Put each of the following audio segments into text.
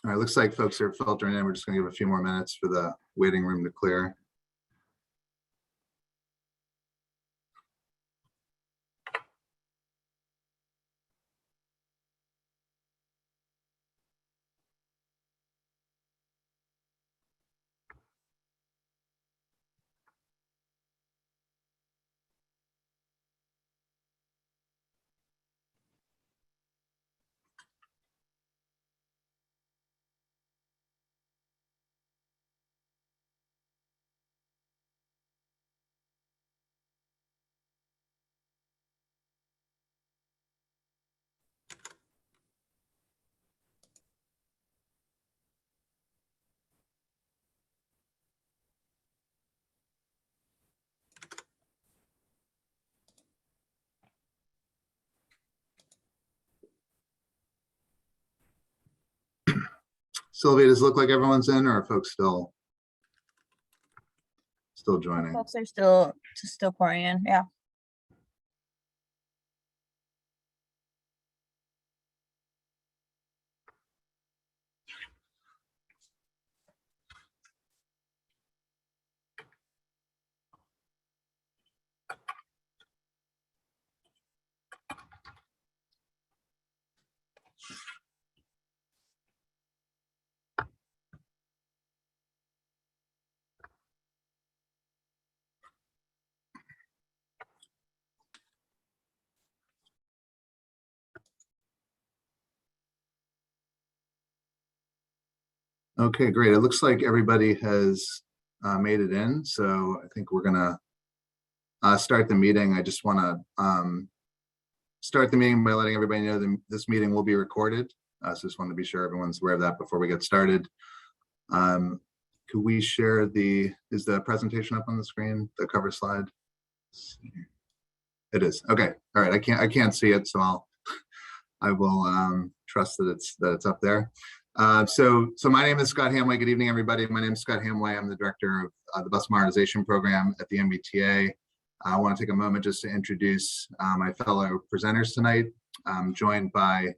All right, looks like folks are filtering in. We're just going to give a few more minutes for the waiting room to clear. Sylvia, does it look like everyone's in, or are folks still joining? Folks are still pouring in. Yeah. Okay, great. It looks like everybody has made it in, so I think we're gonna start the meeting. I just want to start the meeting by letting everybody know that this meeting will be recorded. So just want to be sure everyone's aware of that before we get started. Could we share is the presentation up on the screen, the cover slide? It is. Okay. All right. I can't see it, so I will trust that it's up there. So my name is Scott Hamway. Good evening, everybody. My name is Scott Hamway. I'm the director of the Bus Modernization Program at the MBTA. I want to take a moment just to introduce my fellow presenters tonight. I'm joined by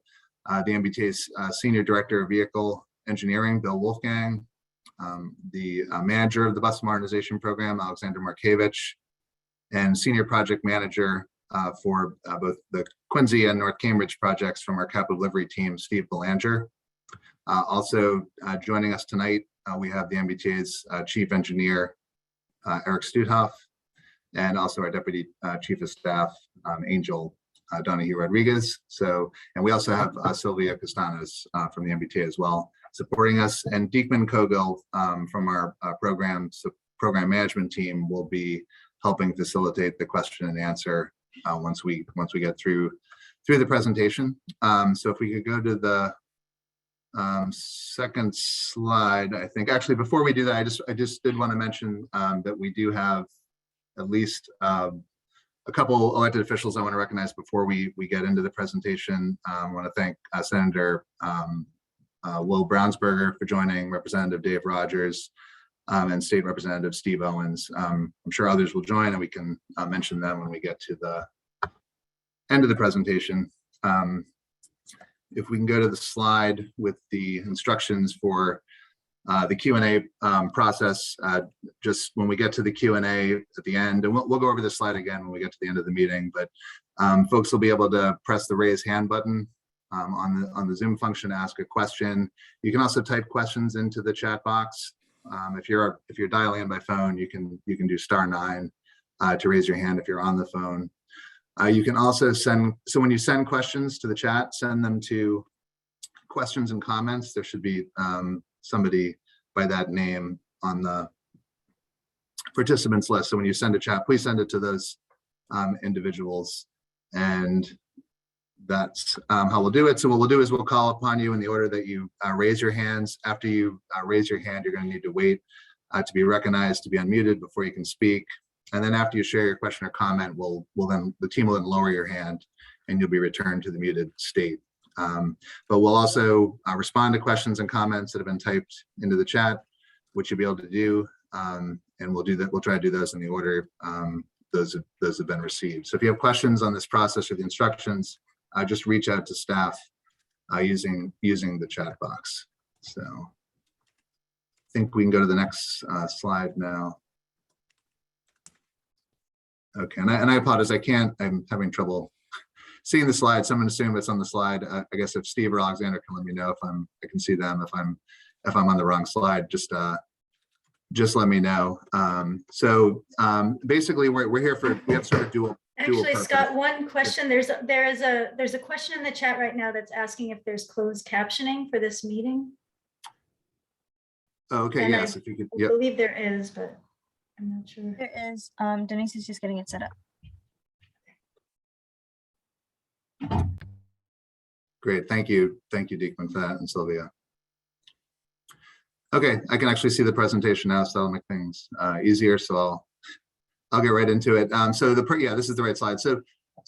the MBTA's Senior Director of Vehicle Engineering, Bill Wolfgang, the manager of the Bus Modernization Program, Alexander Markevich, and Senior Project Manager for both the Quincy and North Cambridge projects from our capital delivery team, Steve Belanger. Also joining us tonight, we have the MBTA's Chief Engineer, Eric Studhoff, and also our Deputy Chief of Staff, Angel Donahue Rodriguez. And we also have Sylvia Castanos from the MBTA as well, supporting us, and Diekman Kogel from our program management team will be helping facilitate the question and answer once we get through the presentation. So if we could go to the second slide, I think. Actually, before we do that, I just did want to mention that we do have at least a couple elected officials I want to recognize before we get into the presentation. I want to thank Senator Will Brownsberger for joining, Representative Dave Rogers, and State Representative Steve Owens. I'm sure others will join, and we can mention them when we get to the end of the presentation. If we can go to the slide with the instructions for the Q&A process, just when we get to the Q&A at the end, and we'll go over this slide again when we get to the end of the meeting, but folks will be able to press the raise hand button on the Zoom function to ask a question. You can also type questions into the chat box. If you're dialing in by phone, you can do *9 to raise your hand if you're on the phone. You can also so when you send questions to the chat, send them to questions and comments. There should be somebody by that name on the participants list. So when you send a chat, please send it to those individuals, and that's how we'll do it. So what we'll do is we'll call upon you in the order that you raise your hands. After you raise your hand, you're going to need to wait to be recognized, to be unmuted before you can speak. And then after you share your question or comment, the team will then lower your hand and you'll be returned to the muted state. But we'll also respond to questions and comments that have been typed into the chat, which you'll be able to do. And we'll do that. We'll try to do those in the order those have been received. So if you have questions on this process or the instructions, just reach out to staff using the chat box. So I think we can go to the next slide now. Okay, and I apologize, I'm having trouble seeing the slide, so I'm going to assume it's on the slide. I guess if Steve or Alexander can let me know if I can see them. If I'm on the wrong slide, just let me know. Basically, we're here for, we have sort of dual Actually, purpose. Scott, one question. There's a question in the chat right now that's asking if there's closed captioning for this meeting. Okay, And yes, if you could, I yep. believe there is, but I'm not sure. There is, Denise is just getting it set up. Great, thank you, Deekman, for that, and Sylvia. Okay, I can actually see the presentation now, so that'll make things easier. So I'll get right into it. This is the right slide. So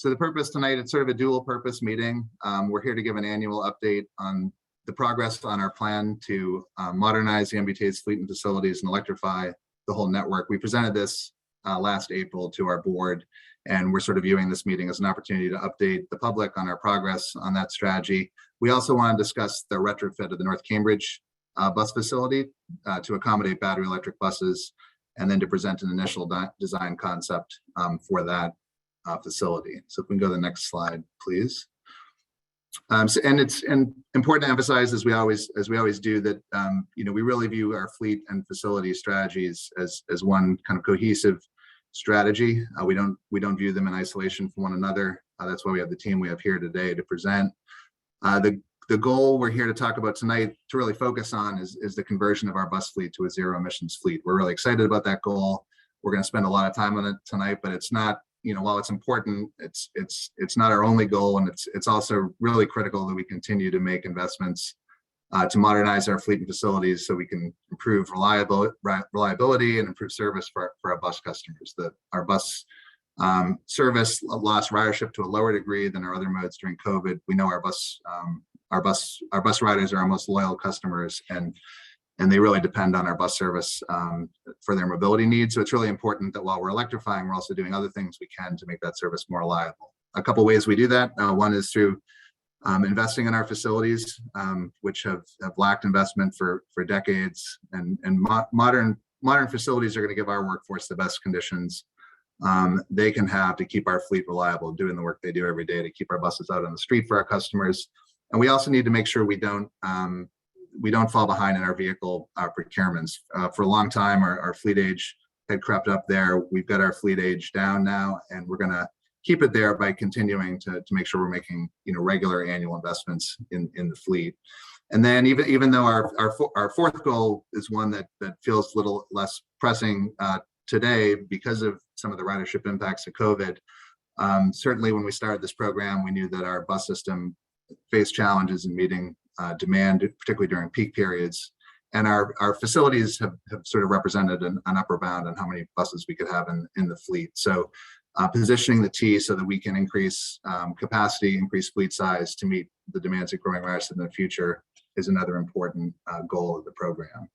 the purpose tonight, it's sort of a dual purpose meeting. We're here to give an annual update on the progress on our plan to modernize the MBTA's fleet and facilities and electrify the whole network. We presented this last April to our board, and we're sort of viewing this meeting as an opportunity to update the public on our progress on that strategy. We also want to discuss the retrofit of the North Cambridge bus facility to accommodate battery electric buses, and then to present an initial design concept for that facility. So if we can go to the next slide, please. And it's important to emphasize, as we always do, that we really view our fleet and facility strategies as one kind of cohesive strategy. We don't view them in isolation from one another. That's why we have the team we have here today to present. The goal we're here to talk about tonight, to really focus on, is the conversion of our bus fleet to a zero emissions fleet. We're really excited about that goal. We're going to spend a lot of time on it tonight, but it's not, while it's important, it's not our only goal, and it's also really critical that we continue to make investments to modernize our fleet and facilities so we can improve reliability and improve service for our bus customers. That our bus service lost ridership to a lower degree than our other modes during COVID. We know our bus riders are our most loyal customers, and they really depend on our bus service for their mobility needs. So it's really important that while we're electrifying, we're also doing other things we can to make that service more reliable. A couple ways we do that. One is through investing in our facilities, which have lacked investment for decades, and modern facilities are going to give our workforce the best conditions they can have to keep our fleet reliable, doing the work they do every day to keep our buses out on the street for our customers. And we also need to make sure we don't fall behind in our vehicle procurements. For a long time, our fleet age had crept up there. We've got our fleet age down now, and we're going to keep it there by continuing to make sure we're making regular annual investments in the fleet. And then even though our fourth goal is one that feels a little less pressing today because of some of the ridership impacts of COVID, certainly when we started this program, we knew that our bus system faced challenges in meeting demand, particularly during peak periods. And our facilities have sort of represented an upper bound on how many buses we could have in the fleet. So positioning the T so that we can increase capacity, increase fleet size to meet the demands of growing ridership in the future is another important goal of the program.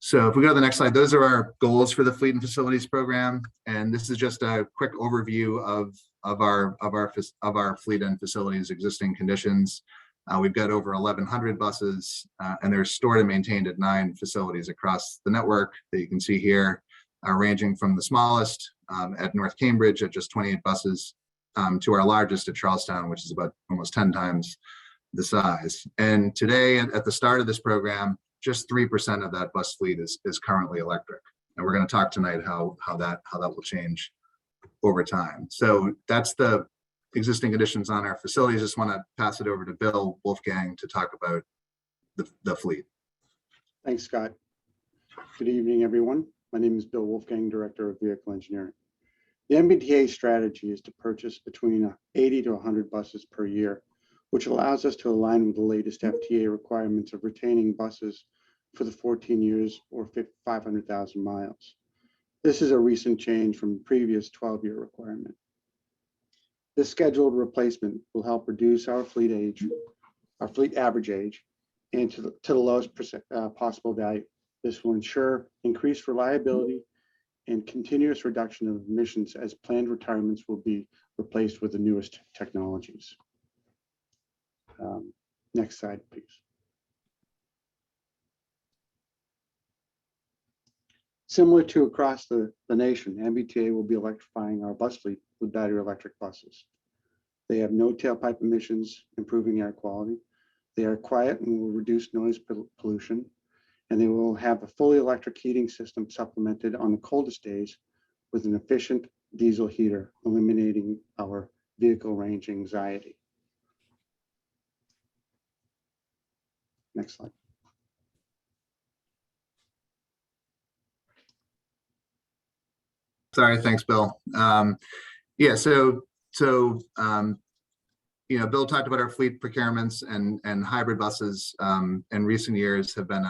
So if we go to the next slide, those are our goals for the fleet and facilities program. And this is just a quick overview of our fleet and facilities existing conditions. We've got over 1,100 buses, and they're stored and maintained at 9 facilities across the network that you can see here, ranging from the smallest at North Cambridge at just 28 buses to our largest at Charlestown, which is about almost 10 times the size. And today, at the start of this program, just 3% of that bus fleet is currently electric. And we're going to talk tonight how that will change over time. So that's the existing conditions on our facilities. Just want to pass it over to Bill Wolfgang to talk about the fleet. Thanks, Scott. Good evening, everyone. My name is Bill Wolfgang, Director of Vehicle Engineering. The MBTA strategy is to purchase between 80 to 100 buses per year, which allows us to align with the latest FTA requirements of retaining buses for the 14 years or 500,000 miles. This is a recent change from the previous 12-year requirement. This scheduled replacement will help reduce our fleet average age, and to the lowest possible value. This will ensure increased reliability and continuous reduction of emissions, as planned retirements will be replaced with the newest technologies. Next slide, please. Similar to across the nation, MBTA will be electrifying our bus fleet with battery electric buses. They have no tailpipe emissions, improving air quality. They are quiet and will reduce noise pollution. And they will have a fully electric heating system supplemented on the coldest days with an efficient diesel heater, eliminating our vehicle range anxiety. Next slide. Sorry, thanks, Bill. Yeah, Bill talked about our fleet procurements and hybrid buses in recent years have been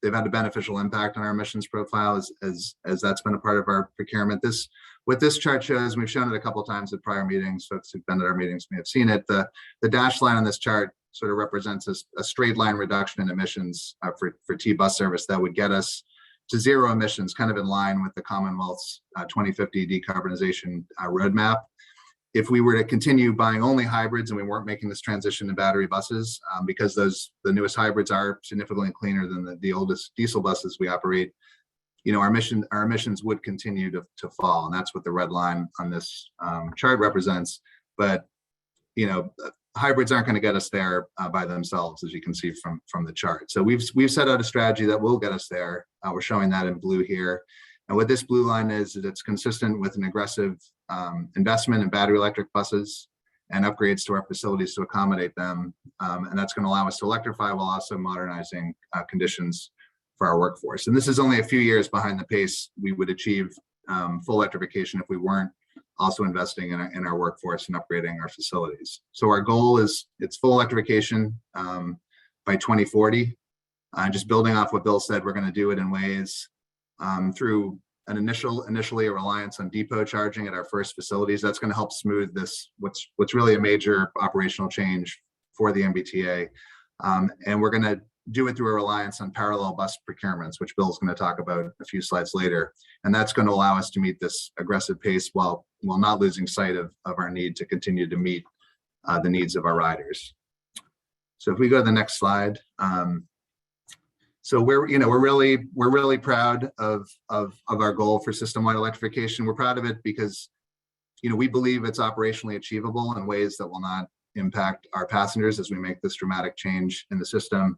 they've had a beneficial impact on our emissions profile as that's been a part of our procurement. What this chart shows, and we've shown it a couple of times at prior meetings, folks who've been at our meetings may have seen it. The dashed line on this chart sort of represents a straight line reduction in emissions for T bus service that would get us to zero emissions, kind of in line with the Commonwealth's 2050 decarbonization roadmap. If we were to continue buying only hybrids and we weren't making this transition to battery buses, because the newest hybrids are significantly cleaner than the oldest diesel buses we operate, our emissions would continue to fall, and that's what the red line on this chart represents. But hybrids aren't going to get us there by themselves, as you can see from the chart. So we've set out a strategy that will get us there. We're showing that in blue here. And what this blue line is it's consistent with an aggressive investment in battery electric buses and upgrades to our facilities to accommodate them. And that's going to allow us to electrify while also modernizing conditions for our workforce. And this is only a few years behind the pace we would achieve full electrification if we weren't also investing in our workforce and upgrading our facilities. So our goal is it's full electrification by 2040. Just building off what Bill said, we're going to do it in ways through an initially a reliance on depot charging at our first facilities. That's going to help smooth this, what's really a major operational change for the MBTA. And we're going to do it through a reliance on parallel bus procurements, which Bill's going to talk about a few slides later. And that's going to allow us to meet this aggressive pace while not losing sight of our need to continue to meet the needs of our riders. So if we go to the next slide. So we're really proud of our goal for system-wide electrification. We're proud of it because we believe it's operationally achievable in ways that will not impact our passengers as we make this dramatic change in the system.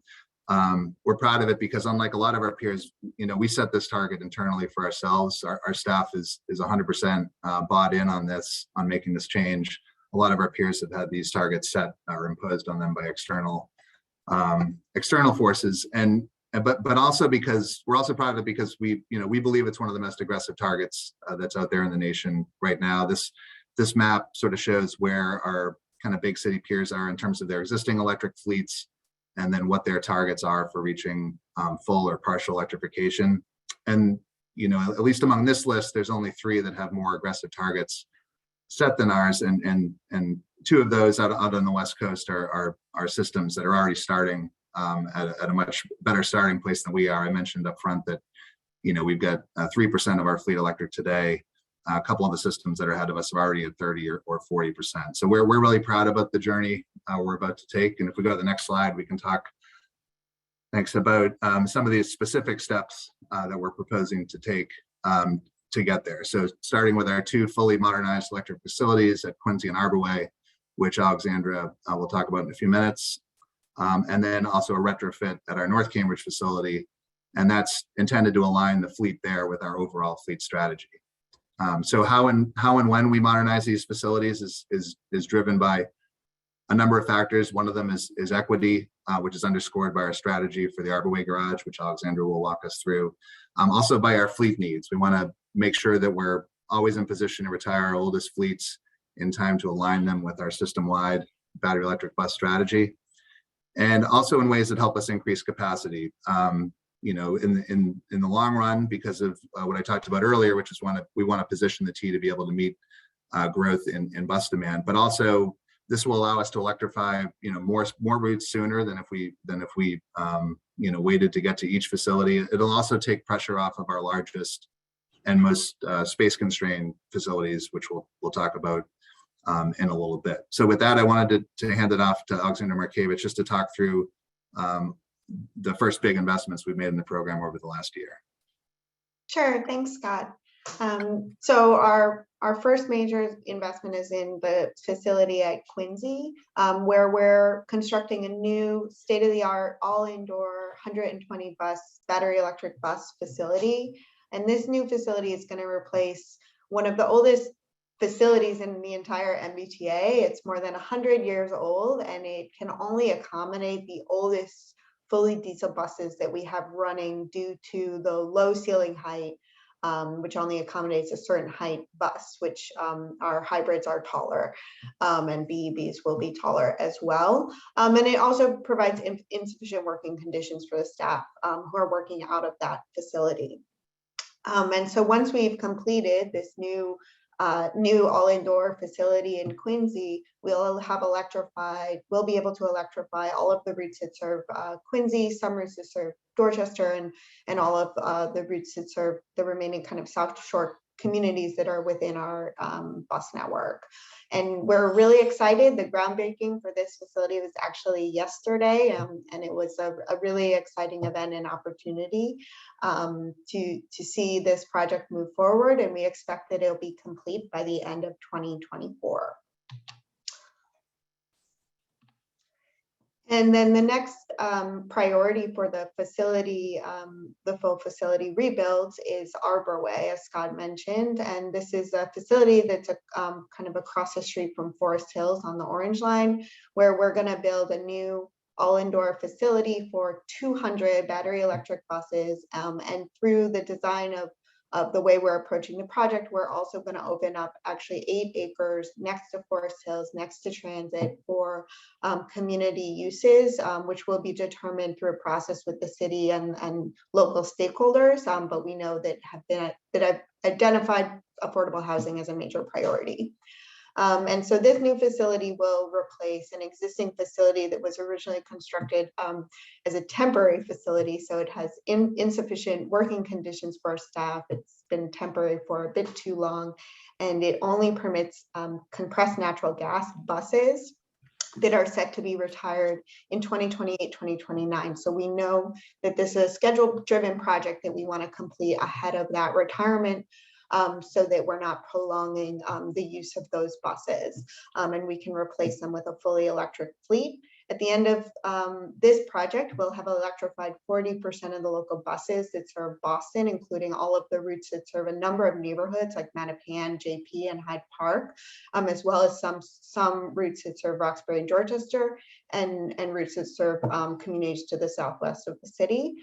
We're proud of it because, unlike a lot of our peers, we set this target internally for ourselves. Our staff is 100% bought in on making this change. A lot of our peers have had these targets set or imposed on them by external forces, but also because we're also proud of it because we believe it's one of the most aggressive targets that's out there in the nation right now. This map sort of shows where our kind of big city peers are in terms of their existing electric fleets, and then what their targets are for reaching full or partial electrification. And at least among this list, there's only 3 that have more aggressive targets set than ours, and 2 of those out on the West Coast are systems that are already starting at a much better starting place than we are. I mentioned up front that we've got 3% of our fleet electric today. A couple of the systems that are ahead of us are already at 30 or 40%. So we're really proud about the journey we're about to take. And if we go to the next slide, we can talk about some of these specific steps that we're proposing to take to get there. So starting with our 2 fully modernized electric facilities at Quincy and Arborway, which Alexandra will talk about in a few minutes. And then also a retrofit at our North Cambridge facility. And that's intended to align the fleet there with our overall fleet strategy. So how and when we modernize these facilities is driven by a number of factors. One of them is equity, which is underscored by our strategy for the Arborway garage, which Alexandra will walk us through. Also by our fleet needs. We want to make sure that we're always in position to retire our oldest fleets in time to align them with our system-wide battery electric bus strategy. And also in ways that help us increase capacity. In the long run, because of what I talked about earlier, which is we want to position the T to be able to meet growth in bus demand. But also, this will allow us to electrify more routes sooner than if we waited to get to each facility. It'll also take pressure off of our largest and most space constrained facilities, which we'll talk about in a little bit. So with that, I wanted to hand it off to Alexander Markevich just to talk through the first big investments we've made in the program over the last year. Sure, thanks, Scott. So our first major investment is in the facility at Quincy, where we're constructing a new state-of-the-art, all-indoor 120 bus battery electric bus facility. And this new facility is going to replace one of the oldest facilities in the entire MBTA. It's more than 100 years old, and it can only accommodate the oldest fully diesel buses that we have running due to the low ceiling height, which only accommodates a certain height bus, which our hybrids are taller, and BEVs will be taller as well. And it also provides insufficient working conditions for the staff who are working out of that facility. And so once we've completed this new all-indoor facility in Quincy, we'll be able to electrify all of the routes that serve Quincy, some routes that serve Dorchester, and all of the routes that serve the remaining kind of South Shore communities that are within our bus network. And we're really excited. The groundbreaking for this facility was actually yesterday, and it was a really exciting event and opportunity to see this project move forward, and we expect that it'll be complete by the end of 2024. And then the next priority for the facility, the full facility rebuilds, is Arborway, as Scott mentioned. And this is a facility that's kind of across the street from Forest Hills on the Orange Line, where we're going to build a new all-indoor facility for 200 battery electric buses. And through the design of the way we're approaching the project, we're also going to open up actually 8 acres next to Forest Hills, next to transit, for community uses, which will be determined through a process with the city and local stakeholders. But we know that have identified affordable housing as a major priority. And so this new facility will replace an existing facility that was originally constructed as a temporary facility. So it has insufficient working conditions for our staff. It's been temporary for a bit too long, and it only permits compressed natural gas buses that are set to be retired in 2028, 2029. So we know that this is a schedule-driven project that we want to complete ahead of that retirement, so that we're not prolonging the use of those buses, and we can replace them with a fully electric fleet. At the end of this project, we'll have electrified 40% of the local buses that serve Boston, including all of the routes that serve a number of neighborhoods like Mattapan, JP, and Hyde Park, as well as some routes that serve Roxbury and Dorchester, and routes that serve communities to the southwest of the city.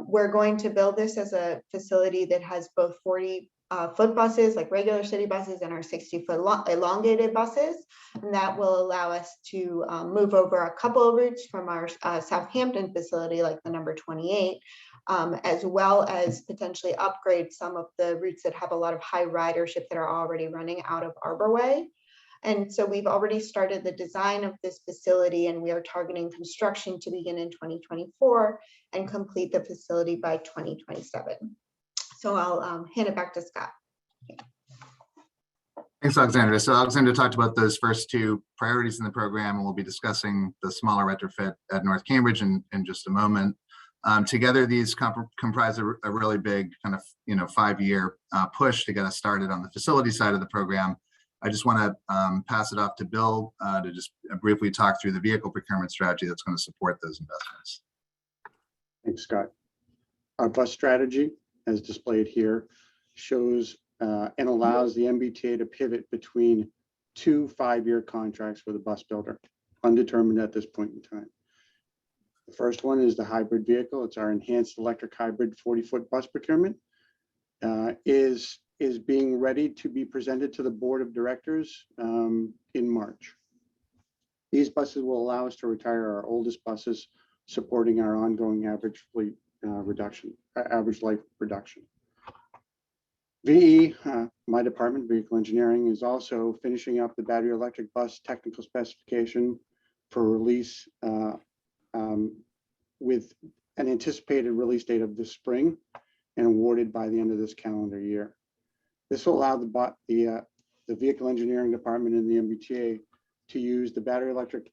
We're going to build this as a facility that has both 40-foot buses, like regular city buses, and our 60-foot elongated buses. And that will allow us to move over a couple of routes from our Southampton facility, like the number 28, as well as potentially upgrade some of the routes that have a lot of high ridership that are already running out of Arborway. And so we've already started the design of this facility, and we are targeting construction to begin in 2024 and complete the facility by 2027. So I'll hand it back to Scott. Thanks, Alexandra. So Alexandra talked about those first 2 priorities in the program, and we'll be discussing the smaller retrofit at North Cambridge in just a moment. Together, these comprise a really big kind of 5-year push to get us started on the facility side of the program. I just want to pass it off to Bill to just briefly talk through the vehicle procurement strategy that's going to support those investments. Thanks, Scott. Our bus strategy, as displayed here, shows and allows the MBTA to pivot between 2 5-year contracts with a bus builder, undetermined at this point in time. The first one is the hybrid vehicle. It's our enhanced electric hybrid 40-foot bus procurement. Is being ready to be presented to the board of directors in March. These buses will allow us to retire our oldest buses, supporting our ongoing average fleet average life reduction. VE, my department, vehicle engineering, is also finishing up the battery electric bus technical specification for release with an anticipated release date of this spring and awarded by the end of this calendar year. This will allow the vehicle engineering department in the MBTA to use the battery electric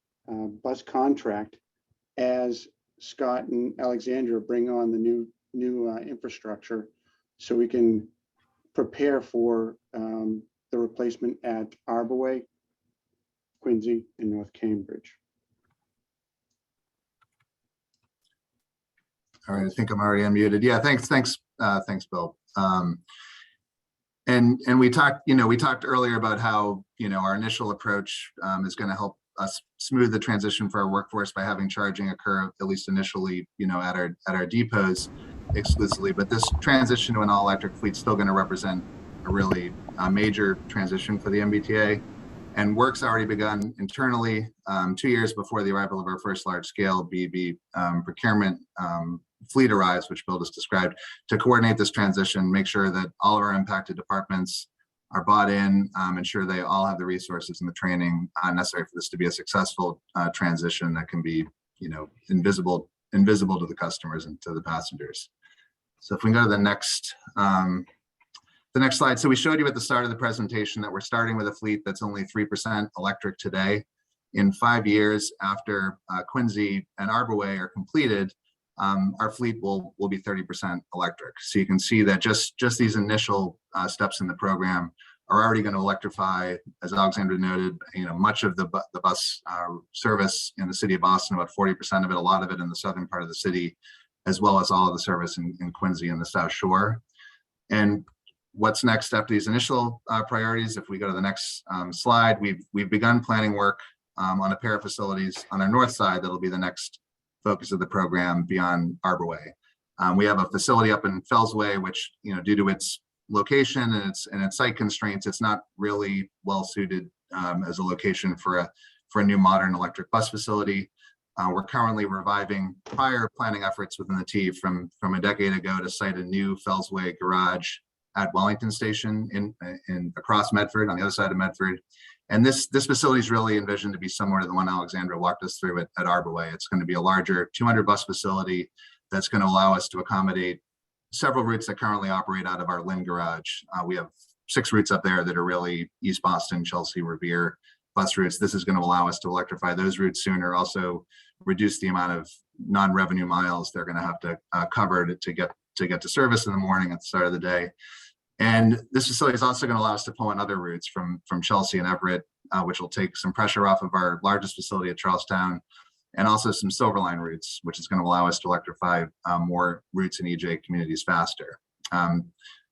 bus contract as Scott and Alexandra bring on the new infrastructure so we can prepare for the replacement at Arborway, Quincy, and North Cambridge. All right, I think I'm already unmuted. Yeah, thanks, Bill. And we talked earlier about how, our initial approach is going to help us smooth the transition for our workforce by having charging occur, at least initially, at our depots exclusively. But this transition to an all-electric fleet is still going to represent a really major transition for the MBTA. And work's already begun internally 2 years before the arrival of our first large-scale BB procurement fleet arrives, which Bill just described, to coordinate this transition, make sure that all of our impacted departments are bought in, ensure they all have the resources and the training necessary for this to be a successful transition that can be, invisible to the customers and to the passengers. So if we can go to the next slide. So we showed you at the start of the presentation that we're starting with a fleet that's only 3% electric today. In 5 years after Quincy and Arborway are completed, our fleet will be 30% electric. So you can see that just these initial steps in the program are already going to electrify, as Alexandra noted, much of the bus service in the city of Boston, about 40% of it, a lot of it in the southern part of the city, as well as all of the service in Quincy and the South Shore. And what's next after these initial priorities? If we go to the next slide, we've begun planning work on a pair of facilities on our north side that'll be the next focus of the program beyond Arborway. We have a facility up in Fellsway, which, due to its location and its site constraints, it's not really well suited as a location for a new modern electric bus facility. We're currently reviving prior planning efforts within the T from a decade ago to site a new Fellsway garage at Wellington Station in across Medford, on the other side of Medford. And this facility is really envisioned to be similar to the one Alexandra walked us through at Arborway. It's going to be a larger 200 bus facility that's going to allow us to accommodate several routes that currently operate out of our Lynn garage. We have 6 routes up there that are really East Boston, Chelsea, Revere bus routes. This is going to allow us to electrify those routes sooner, also reduce the amount of non-revenue miles they're going to have to cover to get to service in the morning at the start of the day. And this facility is also going to allow us to pull in other routes from Chelsea and Everett, which will take some pressure off of our largest facility at Charlestown, and also some Silver Line routes, which is going to allow us to electrify more routes in EJ communities faster.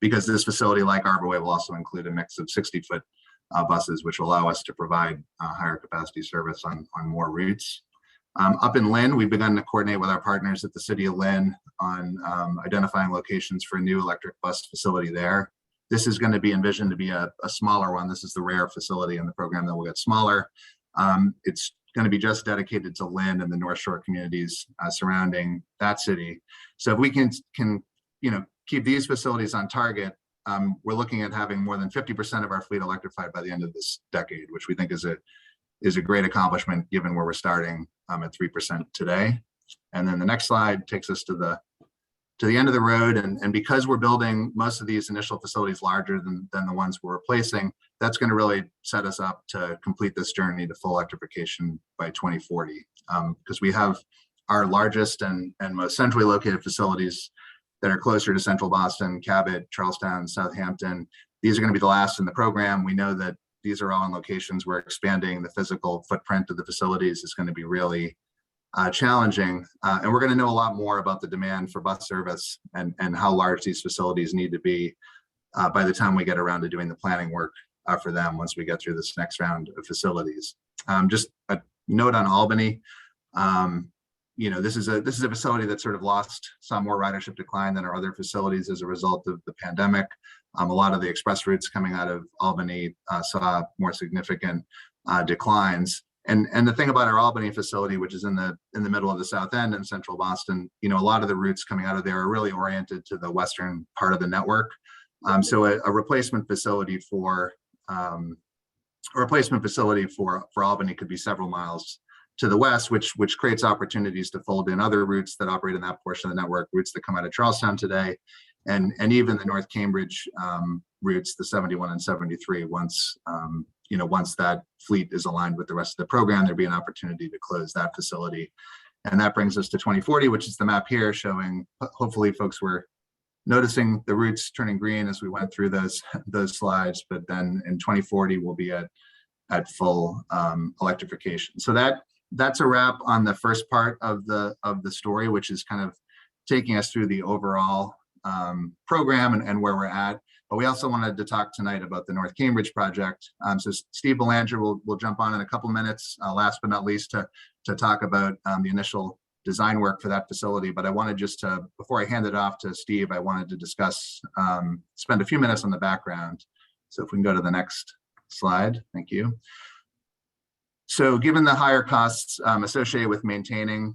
Because this facility, like Arborway, will also include a mix of 60-foot buses, which will allow us to provide higher capacity service on more routes. Up in Lynn, we've begun to coordinate with our partners at the City of Lynn on identifying locations for a new electric bus facility there. This is going to be envisioned to be a smaller one. This is the rare facility in the program that will get smaller. It's going to be just dedicated to Lynn and the North Shore communities surrounding that city. So if we can keep these facilities on target, we're looking at having more than 50% of our fleet electrified by the end of this decade, which we think is a great accomplishment given where we're starting at 3% today. And then the next slide takes us to the end of the road. And because we're building most of these initial facilities larger than the ones we're replacing, that's going to really set us up to complete this journey to full electrification by 2040. Because we have our largest and most centrally located facilities that are closer to central Boston, Cabot, Charlestown, Southampton. These are going to be the last in the program. We know that these are all in locations where expanding the physical footprint of the facilities is going to be really challenging. And we're going to know a lot more about the demand for bus service and how large these facilities need to be by the time we get around to doing the planning work for them once we get through this next round of facilities. Just a note on Albany. This is a facility that sort of saw more ridership decline than our other facilities as a result of the pandemic. A lot of the express routes coming out of Albany saw more significant declines. And the thing about our Albany facility, which is in the middle of the South End in central Boston, a lot of the routes coming out of there are really oriented to the western part of the network. So a replacement facility for Albany could be several miles to the west, which creates opportunities to fold in other routes that operate in that portion of the network, routes that come out of Charlestown today, and even the North Cambridge routes, the 71 and 73. Once that fleet is aligned with the rest of the program, there'd be an opportunity to close that facility. And that brings us to 2040, which is the map here showing, hopefully folks were noticing the routes turning green as we went through those slides, but then in 2040 we'll be at full electrification. So that's a wrap on the first part of the story, which is kind of taking us through the overall program and where we're at. But we also wanted to talk tonight about the North Cambridge project. So Steve Belanger will jump on in a couple minutes, last but not least, to talk about the initial design work for that facility. But I wanted just to, before I hand it off to Steve, I wanted to discuss, spend a few minutes on the background. So if we can go to the next slide, thank you. So given the higher costs associated with maintaining,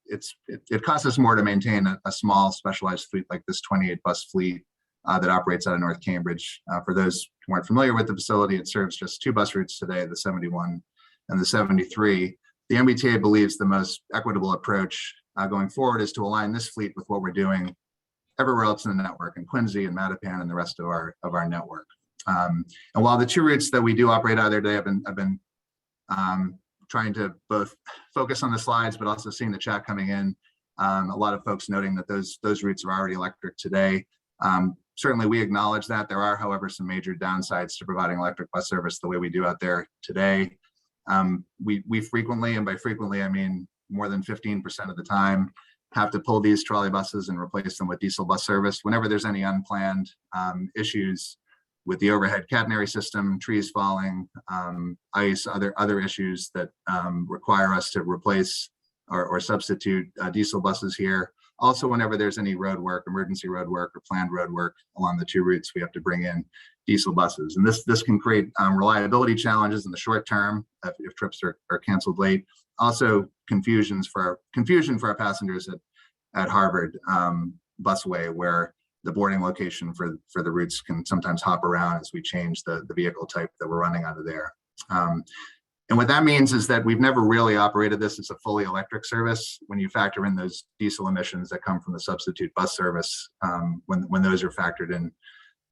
it costs us more to maintain a small specialized fleet like this 28 bus fleet that operates out of North Cambridge. For those who aren't familiar with the facility, it serves just 2 bus routes today, the 71 and the 73. The MBTA believes the most equitable approach going forward is to align this fleet with what we're doing everywhere else in the network, in Quincy and Mattapan and the rest of our network. And while the 2 routes that we do operate out of there today, I've been trying to both focus on the slides, but also seeing the chat coming in. A lot of folks noting that those routes are already electric today. Certainly we acknowledge that. There are, however, some major downsides to providing electric bus service the way we do out there today. We frequently, and by frequently I mean more than 15% of the time, have to pull these trolley buses and replace them with diesel bus service whenever there's any unplanned issues with the overhead catenary system, trees falling, ice, other issues that require us to replace or substitute diesel buses here. Also, whenever there's any road work, emergency road work or planned road work along the 2 routes, we have to bring in diesel buses. And this can create reliability challenges in the short term if trips are canceled late. Also confusion for our passengers at Harvard Busway, where the boarding location for the routes can sometimes hop around as we change the vehicle type that we're running out of there. And what that means is that we've never really operated this as a fully electric service when you factor in those diesel emissions that come from the substitute bus service, when those are factored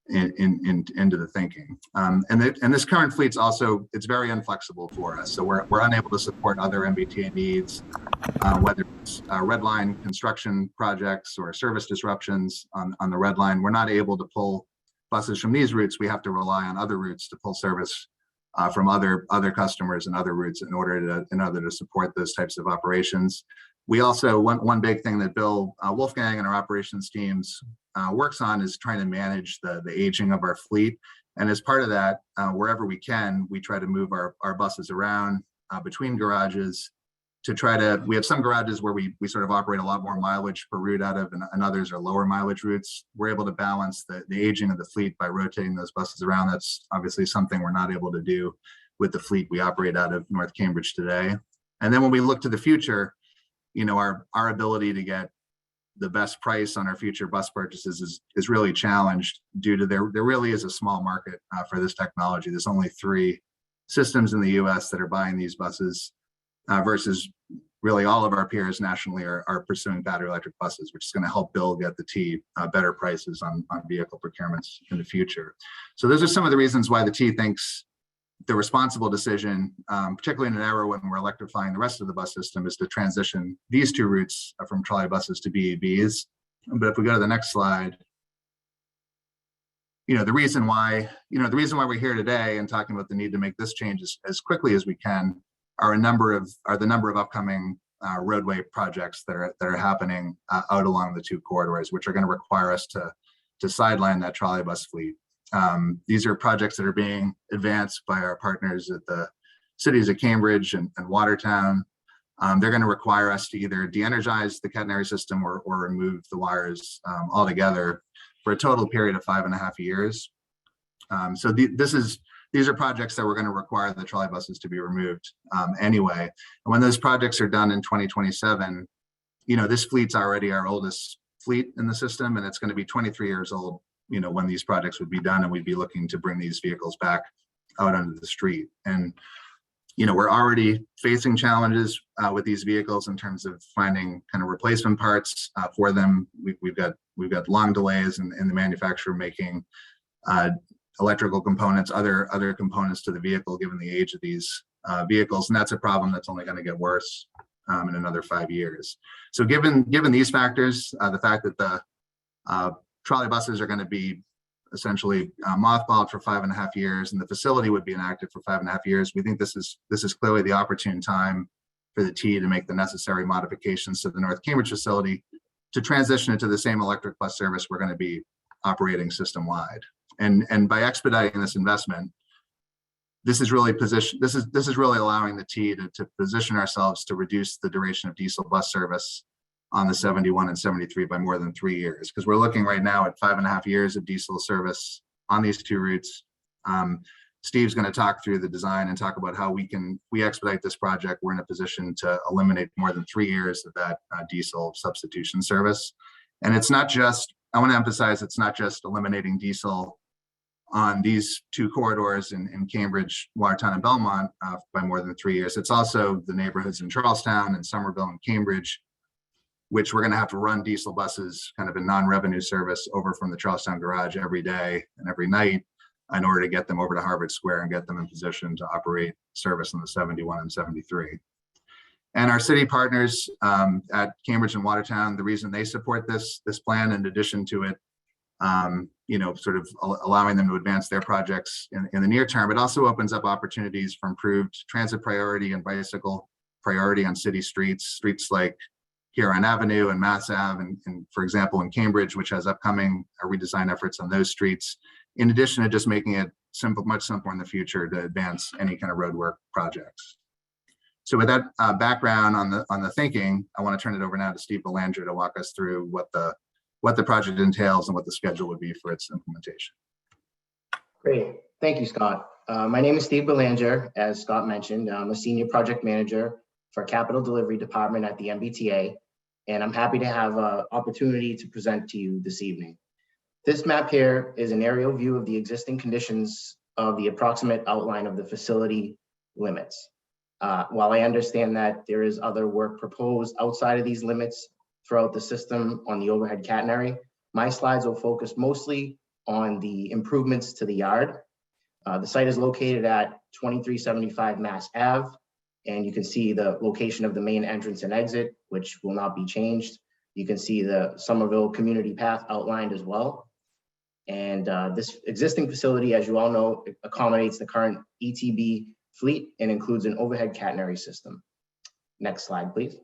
into the thinking. And this current fleet's also, it's very inflexible for us. So we're unable to support other MBTA needs, whether it's red line construction projects or service disruptions on the red line. We're not able to pull buses from these routes. We have to rely on other routes to pull service from other customers and other routes in order to support those types of operations. We also, one big thing that Bill Wolfgang and our operations teams works on is trying to manage the aging of our fleet. And as part of that, wherever we can, we try to move our buses around between garages to try to, we have some garages where we sort of operate a lot more mileage per route out of, and others are lower mileage routes. We're able to balance the aging of the fleet by rotating those buses around. That's obviously something we're not able to do with the fleet we operate out of North Cambridge today. And then when we look to the future, you know, our ability to get the best price on our future bus purchases is really challenged due to there really is a small market for this technology. There's only 3 systems in the US that are buying these buses versus really all of our peers nationally are pursuing battery electric buses, which is going to help Bill get the T better prices on vehicle procurements in the future. So those are some of the reasons why the T thinks the responsible decision, particularly in an era when we're electrifying the rest of the bus system, is to transition these 2 routes from trolley buses to BEVs. But if we go to the next slide, you know, the reason why we're here today and talking about the need to make this change as quickly as we can are the number of upcoming roadway projects that are happening out along the 2 corridors, which are going to require us to sideline that trolley bus fleet. These are projects that are being advanced by our partners at the cities of Cambridge and Watertown. They're going to require us to either de-energize the catenary system or remove the wires altogether for a total period of 5.5 years. So these are projects that we're going to require the trolley buses to be removed anyway. And when those projects are done in 2027, you know, this fleet's already our oldest fleet in the system, and it's going to be 23 years old, you know, when these projects would be done, and we'd be looking to bring these vehicles back out onto the street. And, you know, we're already facing challenges with these vehicles in terms of finding kind of replacement parts for them. We've got long delays in the manufacturer making electrical components, other components to the vehicle, given the age of these vehicles, and that's a problem that's only going to get worse in another 5 years. So given these factors, the fact that Trolley buses are going to be essentially mothballed for 5.5 years, and the facility would be inactive for 5.5 years. We think this is clearly the opportune time for the T to make the necessary modifications to the North Cambridge facility to transition it to the same electric bus service we're going to be operating system-wide. And by expediting this investment, this is really allowing the T to position ourselves to reduce the duration of diesel bus service on the 71 and 73 by more than 3 years, because we're looking right now at 5.5 years of diesel service on these two routes. Steve's going to talk through the design and talk about how we expedite this project. We're in a position to eliminate more than 3 years of that diesel substitution service. And it's not just, I want to emphasize, it's not just eliminating diesel on these two corridors in Cambridge, Watertown, and Belmont by more than 3 years. It's also the neighborhoods in Charlestown and Somerville and Cambridge, which we're going to have to run diesel buses kind of in non-revenue service over from the Charlestown garage every day and every night in order to get them over to Harvard Square and get them in position to operate service on the 71 and 73. And our city partners at Cambridge and Watertown, the reason they support this plan, in addition to it, sort of allowing them to advance their projects in the near term, it also opens up opportunities for improved transit priority and bicycle priority on city streets like Huron Avenue and Mass Ave, and for example, in Cambridge, which has upcoming redesign efforts on those streets, in addition to just making it much simpler in the future to advance any kind of roadwork projects. So with that background on the thinking, I want to turn it over now to Steve Belanger to walk us through what the project entails and what the schedule would be for its implementation. Great, thank you, Scott. My name is Steve Belanger. As Scott mentioned, I'm a senior project manager for Capital Delivery Department at the MBTA, and I'm happy to have an opportunity to present to you this evening. This map here is an aerial view of the existing conditions of the approximate outline of the facility limits. While I understand that there is other work proposed outside of these limits throughout the system on the overhead catenary, my slides will focus mostly on the improvements to the yard. The site is located at 2375 Mass Ave, and you can see the location of the main entrance and exit, which will not be changed. You can see the Somerville community path outlined as well. And this existing facility, as you all know, accommodates the current ETB fleet and includes an overhead catenary system. Next slide, please.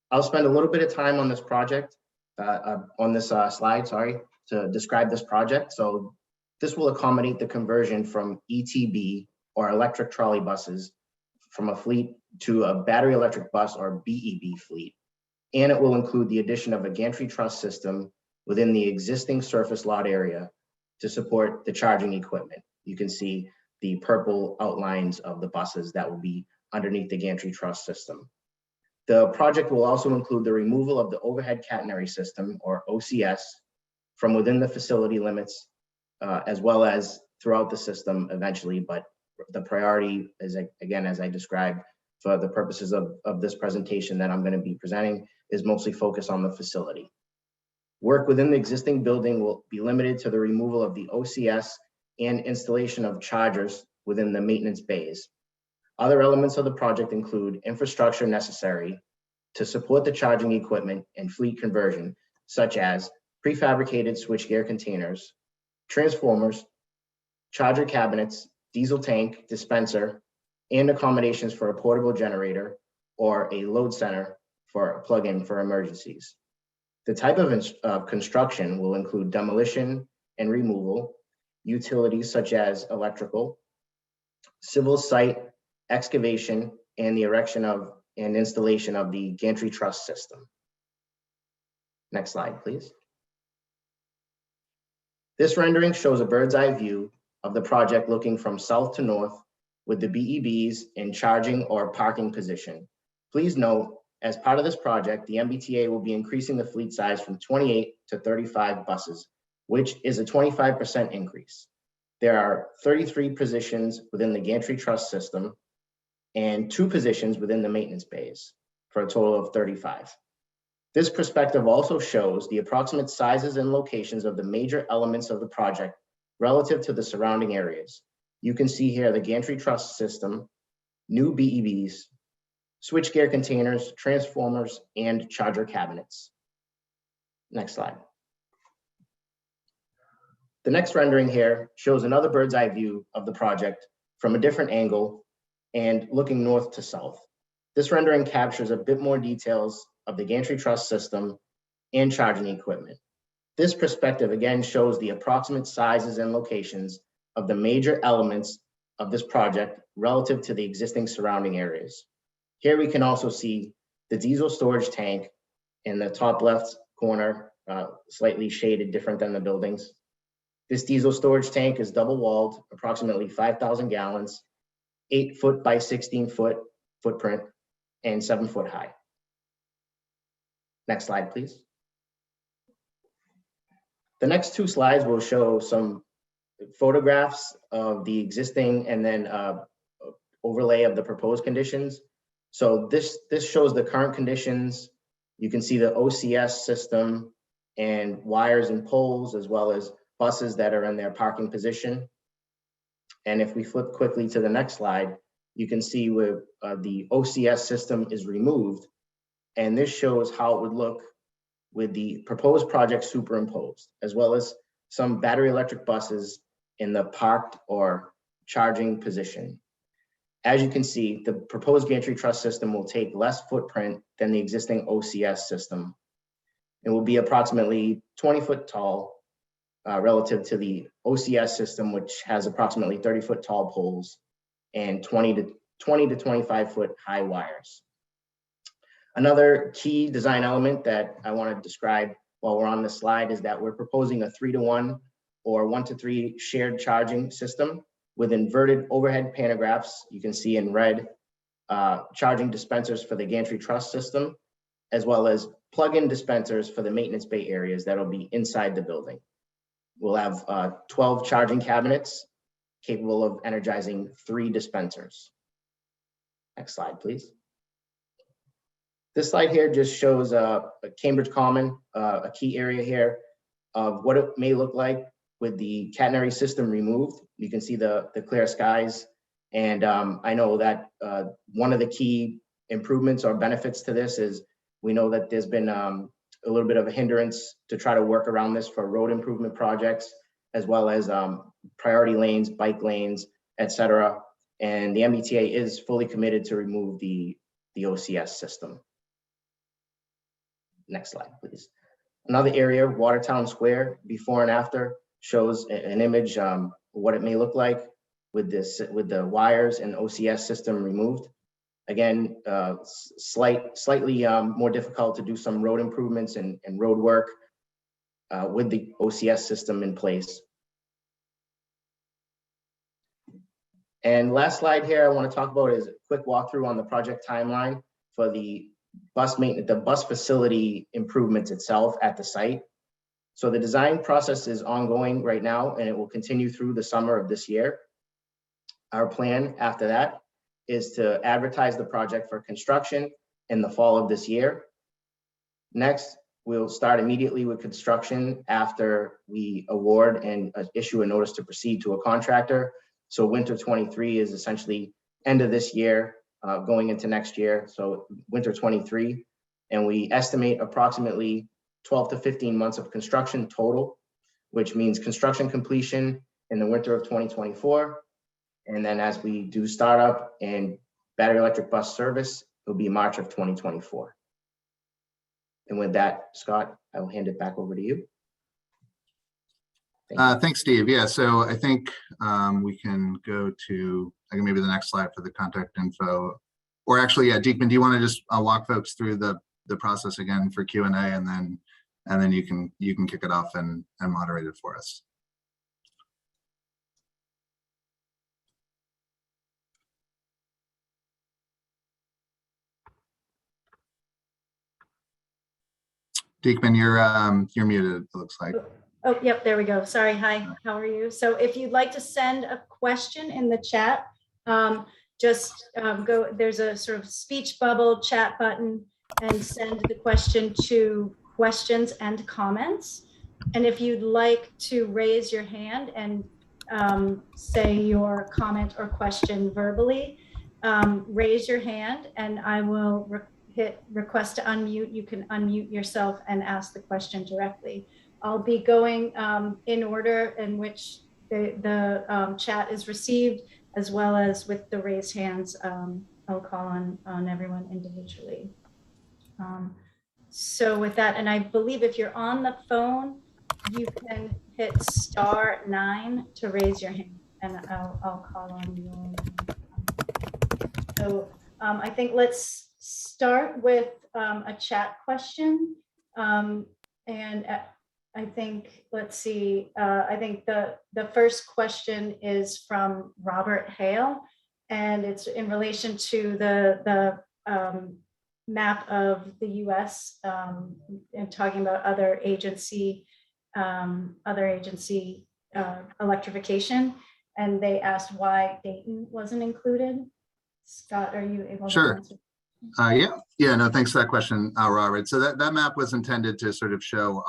I'll spend a little bit of time on this project, slide, to describe this project. So this will accommodate the conversion from ETB, or electric trolley buses, from a fleet to a battery electric bus, or BEB fleet. And it will include the addition of a gantry truss system within the existing surface lot area to support the charging equipment. You can see the purple outlines of the buses that will be underneath the gantry truss system. The project will also include the removal of the overhead catenary system, or OCS, from within the facility limits, as well as throughout the system eventually, but the priority is, again, as I described, for the purposes of this presentation that I'm going to be presenting, is mostly focused on the facility. Work within the existing building will be limited to the removal of the OCS and installation of chargers within the maintenance bays. Other elements of the project include infrastructure necessary to support the charging equipment and fleet conversion, such as prefabricated switchgear containers, transformers, charger cabinets, diesel tank, dispenser, and accommodations for a portable generator or a load center for a plug-in for emergencies. The type of construction will include demolition and removal, utilities such as electrical, civil site excavation, and the erection of and installation of the gantry truss system. Next slide, please. This rendering shows a bird's eye view of the project looking from south to north with the BEBs in charging or parking position. Please note, as part of this project, the MBTA will be increasing the fleet size from 28 to 35 buses, which is a 25% increase. There are 33 positions within the gantry truss system and 2 positions within the maintenance bays for a total of 35. This perspective also shows the approximate sizes and locations of the major elements of the project relative to the surrounding areas. You can see here the gantry truss system, new BEBs, switchgear containers, transformers, and charger cabinets. Next slide. The next rendering here shows another bird's eye view of the project from a different angle and looking north to south. This rendering captures a bit more details of the gantry truss system and charging equipment. This perspective again shows the approximate sizes and locations of the major elements of this project relative to the existing surrounding areas. Here we can also see the diesel storage tank in the top left corner, slightly shaded different than the buildings. This diesel storage tank is double walled, approximately 5,000 gallons, 8 foot by 16 foot footprint, and 7 foot high. Next slide, please. The next two slides will show some photographs of the existing and then overlay of the proposed conditions. So this shows the current conditions. You can see the OCS system and wires and poles, as well as buses that are in their parking position. And if we flip quickly to the next slide, you can see where the OCS system is removed. And this shows how it would look with the proposed project superimposed, as well as some battery electric buses in the parked or charging position. As you can see, the proposed gantry truss system will take less footprint than the existing OCS system. It will be approximately 20 foot tall relative to the OCS system, which has approximately 30 foot tall poles and 20 to 25 foot high wires. Another key design element that I want to describe while we're on this slide is that we're proposing a 3-to-1 or 1-to-3 shared charging system with inverted overhead pantographs. You can see in red charging dispensers for the gantry truss system, as well as plug-in dispensers for the maintenance bay areas that will be inside the building. We'll have 12 charging cabinets capable of energizing 3 dispensers. Next slide, please. This slide here just shows Cambridge Common, a key area here of what it may look like with the catenary system removed. You can see the clear skies. And I know that one of the key improvements or benefits to this is we know that there's been a little bit of a hindrance to try to work around this for road improvement projects, as well as priority lanes, bike lanes, et cetera. And the MBTA is fully committed to remove the OCS system. Next slide, please. Another area, Watertown Square, before and after, shows an image what it may look like with the wires and OCS system removed. Again, slightly more difficult to do some road improvements and road work with the OCS system in place. And last slide here I want to talk about is a quick walkthrough on the project timeline for the bus maintenance, the bus facility improvements itself at the site. So the design process is ongoing right now, and it will continue through the summer of this year. Our plan after that is to advertise the project for construction in the fall of this year. Next, we'll start immediately with construction after we award and issue a notice to proceed to a contractor. So winter 23 is essentially end of this year, going into next year. So winter 23, and we estimate approximately 12 to 15 months of construction total, which means construction completion in the winter of 2024. And then as we do startup and battery electric bus service, it'll be March of 2024. And with that, Scott, I will hand it back over to you. Thanks, Steve. Yeah, so I think we can go to maybe the next slide for the contact info. Or actually, yeah, Deekman, do you want to just walk folks through the process again for Q&A, and then you can kick it off and moderate it for us. Deekman, you're muted, it looks like. Oh, yep, there we go. Sorry. Hi, how are you? So if you'd like to send a question in the chat, just go, there's a sort of speech bubble chat button, and send the question to questions and comments. And if you'd like to raise your hand and say your comment or question verbally, raise your hand and I will hit request to unmute, you can unmute yourself and ask the question directly. I'll be going in order in which the chat is received, as well as with the raised hands. I'll call on everyone individually. So with that, and I believe if you're on the phone, you can hit *9 to raise your hand, and I'll call on you. So I think let's start with a chat question. And I think, let's see, I think the first question is from Robert Hale, and it's in relation to the map of the US and talking about other agency electrification. And they asked why Dayton wasn't included. Scott, are you able Sure. to answer? Yeah, no, thanks for that question, Robert. So that map was intended to sort of show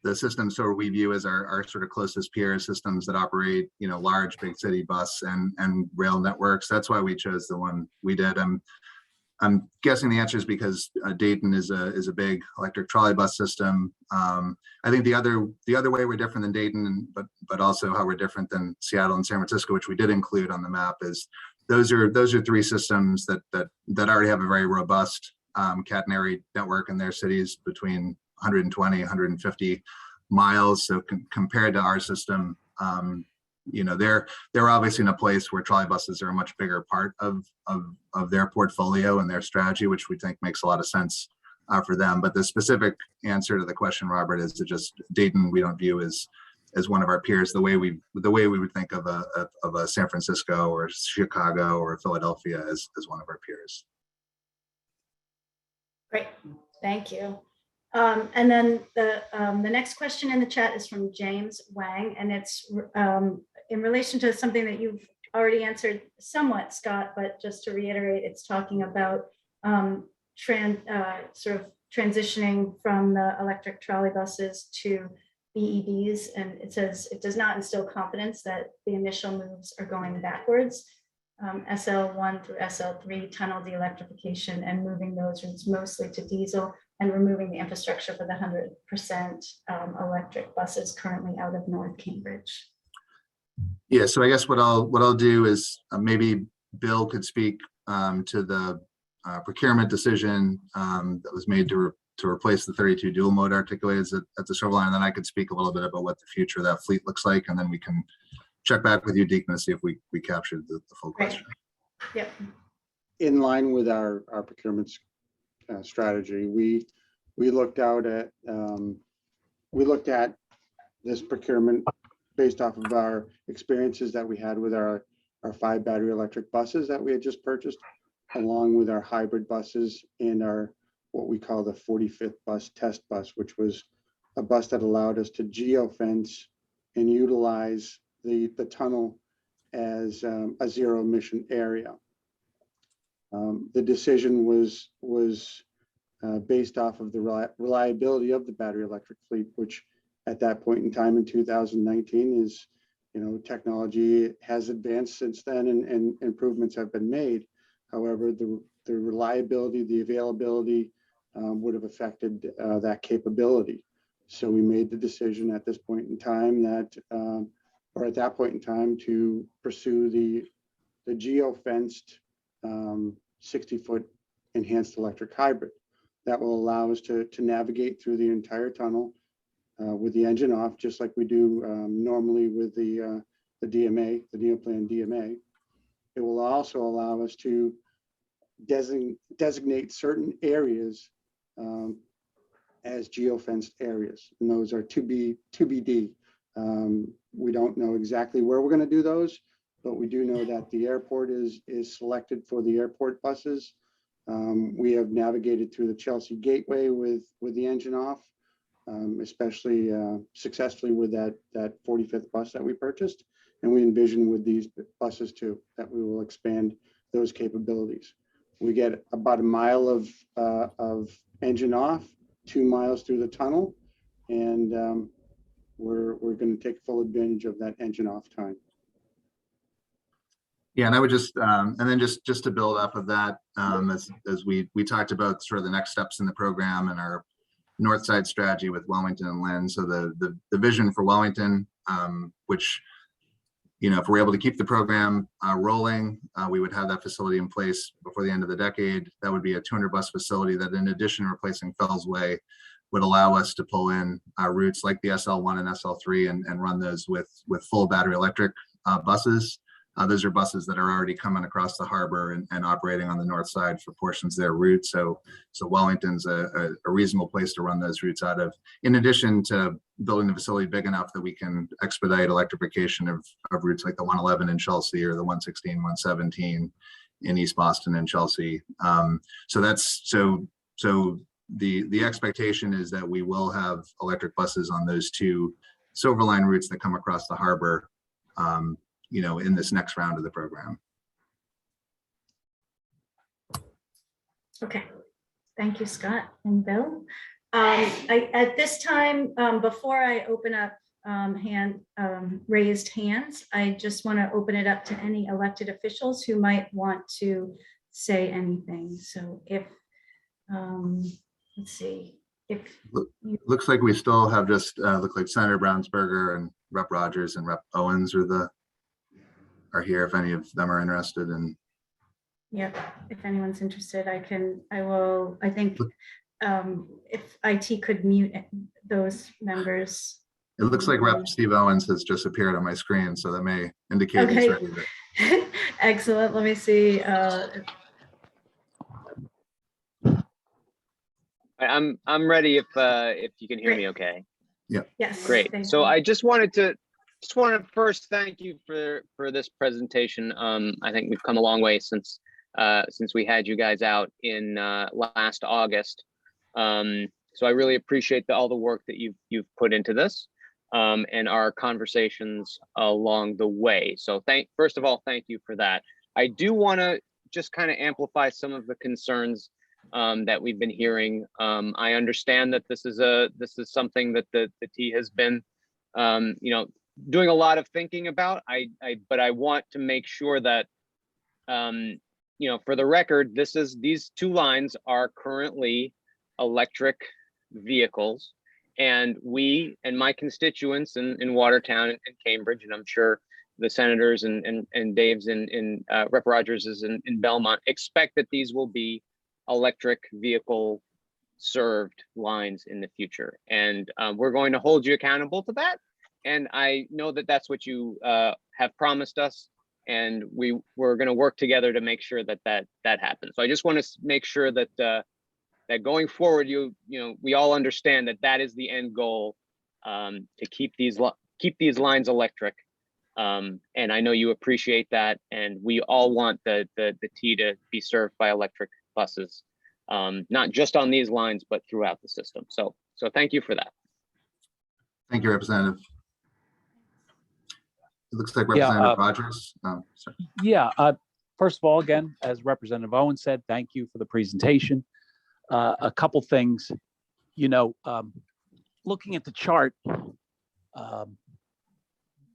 the systems sort of we view as our sort of closest peer systems that operate, large big city bus and rail networks. That's why we chose the one we did. I'm guessing the answer is because Dayton is a big electric trolley bus system. I think the other way we're different than Dayton, but also how we're different than Seattle and San Francisco, which we did include on the map, is those are three systems that already have a very robust catenary network in their cities between 120, 150 miles. So compared to our system, they're obviously in a place where trolley buses are a much bigger part of their portfolio and their strategy, which we think makes a lot of sense for them. But the specific answer to the question, Robert, is to just Dayton we don't view as one of our peers the way we would think of a San Francisco or Chicago or Philadelphia as one of our peers. Great, thank you. And then the next question in the chat is from James Wang, and it's in relation to something that you've already answered somewhat, Scott, but just to reiterate, it's talking about sort of transitioning from the electric trolley buses to BEVs, and it says it does not instill confidence that the initial moves are going backwards. SL1 through SL3 tunnel de-electrification and moving those routes mostly to diesel and removing the infrastructure for the 100% electric buses currently out of North Cambridge. Yeah, so I guess what I'll do is maybe Bill could speak to the procurement decision that was made to replace the 32 dual mode articulators at the Silver Line, and then I could speak a little bit about what the future of that fleet looks like, and then we can check back with you, Deacon, to see if we captured the full question. Yep. In line with our procurement strategy, we looked at this procurement based off of our experiences that we had with our 5 battery electric buses that we had just purchased, along with our hybrid buses and our what we call the 45th bus test bus, which was a bus that allowed us to geofence and utilize the tunnel as a zero emission area. The decision was based off of the reliability of the battery electric fleet, which at that point in time in 2019 is, technology has advanced since then and improvements have been made. However, the reliability, the availability would have affected that capability. So we made the decision at this point in time to pursue the geofenced 60-foot enhanced electric hybrid that will allow us to navigate through the entire tunnel with the engine off, just like we do normally with the DMA, the Neoplan DMA. It will also allow us to designate certain areas as geofenced areas, and those are TBD. We don't know exactly where we're going to do those, but we do know that the airport is selected for the airport buses. We have navigated through the Chelsea Gateway with the engine off, especially successfully with that 45th bus that we purchased, and we envision with these buses too that we will expand those capabilities. We get about a mile of engine off, 2 miles through the tunnel, and we're going to take full advantage of that engine off time. Yeah, and I would just, and then just to build up of that, as we talked about sort of the next steps in the program and our north side strategy with Wellington and Lynn. So the vision for Wellington, which, you know, if we're able to keep the program rolling, we would have that facility in place before the end of the decade. That would be a 200 bus facility that, in addition to replacing Fells Way, would allow us to pull in routes like the SL1 and SL3 and run those with full battery electric buses. Those are buses that are already coming across the harbor and operating on the north side for portions of their route. So Wellington's a reasonable place to run those routes out of, in addition to building the facility big enough that we can expedite electrification of routes like the 111 in Chelsea or the 116, 117 in East Boston and Chelsea. So the expectation is that we will have electric buses on those two Silver Line routes that come across the harbor, you know, in this next round of the program. Okay, thank you, Scott and Bill. At this time, before I open up raised hands, I just want to open it up to any elected officials who might want to say anything. So if, let's see, if Looks like we still have just look like Senator Brownsberger and Rep. Rogers and Rep. Owens are here if any of them are interested in. yeah, if anyone's interested, I think if IT could mute those members. It looks like Rep. Steve Owens has just appeared on my screen, so that may indicate he's ready to. Excellent. Let me see. I'm ready if you can hear me okay. Yes. Great. So I just want to first thank you for this presentation. I think we've come a long way since we had you guys out in last August. So I really appreciate all the work that you've put into this and our conversations along the way. So first of all, thank you for that. I do want to just kind of amplify some of the concerns that we've been hearing. I understand that this is something that the T has been, you know, doing a lot of thinking about. But I want to make sure that, you know, for the record, these two lines are currently electric vehicles, and we and my constituents in Watertown and Cambridge, and I'm sure the senators and Dave's in Rep. Rogers is in Belmont, expect that these will be electric vehicle served lines in the future, and we're going to hold you accountable to that. And I know that that's what you have promised us, and we're going to work together to make sure that happens. So I just want to make sure that that going forward, you know, we all understand that is the end goal, to keep these lines electric. And I know you appreciate that, and we all want the T to be served by electric buses, not just on these lines, but throughout the system. So thank you for that. Thank you, Representative. It looks like Representative Rogers. Sorry. Yeah, first of all, again, as Representative Owen said, thank you for the presentation. A couple things, you know, looking at the chart, the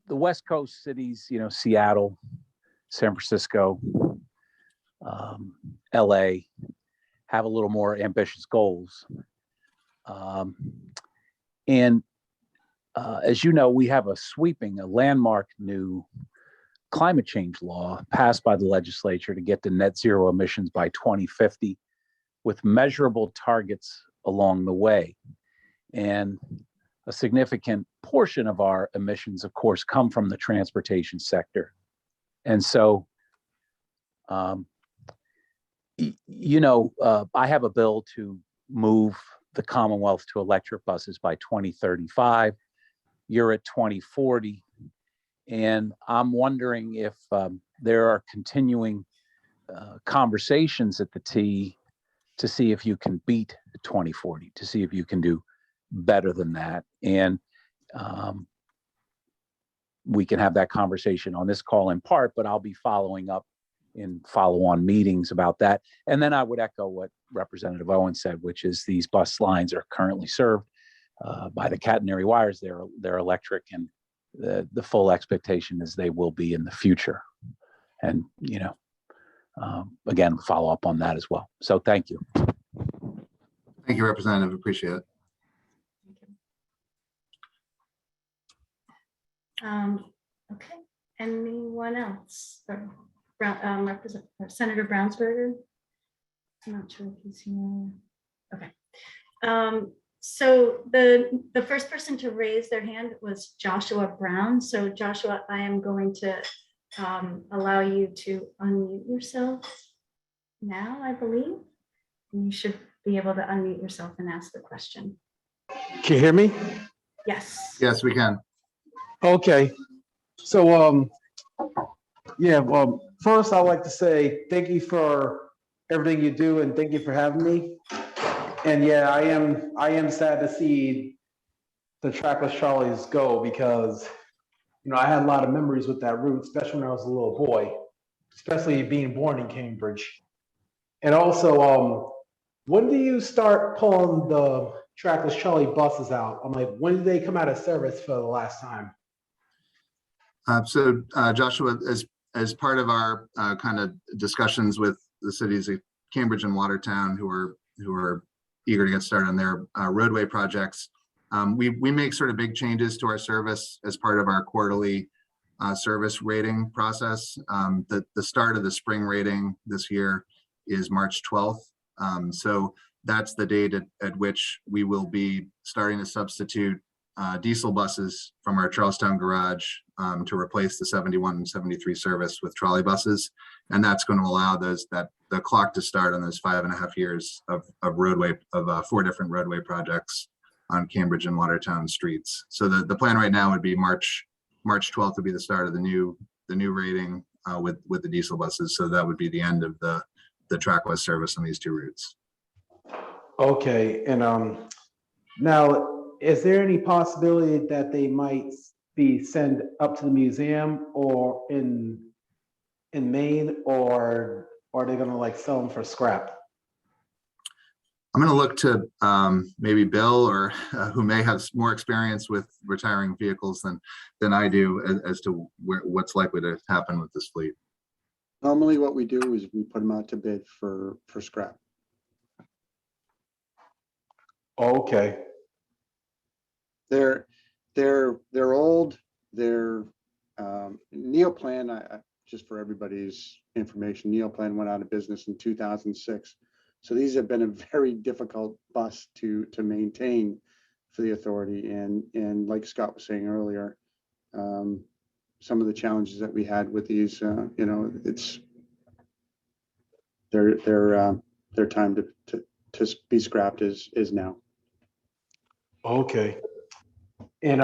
West Coast cities, you know, Seattle, San Francisco, LA, have a little more ambitious goals. As you know, we have a landmark new climate change law passed by the legislature to get to net zero emissions by 2050 with measurable targets along the way. And a significant portion of our emissions, of course, come from the transportation sector. And so, you know, I have a bill to move the Commonwealth to electric buses by 2035. You're at 2040. And I'm wondering if there are continuing conversations at the T to see if you can beat 2040, to see if you can do better than that. And we can have that conversation on this call in part, but I'll be following up in follow-on meetings about that. And then I would echo what Representative Owen said, which is these bus lines are currently served by the catenary wires. They're electric, and the full expectation is they will be in the future. and again, follow up on that as well. So thank you. Thank you, Representative. Appreciate it. Okay, anyone else? Senator Brownsberger? I'm not sure if he's here. Okay. So the first person to raise their hand was Joshua Brown. So Joshua, I am going to allow you to unmute yourself now, I believe. You should be able to unmute yourself and ask the question. Can you hear me? Yes. Yes, we can. Okay. So, yeah, well, first I'd like to say thank you for everything you do and thank you for having me. And yeah, I am sad to see the Trackless Charlies go because, I had a lot of memories with that route, especially when I was a little boy, especially being born in Cambridge. And also, when do you start pulling the Trackless Charlie buses out? I'm like, when did they come out of service for the last time? Joshua, as part of our kind of discussions with the cities of Cambridge and Watertown, who are eager to get started on their roadway projects, we make sort of big changes to our service as part of our quarterly service rating process. The start of the spring rating this year is March 12th. So that's the date at which we will be starting to substitute diesel buses from our Charlestown garage to replace the 71 and 73 service with trolley buses. And that's going to allow the clock to start on those 5.5 years of roadway, of 4 different roadway projects on Cambridge and Watertown streets. So the plan right now would be March 12th would be the start of the new rating with the diesel buses. So that would be the end of the trackless service on these 2 routes. Okay, and now, is there any possibility that they might be sent up to the museum or in Maine, or are they gonna like sell them for scrap? I'm going to look to maybe Bill, or who may have more experience with retiring vehicles than I do, as to what's likely to happen with this fleet. Normally what we do is we put them out to bid for scrap. Okay. They're old. They're Neoplan. Just for everybody's information, Neoplan went out of business in 2006. So these have been a very difficult bus to maintain for the authority. And like Scott was saying earlier, some of the challenges that we had with these, it's their time to be scrapped is now. Okay. And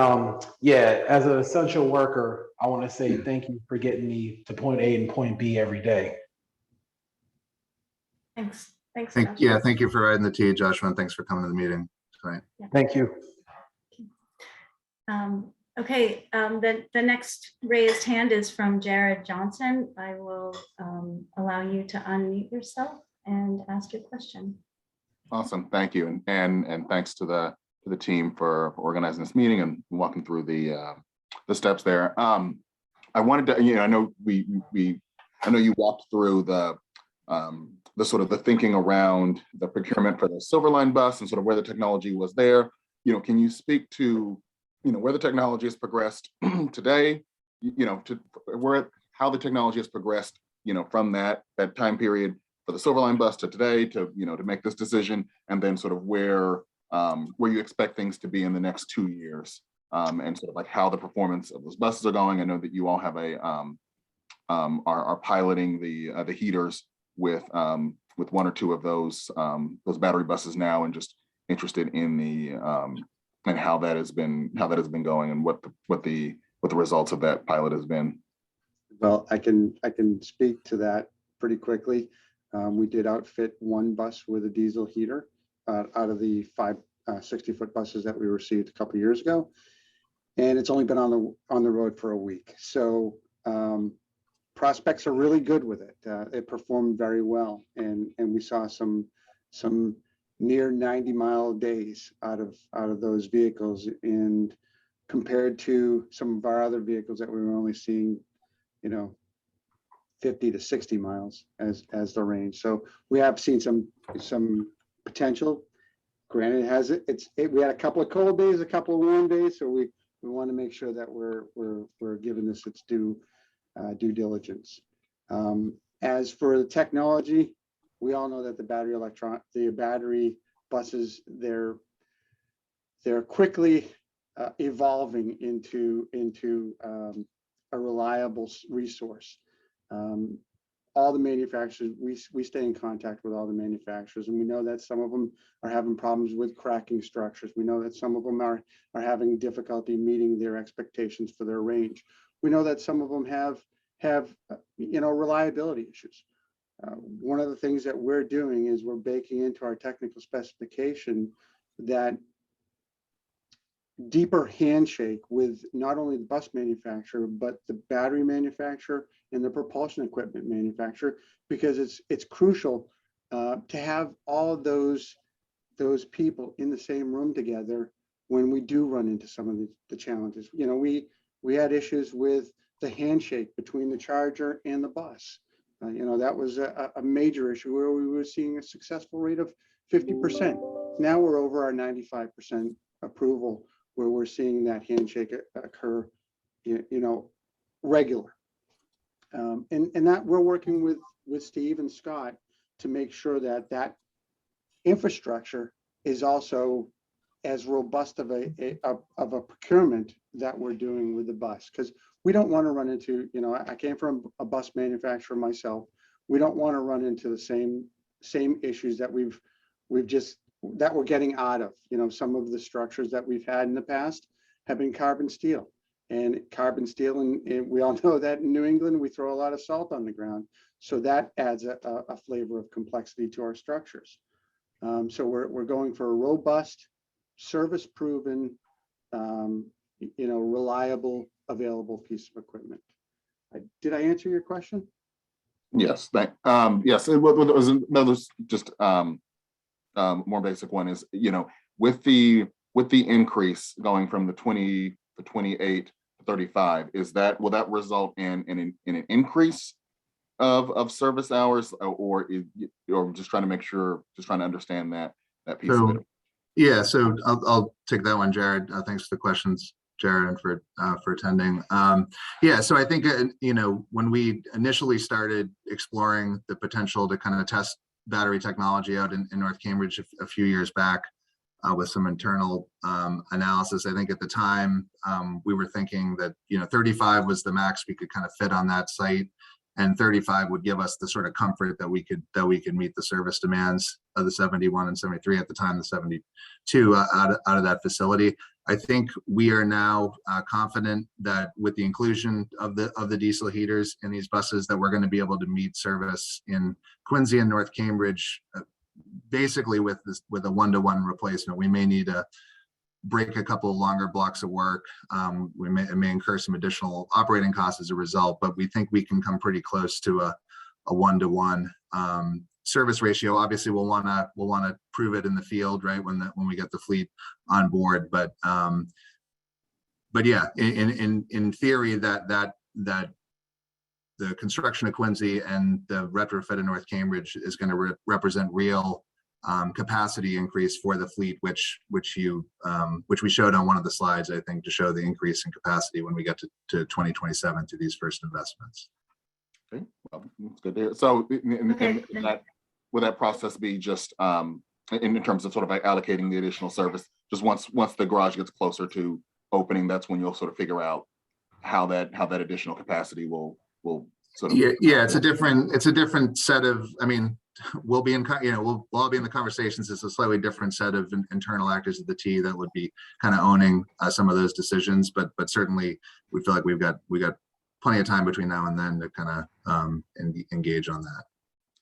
yeah, as an essential worker, I want to say thank you for getting me to point A and point B every day. Thanks. Thanks. Thank Joshua. you for riding the T, Joshua, and thanks for coming to the meeting tonight. Thank you. Okay, the next raised hand is from Jared Johnson. I will allow you to unmute yourself and ask your question. Awesome, thank you, and thanks to the team for organizing this meeting and walking through the steps there. I wanted to, I know I know you walked through the sort of the thinking around the procurement for the Silverline bus and sort of where the technology was there. Can you speak to where the technology has progressed today? How the technology has progressed, from that time period for the Silverline bus to today to make this decision, and then sort of where you expect things to be in the next 2 years, and sort of like how the performance of those buses are going. I know that you all have are piloting the heaters with 1 or 2 of those battery buses now, and just interested in the and how that has been going, and what the results of that pilot has been. Well, I can speak to that pretty quickly. We did outfit 1 bus with a diesel heater out of the 5 60-foot buses that we received a couple of years ago, and it's only been on the road for a week. So prospects are really good with it. It performed very well, and we saw some near 90-mile days out of those vehicles, and compared to some of our other vehicles that we were only seeing 50 to 60 miles as the range. So we have seen some potential. Granted, we had a couple of cold days, a couple of warm days, so we want to make sure that we're giving this its due diligence. As for the technology, we all know that the battery buses, they're quickly evolving into a reliable resource. All the manufacturers, we stay in contact with all the manufacturers, and we know that some of them are having problems with cracking structures. We know that some of them are having difficulty meeting their expectations for their range. We know that some of them have reliability issues. One of the things that we're doing is we're baking into our technical specification that deeper handshake with not only the bus manufacturer, but the battery manufacturer and the propulsion equipment manufacturer, because it's crucial to have all of those people in the same room together when we do run into some of the challenges. We had issues with the handshake between the charger and the bus. That was a major issue where we were seeing a successful rate of 50%. Now we're over our 95% approval, where we're seeing that handshake occur, regular. And that we're working with Steve and Scott to make sure that infrastructure is also as robust of a procurement that we're doing with the bus, because we don't want to run into, I came from a bus manufacturer myself. We don't want to run into the same issues that that we're getting out of. Some of the structures that we've had in the past have been carbon steel, and we all know that in New England, we throw a lot of salt on the ground. So that adds a flavor of complexity to our structures. So we're going for a robust, service proven, reliable, available piece of equipment. Did I answer your question? Yes, yes. It was another just more basic one is, with the increase going from the 28 to 35, will that result in an increase of service hours, or just trying to understand that piece of it? Yeah, so I'll take that one, Jared. Thanks for the questions, Jared, and for attending. Yeah, so I think when we initially started exploring the potential to kind of test battery technology out in North Cambridge a few years back, with some internal analysis, I think at the time we were thinking that 35 was the max we could kind of fit on that site, and 35 would give us the sort of comfort that we could meet the service demands of the 71 and 73 at the time, the 72 out of that facility. I think we are now confident that with the inclusion of the diesel heaters in these buses, that we're going to be able to meet service in Quincy and North Cambridge, basically with a one-to-one replacement. We may need to break a couple of longer blocks of work. It may incur some additional operating costs as a result, but we think we can come pretty close to a one-to-one service ratio. Obviously, we'll want to prove it in the field, right, when we get the fleet on board. But yeah, in theory, that the construction of Quincy and the retrofit in North Cambridge is going to represent real capacity increase for the fleet, which we showed on one of the slides, I think, to show the increase in capacity when we get to 2027 to these first investments. Okay, well, that's good to hear. So will that process be just in terms of sort of like allocating the additional service, just once the garage gets closer to opening, that's when you'll sort of figure out how that additional capacity will sort of. Yeah, it's a different set of, we'll be in, we'll all be in the conversations. It's a slightly different set of internal actors at the T that would be kind of owning some of those decisions, but certainly we feel like we got plenty of time between now and then to kind of engage on that.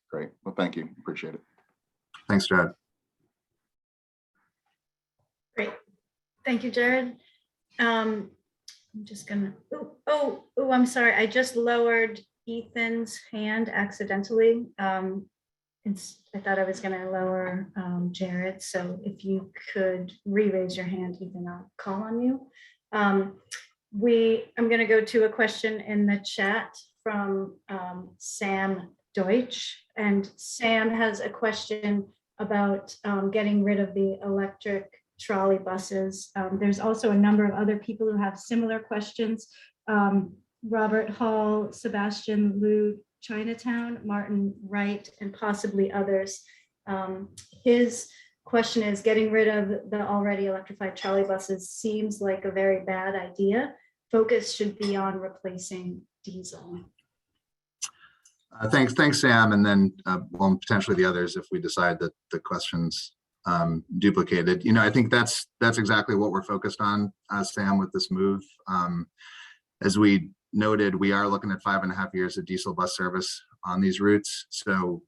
Great. Well, thank you. Appreciate it. Thanks, Jared. Great. Thank you, Jared. I'm just gonna, I'm sorry. I just lowered Ethan's hand accidentally. I thought I was gonna lower Jared. So if you could re-raise your hand, Ethan, I'll call on you. I'm gonna go to a question in the chat from Sam Deutsch. And Sam has a question about getting rid of the electric trolley buses. There's also a number of other people who have similar questions. Robert Hall, Sebastian Liu, Chinatown, Martin Wright, and possibly others. His question is, getting rid of the already electrified trolley buses seems like a very bad idea. Focus should be on replacing diesel. Thanks, Sam. And then, well, potentially the others if we decide that the question's duplicated. I think that's exactly what we're focused on, Sam, with this move. As we noted, we are looking at 5.5 years of diesel bus service on these routes. So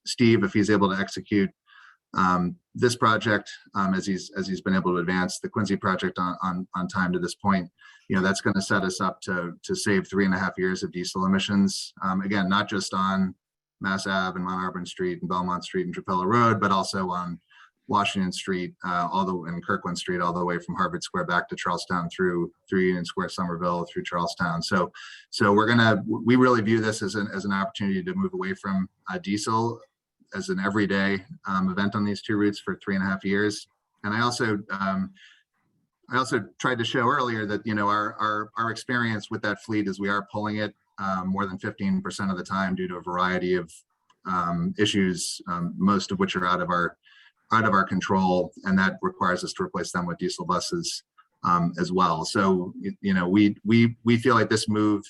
Steve, if he's able to execute this project, as he's been able to advance the Quincy project on time to this point, that's going to set us up to save 3.5 years of diesel emissions. Again, not just on Mass Ave and Mount Auburn Street and Belmont Street and Trapella Road, but also on Washington Street, and Kirkland Street, all the way from Harvard Square back to Charlestown through Union Square, Somerville, through Charlestown. So we really view this as an opportunity to move away from diesel as an everyday event on these two routes for 3.5 years. And I also tried to show earlier that our experience with that fleet is we are pulling it more than 15% of the time due to a variety of issues, most of which are out of our control, and that requires us to replace them with diesel buses as well. So we feel like this move,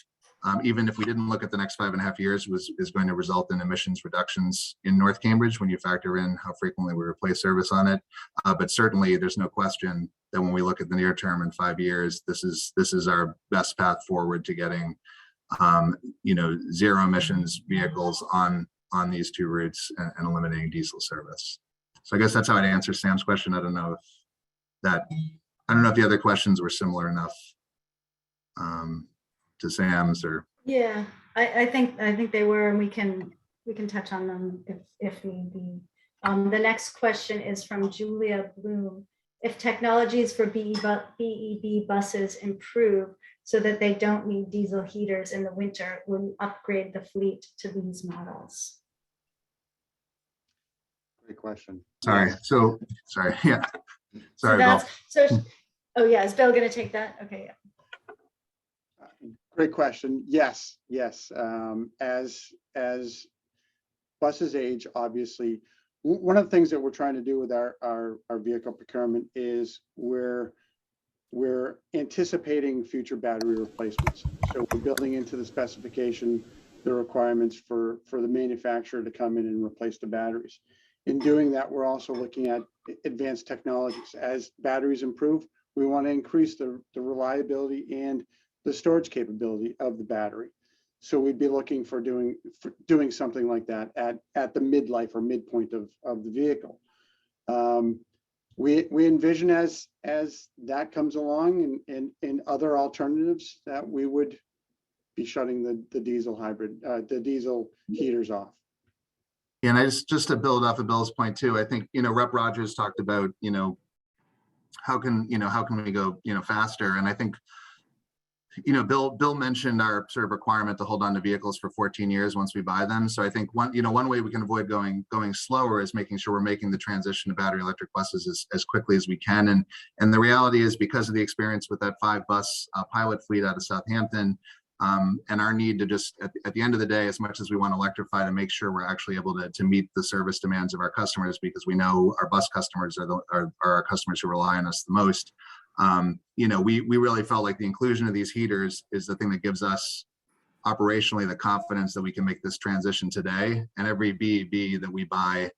even if we didn't look at the next 5.5 years, is going to result in emissions reductions in North Cambridge when you factor in how frequently we replace service on it. But certainly there's no question that when we look at the near term in 5 years, this is our best path forward to getting zero emissions vehicles on these two routes and eliminating diesel service. So I guess that's how I'd answer Sam's question. I don't know if the other questions were similar enough to Sam's or. Yeah, I think they were, and we can touch on them if need be. The next question is from Julia Bloom. If technologies for BEV buses improve so that they don't need diesel heaters in the winter, will you upgrade the fleet to these models? Great question. Sorry. Yeah. Sorry, Bill. Oh yeah, is Bill going to take that? Okay. Yeah. Great question. Yes. As buses age, obviously, one of the things that we're trying to do with our vehicle procurement is we're anticipating future battery replacements. So we're building into the specification the requirements for the manufacturer to come in and replace the batteries. In doing that, we're also looking at advanced technologies. As batteries improve, we want to increase the reliability and the storage capability of the battery. So we'd be looking for doing something like that at the midlife or midpoint of the vehicle. We envision as that comes along and in other alternatives that we would be shutting the diesel heaters off. Yeah, and I just to build off of Bill's point too, I think, Rep. Rogers talked about, how can we go, faster? And I think, Bill mentioned our sort of requirement to hold on to vehicles for 14 years once we buy them. So I think one way we can avoid going slower is making sure we're making the transition to battery electric buses as quickly as we can. And the reality is, because of the experience with that 5-bus pilot fleet out of Southampton, and our need to just at the end of the day, as much as we want to electrify, to make sure we're actually able to meet the service demands of our customers, because we know our bus customers are our customers who rely on us the most. We really felt like the inclusion of these heaters is the thing that gives us operationally the confidence that we can make this transition today. And every BEV that we buy,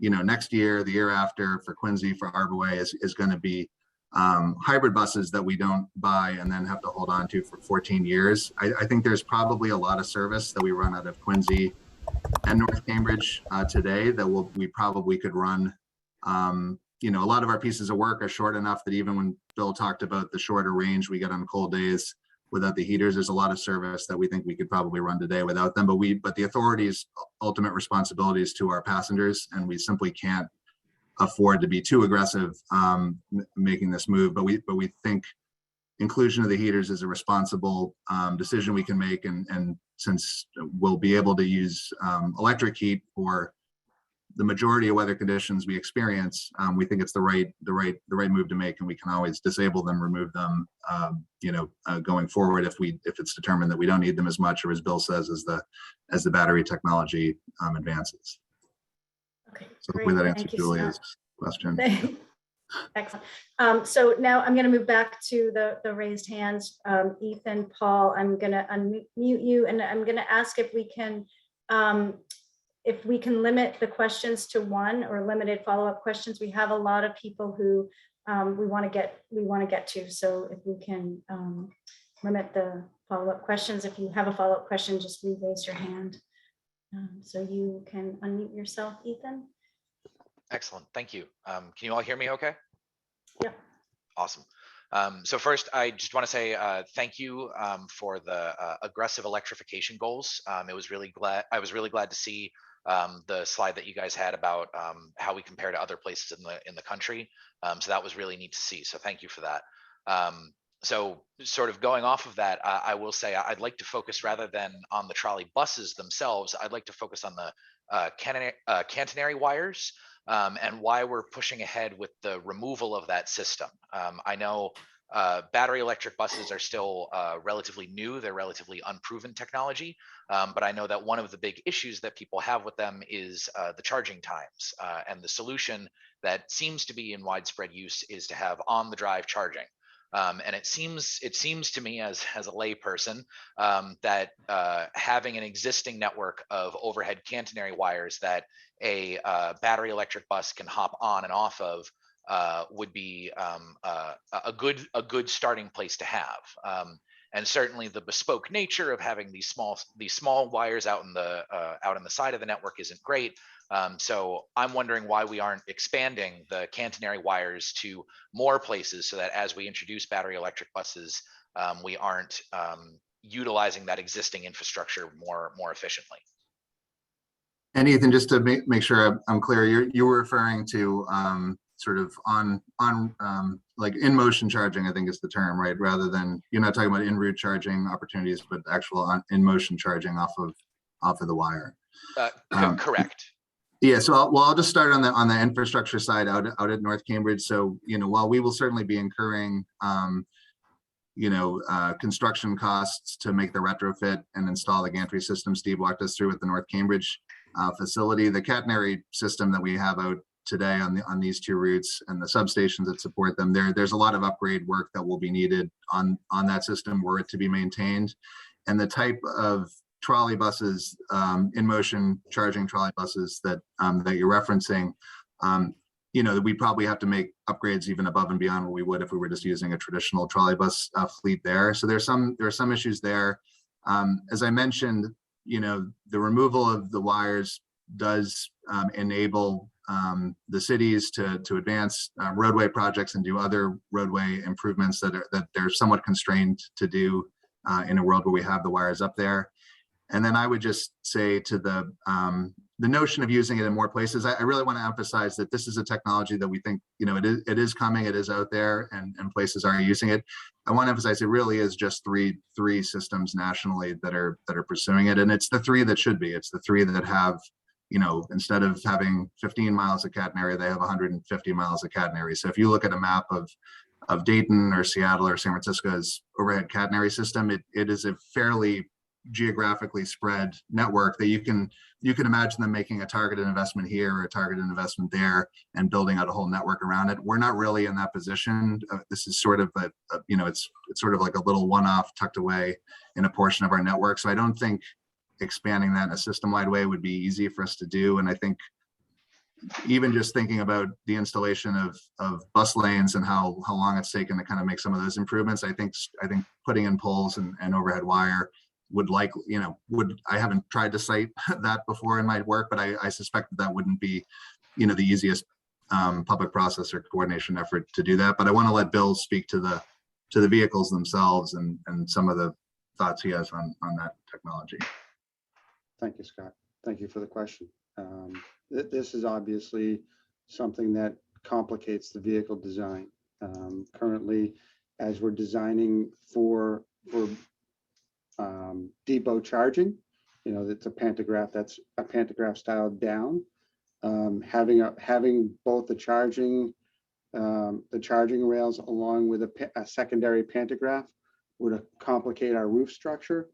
next year, the year after, for Quincy, for Arborway, is going to be hybrid buses that we don't buy and then have to hold on to for 14 years. I think there's probably a lot of service that we run out of Quincy and North Cambridge today that we probably could run. A lot of our pieces of work are short enough that even when Bill talked about the shorter range we get on cold days without the heaters, there's a lot of service that we think we could probably run today without them. But the authority's ultimate responsibility is to our passengers, and we simply can't afford to be too aggressive making this move. But we think inclusion of the heaters is a responsible decision we can make. And since we'll be able to use electric heat for the majority of weather conditions we experience, we think it's the right move to make, and we can always disable them, remove them, going forward if it's determined that we don't need them as much, or as Bill says, as the battery technology advances. Okay, So hopefully that great. answers Thank you, Julia's Scott. question. Excellent. So now I'm going to move back to the raised hands. Ethan, Paul, I'm going to unmute you, and I'm going to ask if we can limit the questions to one, or limited follow-up questions. We have a lot of people who we want to get to. So if we can limit the follow-up questions. If you have a follow-up question, just raise your hand. So you can unmute yourself, Ethan. Excellent, thank you. Can you all hear me okay? Yeah. Awesome. So first, I just want to say thank you for the aggressive electrification goals. I was really glad to see the slide that you guys had about how we compare to other places in the country. So that was really neat to see. So thank you for that. So sort of going off of that, I will say I'd like to focus, rather than on the trolley buses themselves, I'd like to focus on the catenary wires. And why we're pushing ahead with the removal of that system. I know battery electric buses are still relatively new, they're relatively unproven technology, but I know that one of the big issues that people have with them is the charging times, and the solution that seems to be in widespread use is to have on-the-drive charging. And it seems to me, as a layperson, that having an existing network of overhead catenary wires that a battery electric bus can hop on and off of would be a good starting place to have. And certainly the bespoke nature of having these small wires out in the side of the network isn't great. So I'm wondering why we aren't expanding the catenary wires to more places, so that as we introduce battery electric buses, we aren't utilizing that existing infrastructure more efficiently. And Ethan, just to make sure I'm clear, you were referring to sort of on like in motion charging, I think is the term, right? Rather than, you're not talking about en route charging opportunities, but actual in motion charging off of the wire. Correct. Yeah, so I'll just start on the infrastructure side out at North Cambridge. So, while we will certainly be incurring construction costs to make the retrofit and install the gantry system Steve walked us through at the North Cambridge facility, the catenary system that we have out today on these two routes and the substations that support them, there's a lot of upgrade work that will be needed on that system were it to be maintained. And the type of trolley buses, in motion charging trolley buses that you're referencing, we probably have to make upgrades even above and beyond what we would if we were just using a traditional trolley bus fleet there. So there are some issues there. As I mentioned, the removal of the wires does enable the cities to advance roadway projects and do other roadway improvements that they're somewhat constrained to do in a world where we have the wires up there. And then I would just say to the notion of using it in more places, I really want to emphasize that this is a technology that we think, it is coming, it is out there, and places are using it. I want to emphasize it really is just three systems nationally that are pursuing it. And it's the three that should be. It's the three that have, instead of having 15 miles of catenary, they have 150 miles of catenary. So if you look at a map of Dayton or Seattle or San Francisco's overhead catenary system, it is a fairly geographically spread network that you can imagine them making a targeted investment here or a targeted investment there and building out a whole network around it. We're not really in that position. This is sort of it's sort of like a little one-off tucked away in a portion of our network. So I don't think expanding that in a system-wide way would be easy for us to do. And I think even just thinking about the installation of bus lanes and how long it's taken to kind of make some of those improvements, I think putting in poles and overhead wire would I haven't tried to cite that before in my work, but I suspect that wouldn't be, the easiest public process or coordination effort to do that. But I want to let Bill speak to the vehicles themselves and some of the thoughts he has on that technology. Thank you, Scott. Thank you for the question. This is obviously something that complicates the vehicle design. Currently, as we're designing for depot charging. It's a pantograph, that's a pantograph style down. Having both the charging rails along with a secondary pantograph would complicate our roof structure,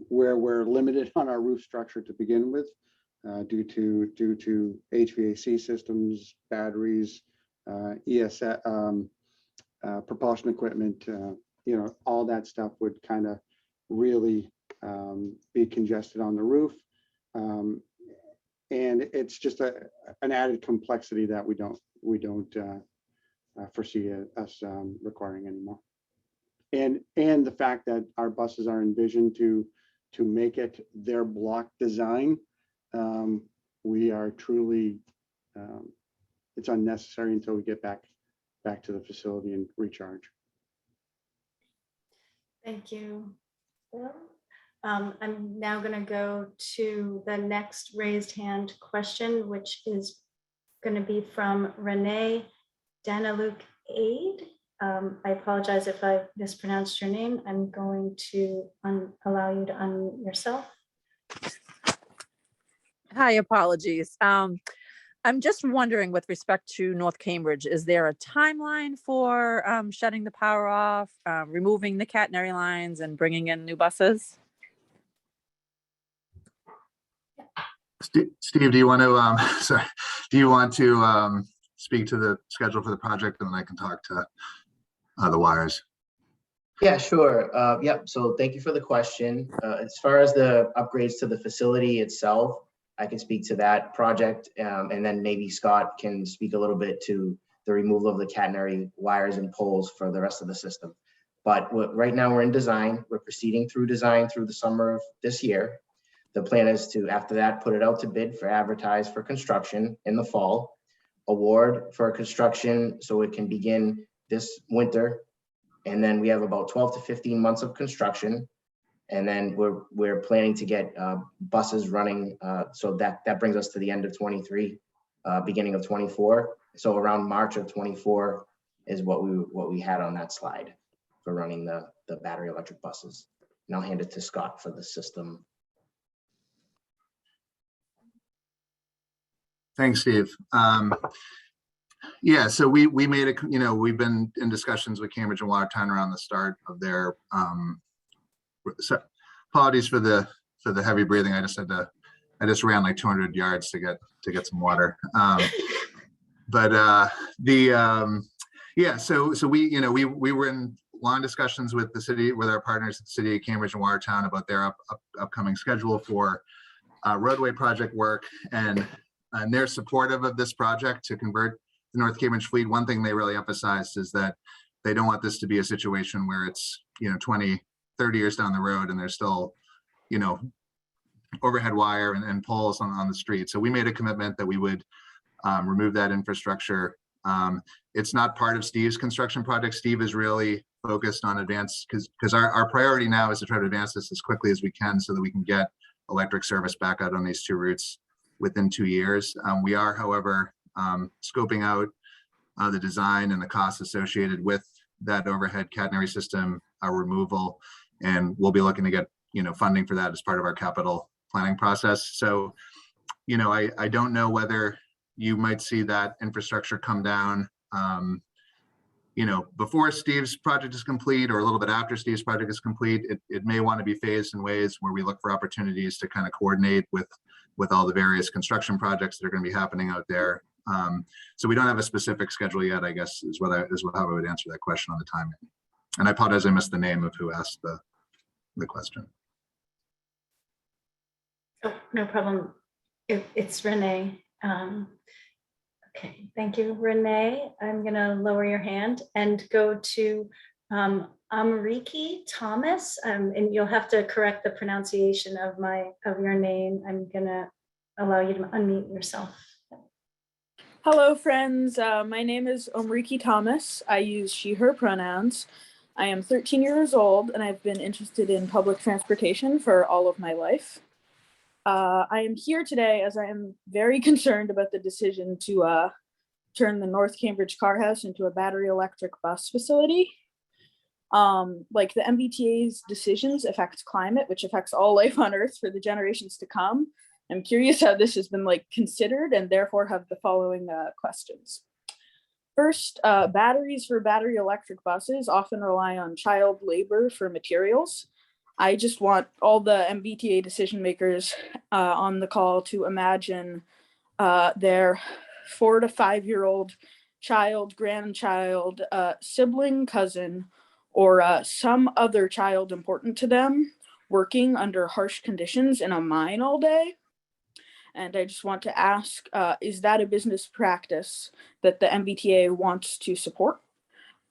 where we're limited on our roof structure to begin with, due to HVAC systems, batteries, propulsion equipment. All that stuff would kind of really be congested on the roof. And it's just an added complexity that we don't foresee us requiring anymore. And the fact that our buses are envisioned to make it their block design, we are truly, it's unnecessary until we get back to the facility and recharge. Thank you, Bill. I'm now going to go to the next raised hand question, which is going to be from Renee Daniluk Aid. I apologize if I mispronounced your name. I'm going to allow you to unmute yourself. Hi, apologies. I'm just wondering, with respect to North Cambridge, is there a timeline for shutting the power off, removing the catenary lines and bringing in new buses? Steve, do you want to, sorry, do you want to speak to the schedule for the project, and then I can talk to the wires? Yeah, sure. Yep. So thank you for the question. As far as the upgrades to the facility itself, I can speak to that project, and then maybe Scott can speak a little bit to the removal of the catenary wires and poles for the rest of the system. But right now we're in design. We're proceeding through design through the summer of this year. The plan is to, after that, put it out to bid for advertise for construction in the fall, award for construction so it can begin this winter. And then we have about 12 to 15 months of construction. And then we're planning to get buses running. So that brings us to the end of 23, beginning of 24. So around March of 24 is what we had on that slide for running the battery electric buses. And I'll hand it to Scott for the system. Thanks, Steve. Yeah, so we made a, we've been in discussions with Cambridge and Watertown around the start of their, so apologies for the heavy breathing. I just ran like 200 yards to get some water. Yeah, so we were in long discussions with the city, with our partners at the city of Cambridge and Watertown about their upcoming schedule for roadway project work, and they're supportive of this project to convert the North Cambridge fleet. One thing they really emphasized is that they don't want this to be a situation where it's 20, 30 years down the road and there's still overhead wire and poles on the street. So we made a commitment that we would remove that infrastructure. It's not part of Steve's construction project. Steve is really focused on advance because our priority now is to try to advance this as quickly as we can so that we can get electric service back out on these two routes within 2 years. We are, however, scoping out the design and the costs associated with that overhead catenary system removal, and we'll be looking to get funding for that as part of our capital planning process. So I don't know whether you might see that infrastructure come down before Steve's project is complete or a little bit after Steve's project is complete. It may want to be phased in ways where we look for opportunities to kind of coordinate with all the various construction projects that are going to be happening out there. So we don't have a specific schedule yet, I guess, is how I would answer that question on the timing. And I apologize, I missed the name of who asked the question. Oh, no problem. It's Renee. Okay, thank you, Renee. I'm gonna lower your hand and go to Amriki Thomas, and you'll have to correct the pronunciation of your name. I'm gonna allow you to unmute yourself. Hello, friends. My name is Omriki Thomas. I use she, her pronouns. I am 13 years old, and I've been interested in public transportation for all of my life. I am here today as I am very concerned about the decision to turn the North Cambridge Carhouse into a battery electric bus facility. Like the MBTA's decisions affect climate, which affects all life on Earth for the generations to come. I'm curious how this has been like considered, and therefore have the following questions. First, batteries for battery electric buses often rely on child labor for materials. I just want all the MBTA decision makers on the call to imagine their 4 to 5 year old child, grandchild, sibling, cousin, or some other child important to them working under harsh conditions in a mine all day. And I just want to ask, is that a business practice that the MBTA wants to support?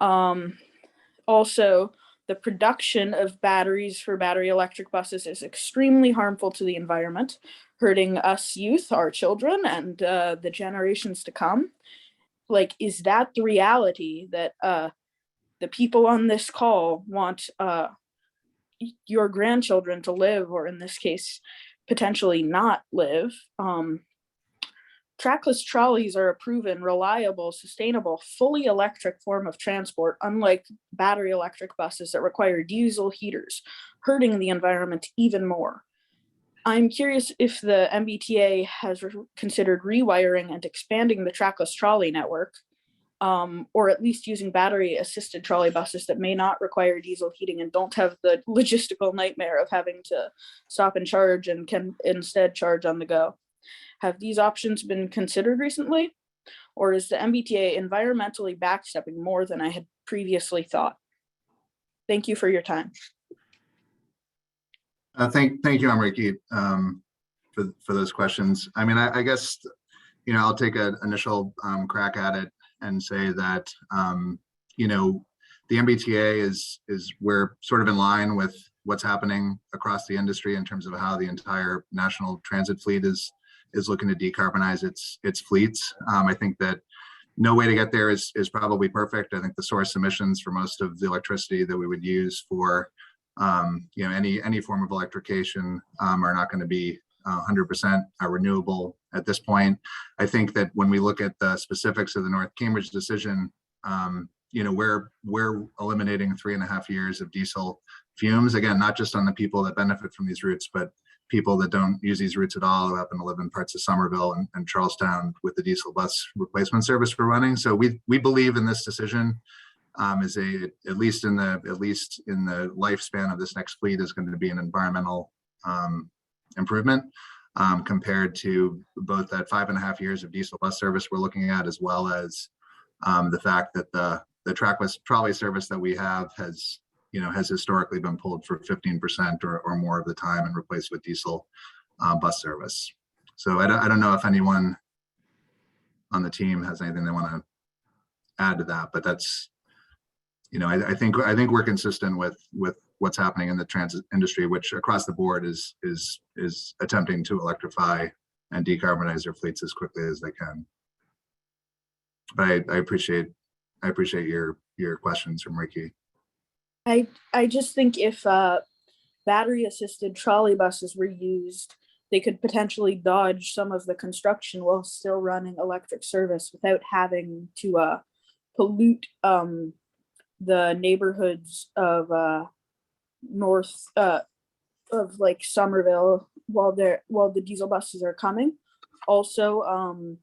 Also, the production of batteries for battery electric buses is extremely harmful to the environment, hurting us youth, our children, and the generations to come. Like, is that the reality that the people on this call want your grandchildren to live, or in this case, potentially not live? Trackless trolleys are a proven, reliable, sustainable, fully electric form of transport, unlike battery electric buses that require diesel heaters, hurting the environment even more. I'm curious if the MBTA has considered rewiring and expanding the trackless trolley network, or at least using battery-assisted trolley buses that may not require diesel heating and don't have the logistical nightmare of having to stop and charge and can instead charge on the go. Have these options been considered recently? Or is the MBTA environmentally backstepping more than I had previously thought? Thank you for your time. Thank you, Amriki, for those questions. I mean, I guess, you know, I'll take an initial crack at it and say that, you know, the MBTA is we're sort of in line with what's happening across the industry in terms of how the entire national transit fleet is looking to decarbonize its fleets. I think that no way to get there is probably perfect. I think the source emissions for most of the electricity that we would use for you know, any form of electrification are not going to be 100% renewable at this point. I think that when we look at the specifics of the North Cambridge decision, you know, we're eliminating 3.5 years of diesel fumes. Again, not just on the people that benefit from these routes, but people that don't use these routes at all, who happen to live in parts of Somerville and Charlestown with the diesel bus replacement service we're running. So we believe in this decision is at least in the lifespan of this next fleet is going to be an environmental improvement compared to both that 5.5 years of diesel bus service we're looking at, as well as the fact that the trackless trolley service that we have has historically been pulled for 15% or more of the time and replaced with diesel bus service. So I don't know if anyone on the team has anything they want to add to that, but that's, you know, I think we're consistent with what's happening in the transit industry, which across the board is attempting to electrify and decarbonize their fleets as quickly as they can. But I appreciate your questions from Ricky. I just think if battery assisted trolley buses were used, they could potentially dodge some of the construction while still running electric service without having to pollute the neighborhoods of north of like Somerville while the diesel buses are coming. Also,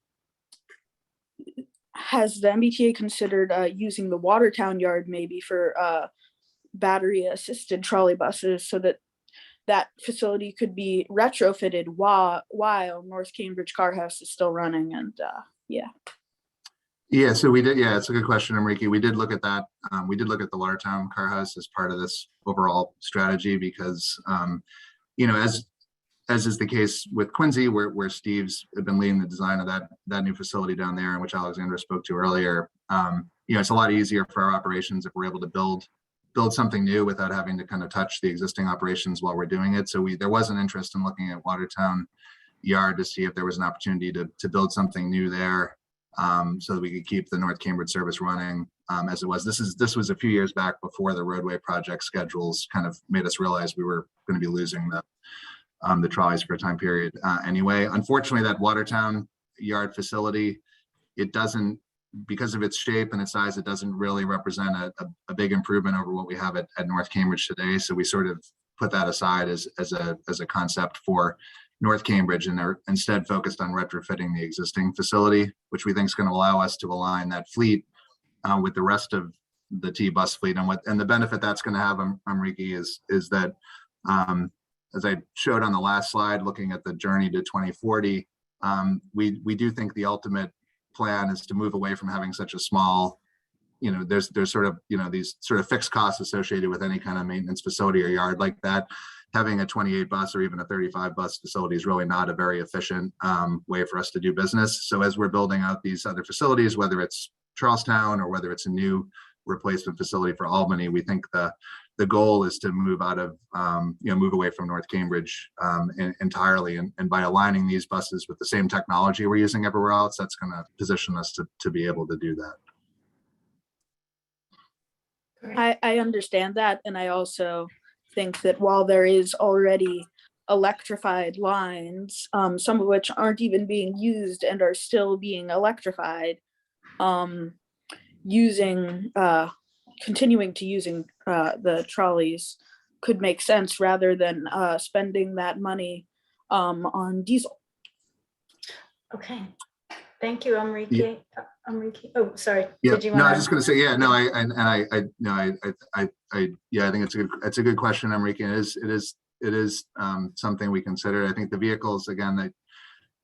has the MBTA considered using the Watertown yard maybe for battery assisted trolley buses so that facility could be retrofitted while North Cambridge Carhouse is still running? And yeah, so we did. Yeah, it's a good question, Enrique. We did look at that. We did look at the Watertown Carhouse as part of this overall strategy because, you know, as is the case with Quincy, where Steve's been leading the design of that new facility down there, and which Alexandra spoke to earlier. You know, it's a lot easier for our operations if we're able to build something new without having to kind of touch the existing operations while we're doing it. So there was an interest in looking at Watertown Yard to see if there was an opportunity to build something new there, so that we could keep the North Cambridge service running as it was. This was a few years back before the roadway project schedules kind of made us realize we were going to be losing the trolleys for a time period anyway. Unfortunately, that Watertown Yard facility, it doesn't because of its shape and its size, it doesn't really represent a big improvement over what we have at North Cambridge today. So we sort of put that aside as a concept for North Cambridge, and are instead focused on retrofitting the existing facility, which we think is going to allow us to align that fleet with the rest of the T-bus fleet. And the benefit that's going to have, Enrique, is that as I showed on the last slide, looking at the journey to 2040, we do think the ultimate plan is to move away from having such a small, there's sort of, these sort of fixed costs associated with any kind of maintenance facility or yard like that. Having a 28 bus or even a 35 bus facility is really not a very efficient way for us to do business. So as we're building out these other facilities, whether it's Charlestown or whether it's a new replacement facility for Albany, we think the goal is to move out of, move away from North Cambridge entirely. And by aligning these buses with the same technology we're using everywhere else, that's going to position us to be able to do that. I understand that. And I also think that while there is already electrified lines, some of which aren't even being used and are still being electrified, continuing to using the trolleys could make sense rather than spending that money on diesel. Okay, thank you, Enrique. Enrique, oh, sorry. Yeah, Did you no, I want was just going to say, yeah, no, I think it's a good question, Enrique. It is something we consider. I think the vehicles, again,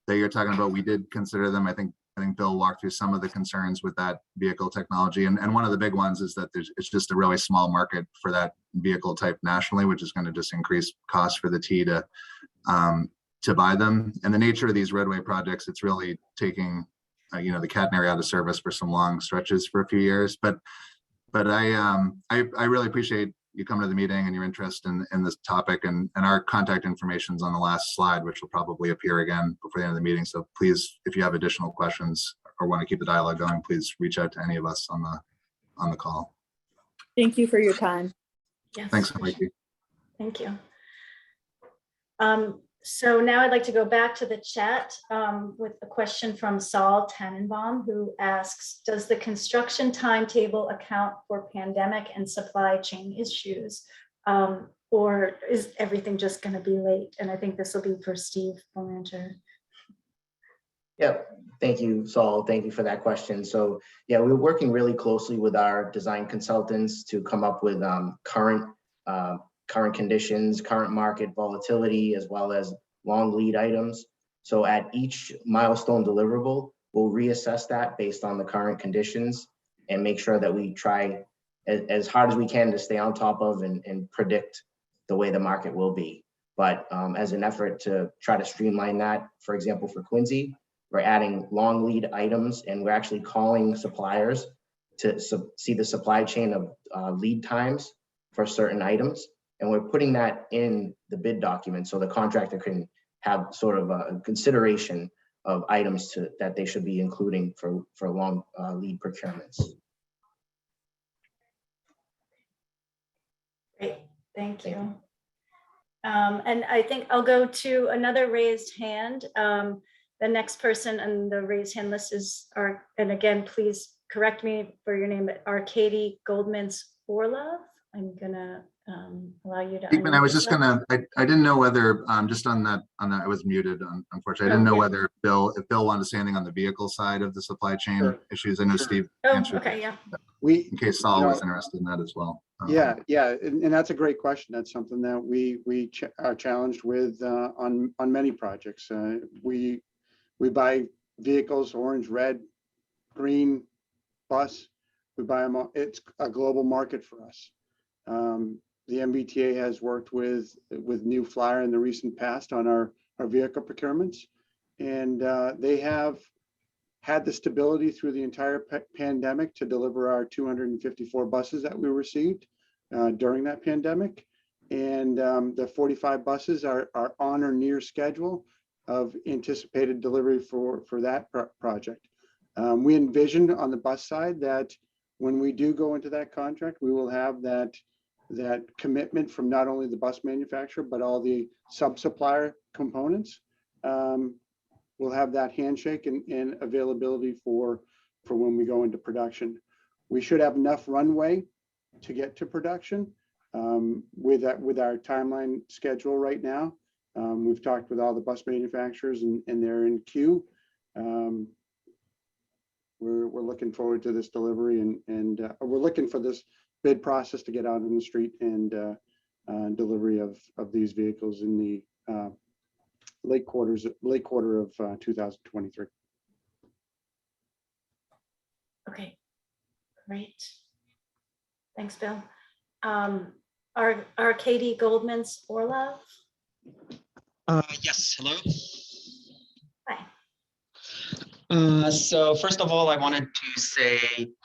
that you're talking about, we did consider them. I think Bill walked through some of the concerns with that vehicle technology. And one of the big ones is that it's just a really small market for that vehicle type nationally, which is going to just increase costs for the T to buy them. And the nature of these roadway projects, it's really taking, the catenary out of service for some long stretches for a few years. But I really appreciate you coming to the meeting and your interest in this topic, and our contact information's on the last slide, which will probably appear again before the end of the meeting. So please, if you have additional questions or want to keep the dialogue going, please reach out to any of us on the call. Thank you for your time. Yes. Thanks, Enrique. Thank you. So now I'd like to go back to the chat with a question from Saul Tannenbaum, who asks, does the construction timetable account for pandemic and supply chain issues? Or is everything just going to be late? And I think this will be for Steve Belanger. Yeah, thank you, Saul. Thank you for that question. So yeah, we're working really closely with our design consultants to come up with current conditions, current market volatility, as well as long lead items. So at each milestone deliverable, we'll reassess that based on the current conditions and make sure that we try as hard as we can to stay on top of and predict the way the market will be. But as an effort to try to streamline that, for example, for Quincy, we're adding long lead items, and we're actually calling suppliers to see the supply chain of lead times for certain items. And we're putting that in the bid document so the contractor can have sort of a consideration of items that they should be including for long lead procurements. Great, thank you. And I think I'll go to another raised hand. The next person on the raised hand list is, and again, please correct me for your name, but Katie Goldman's Orlov. I'm gonna allow you to. Stephen, I was just gonna, I didn't know whether, just on that, I was muted, unfortunately. I didn't know whether if Bill wanted to say anything on the vehicle side of the supply chain issues. I know Steve answered. Okay, yeah. In case Saul was interested in that as well. Yeah, and that's a great question. That's something that we are challenged with on many projects. We buy vehicles, orange, red, green, bus. We buy them all. It's a global market for us. The MBTA has worked with New Flyer in the recent past on our vehicle procurements, and they have had the stability through the entire pandemic to deliver our 254 buses that we received during that pandemic. And the 45 buses are on or near schedule of anticipated delivery for that project. We envisioned on the bus side that when we do go into that contract, we will have that commitment from not only the bus manufacturer, but all the sub-supplier components. We'll have that handshake and availability for for when we go into production. We should have enough runway to get to production with our timeline schedule right now. We've talked with all the bus manufacturers and they're in queue. We're looking forward to this delivery and we're looking for this bid process to get out in the street and delivery of these vehicles in the late quarter of 2023. Okay, great. Thanks, Bill. Are Katie Goldman's Orlov? Yes, hello. Hi. So first of all, I wanted to say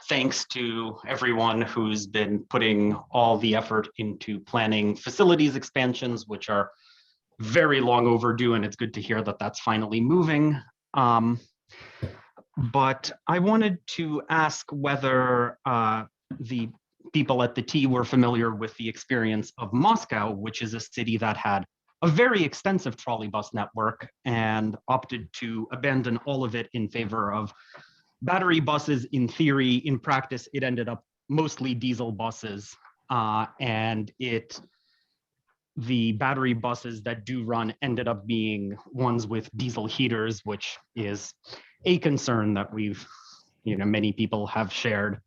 thanks to everyone who's been putting all the effort into planning facilities expansions, which are very long overdue, and it's good to hear that that's finally moving. But I wanted to ask whether the people at the T were familiar with the experience of Moscow, which is a city that had a very extensive trolley bus network and opted to abandon all of it in favor of battery buses. In theory, in practice, it ended up mostly diesel buses, and the battery buses that do run ended up being ones with diesel heaters, which is a concern that many people have shared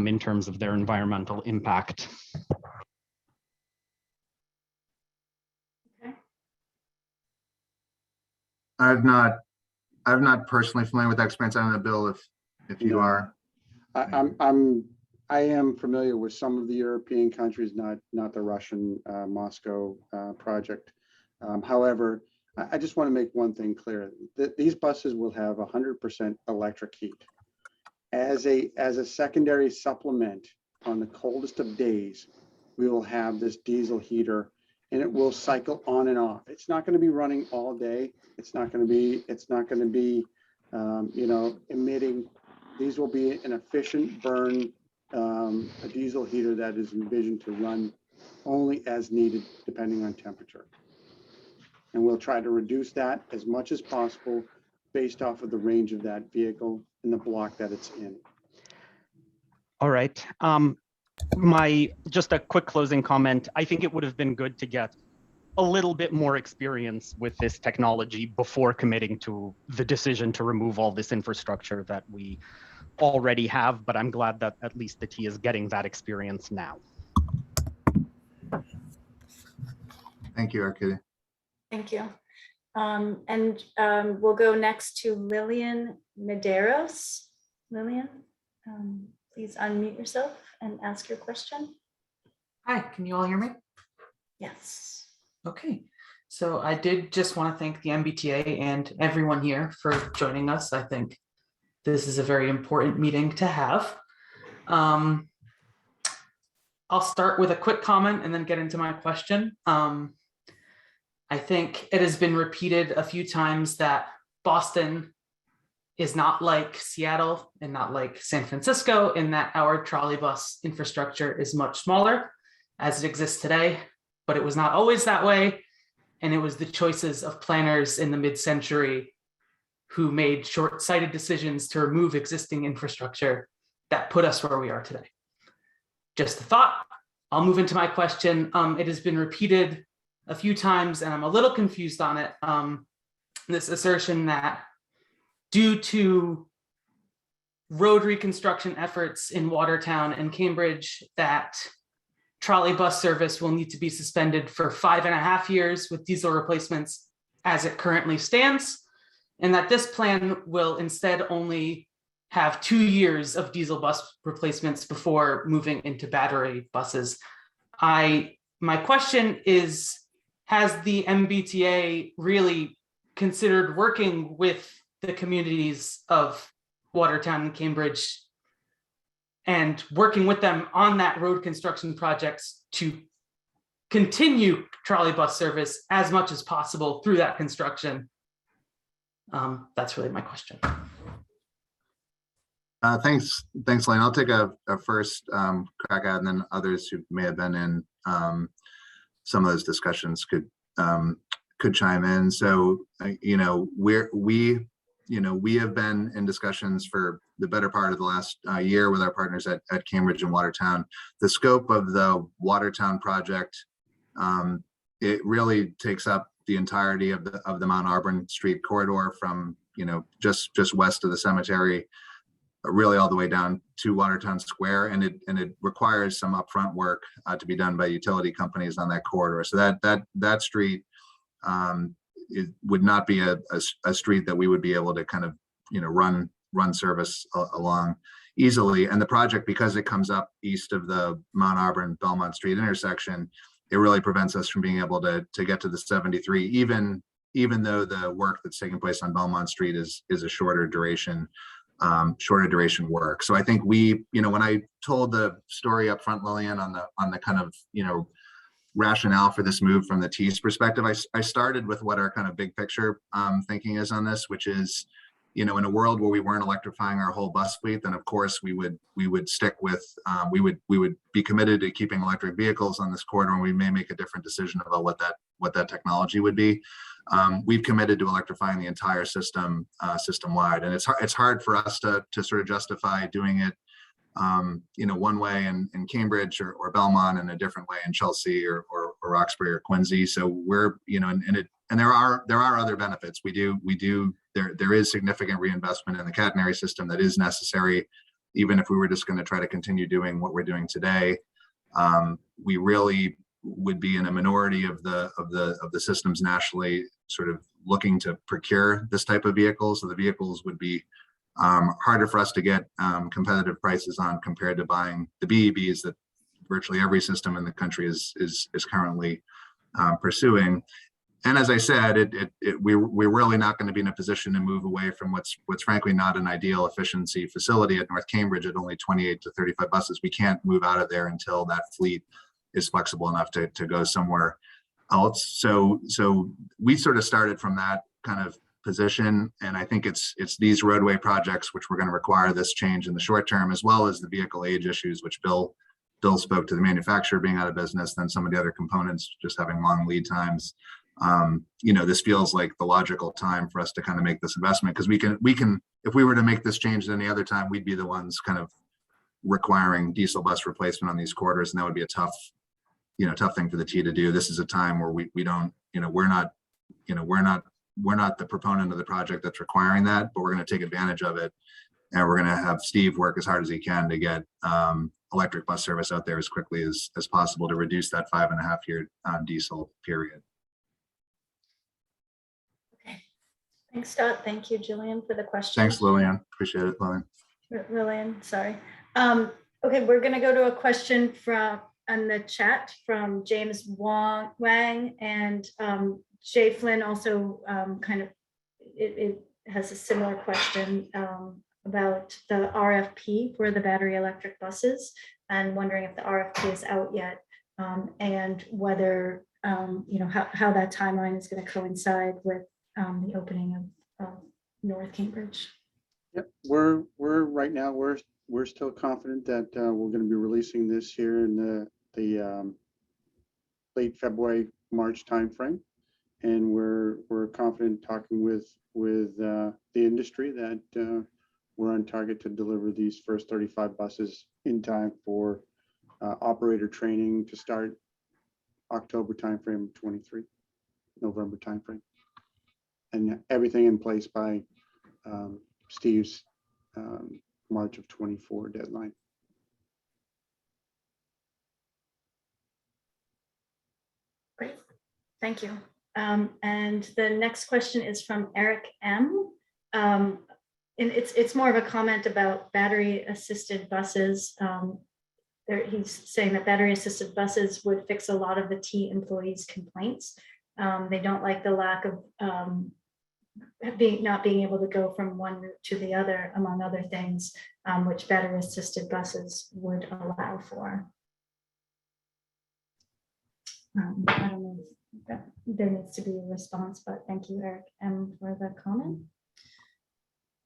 in terms of their environmental impact. Okay. I'm not personally familiar with that experience. I don't know, Bill, if you are. I am familiar with some of the European countries, not the Russian Moscow project. However, I just want to make one thing clear, that these buses will have 100% electric heat. As a secondary supplement on the coldest of days, we will have this diesel heater and it will cycle on and off. It's not going to be running all day. It's not going to be emitting. These will be an efficient burn, a diesel heater that is envisioned to run only as needed depending on temperature. And we'll try to reduce that as much as possible based off of the range of that vehicle and the block that it's in. All right. Just a quick closing comment. I think it would have been good to get a little bit more experience with this technology before committing to the decision to remove all this infrastructure that we already have, but I'm glad that at least the T is getting that experience now. Thank you, Arkady. Thank you. We'll go next to Lillian Medeiros. Lillian, please unmute yourself and ask your question. Hi, can you all hear me? Yes. Okay, so I did just want to thank the MBTA and everyone here for joining us. I think this is a very important meeting to have. I'll start with a quick comment and then get into my question. I think it has been repeated a few times that Boston is not like Seattle and not like San Francisco, in that our trolley bus infrastructure is much smaller as it exists today, but it was not always that way. And it was the choices of planners in the mid-century who made short-sighted decisions to remove existing infrastructure that put us where we are today. Just a thought. I'll move into my question. It has been repeated a few times and I'm a little confused on it. This assertion that due to road reconstruction efforts in Watertown and Cambridge, that trolley bus service will need to be suspended for 5.5 years with diesel replacements as it currently stands, and that this plan will instead only have 2 years of diesel bus replacements before moving into battery buses. My question is, has the MBTA really considered working with the communities of Watertown and Cambridge and working with them on that road construction projects to continue trolley bus service as much as possible through that construction? That's really my question. Thanks, Lane. I'll take a first crack at it, and then others who may have been in some of those discussions could chime in. So, we we have been in discussions for the better part of the last year with our partners at Cambridge and Watertown. The scope of the Watertown project, it really takes up the entirety of the Mount Auburn Street corridor from, just west of the cemetery, really all the way down to Watertown Square, and it requires some upfront work to be done by utility companies on that corridor. So that street, it would not be a street that we would be able to kind of run service along easily. And the project, because it comes up east of the Mount Auburn Belmont Street intersection, it really prevents us from being able to get to the 73, even though the work that's taking place on Belmont Street is a shorter duration work. So I think when I told the story up front, Lillian, on the kind of rationale for this move from the T's perspective, I started with what our kind of big picture thinking is on this, which is, in a world where we weren't electrifying our whole bus fleet, then of course we would stick with we would be committed to keeping electric vehicles on this corridor, and we may make a different decision about what that technology would be. We've committed to electrifying the entire system system-wide, and it's hard for us to sort of justify doing it one way in Cambridge or Belmont, and a different way in Chelsea or Roxbury or Quincy. So we're and there are other benefits. There is significant reinvestment in the catenary system that is necessary, even if we were just going to try to continue doing what we're doing today. We really would be in a minority of the systems nationally sort of looking to procure this type of vehicle. So the vehicles would be harder for us to get competitive prices on compared to buying the BEVs that virtually every system in the country is currently pursuing. And as I said, we're really not going to be in a position to move away from what's frankly not an ideal efficiency facility at North Cambridge at only 28 to 35 buses. We can't move out of there until that fleet is flexible enough to go somewhere else. So we sort of started from that kind of position, and I think it's these roadway projects which we're going to require this change in the short term, as well as the vehicle age issues, which Bill spoke to, the manufacturer being out of business, then some of the other components just having long lead times. This feels like the logical time for us to kind of make this investment, because we can if we were to make this change at any other time, we'd be the ones kind of requiring diesel bus replacement on these corridors, and that would be a tough thing for the T to do. This is a time where we don't, we're not the proponent of the project that's requiring that, but we're going to take advantage of it, and we're going to have Steve work as hard as he can to get electric bus service out there as quickly as possible to reduce that 5.5-year diesel period. Thanks, Scott. Thank you, Jillian, for the question. Thanks, Lillian. Appreciate it, Lillian. Lillian, sorry. Okay, we're going to go to a question on the chat from James Wang, and Jay Flynn also it has a similar question about the RFP for the battery electric buses, and wondering if the RFP is out yet, and whether how that timeline is going to coincide with the opening of North Cambridge. Yep, we're right now we're still confident that we're going to be releasing this here in the late February, March timeframe, and we're confident talking with the industry that we're on target to deliver these first 35 buses in time for operator training to start October timeframe 23, November timeframe, and everything in place by Steve's March of 24 deadline. Great, thank you. And the next question is from Eric M. And it's more of a comment about battery assisted buses. He's saying that battery assisted buses would fix a lot of the T employees' complaints. They don't like the lack of not being able to go from one route to the other, among other things, which battery assisted buses would allow for. I don't know if there needs to be a response, but thank you, Eric M, for the comment.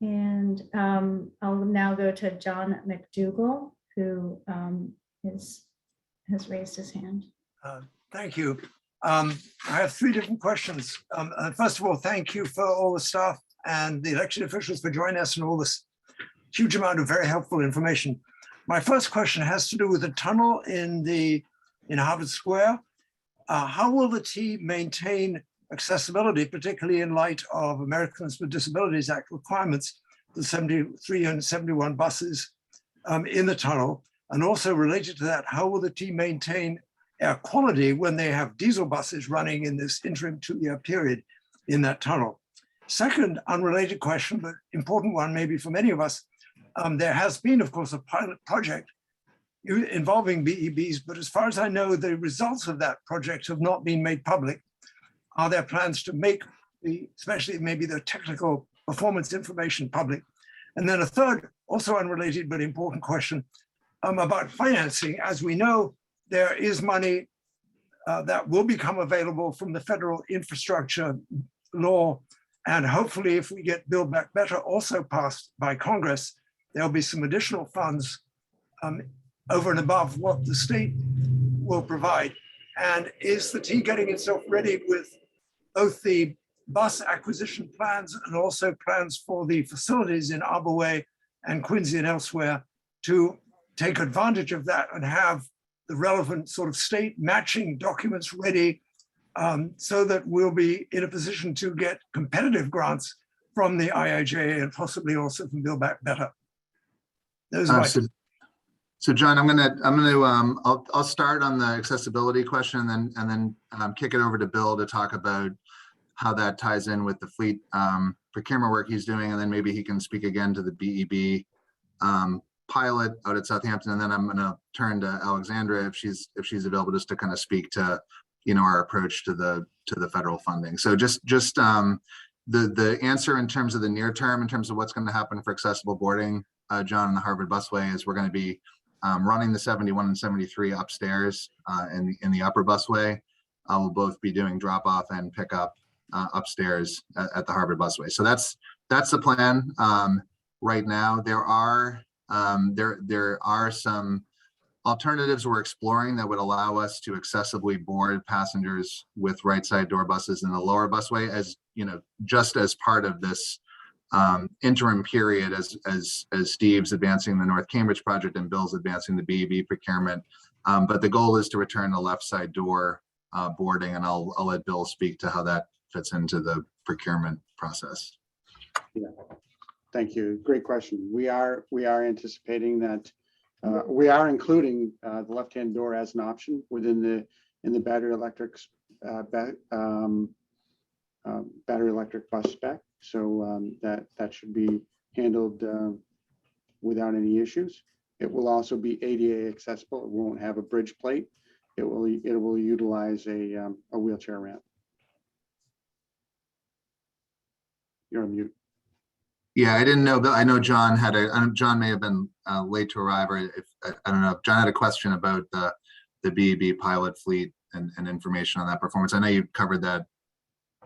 And I'll now go to John McDougall, who has raised his hand. Thank you. I have three different questions. First of all, thank you for all the stuff and the elected officials for joining us and all this huge amount of very helpful information. My first question has to do with the tunnel in Harvard Square. How will the T maintain accessibility, particularly in light of Americans with Disabilities Act requirements, the 73 and 71 buses in the tunnel? And also related to that, how will the T maintain air quality when they have diesel buses running in this interim 2-year period in that tunnel? Second, unrelated question, but important one maybe for many of us, there has been, of course, a pilot project involving BEBs, but as far as I know, the results of that project have not been made public. Are there plans to make especially maybe the technical performance information public? And then a third, also unrelated but important question about financing. As we know, there is money that will become available from the federal infrastructure law. And hopefully if we get Build Back Better also passed by Congress, there'll be some additional funds over and above what the state will provide. And is the T getting itself ready with both the bus acquisition plans and also plans for the facilities in Arborway and Quincy and elsewhere to take advantage of that and have the relevant sort of state matching documents ready so that we'll be in a position to get competitive grants from the IIJA and possibly also from Build Back Better? Those are my So John, I'll start on the accessibility question and then kick it over to Bill to talk about how that ties in with the fleet procurement work he's doing, and then maybe he can speak again to the BEB pilot out at Southampton, and then I'm going to turn to Alexandra if she's available, just to kind of speak to our approach to the federal funding. So just the answer in terms of the near term, in terms of what's going to happen for accessible boarding, John, in the Harvard busway, is we're going to be running the 71 and 73 upstairs in the upper busway. We'll both be doing drop off and pick up upstairs at the Harvard busway. So that's the plan right now. There are some alternatives we're exploring that would allow us to accessibly board passengers with right side door buses in the lower busway, as just as part of this interim period as Steve's advancing the North Cambridge project and Bill's advancing the BEB procurement. But the goal is to return the left side door boarding, and I'll let Bill speak to how that fits into the procurement process. Yeah, thank you. Great question. We are anticipating that we are including the left-hand door as an option within the battery electric bus spec. So that should be handled without any issues. It will also be ADA accessible. It won't have a bridge plate. It will utilize a wheelchair ramp. You're on mute. Yeah, I didn't know, but I know John John may have been late to arrive, or if I don't know if John had a question about the BEB pilot fleet and information on that performance. I know you covered that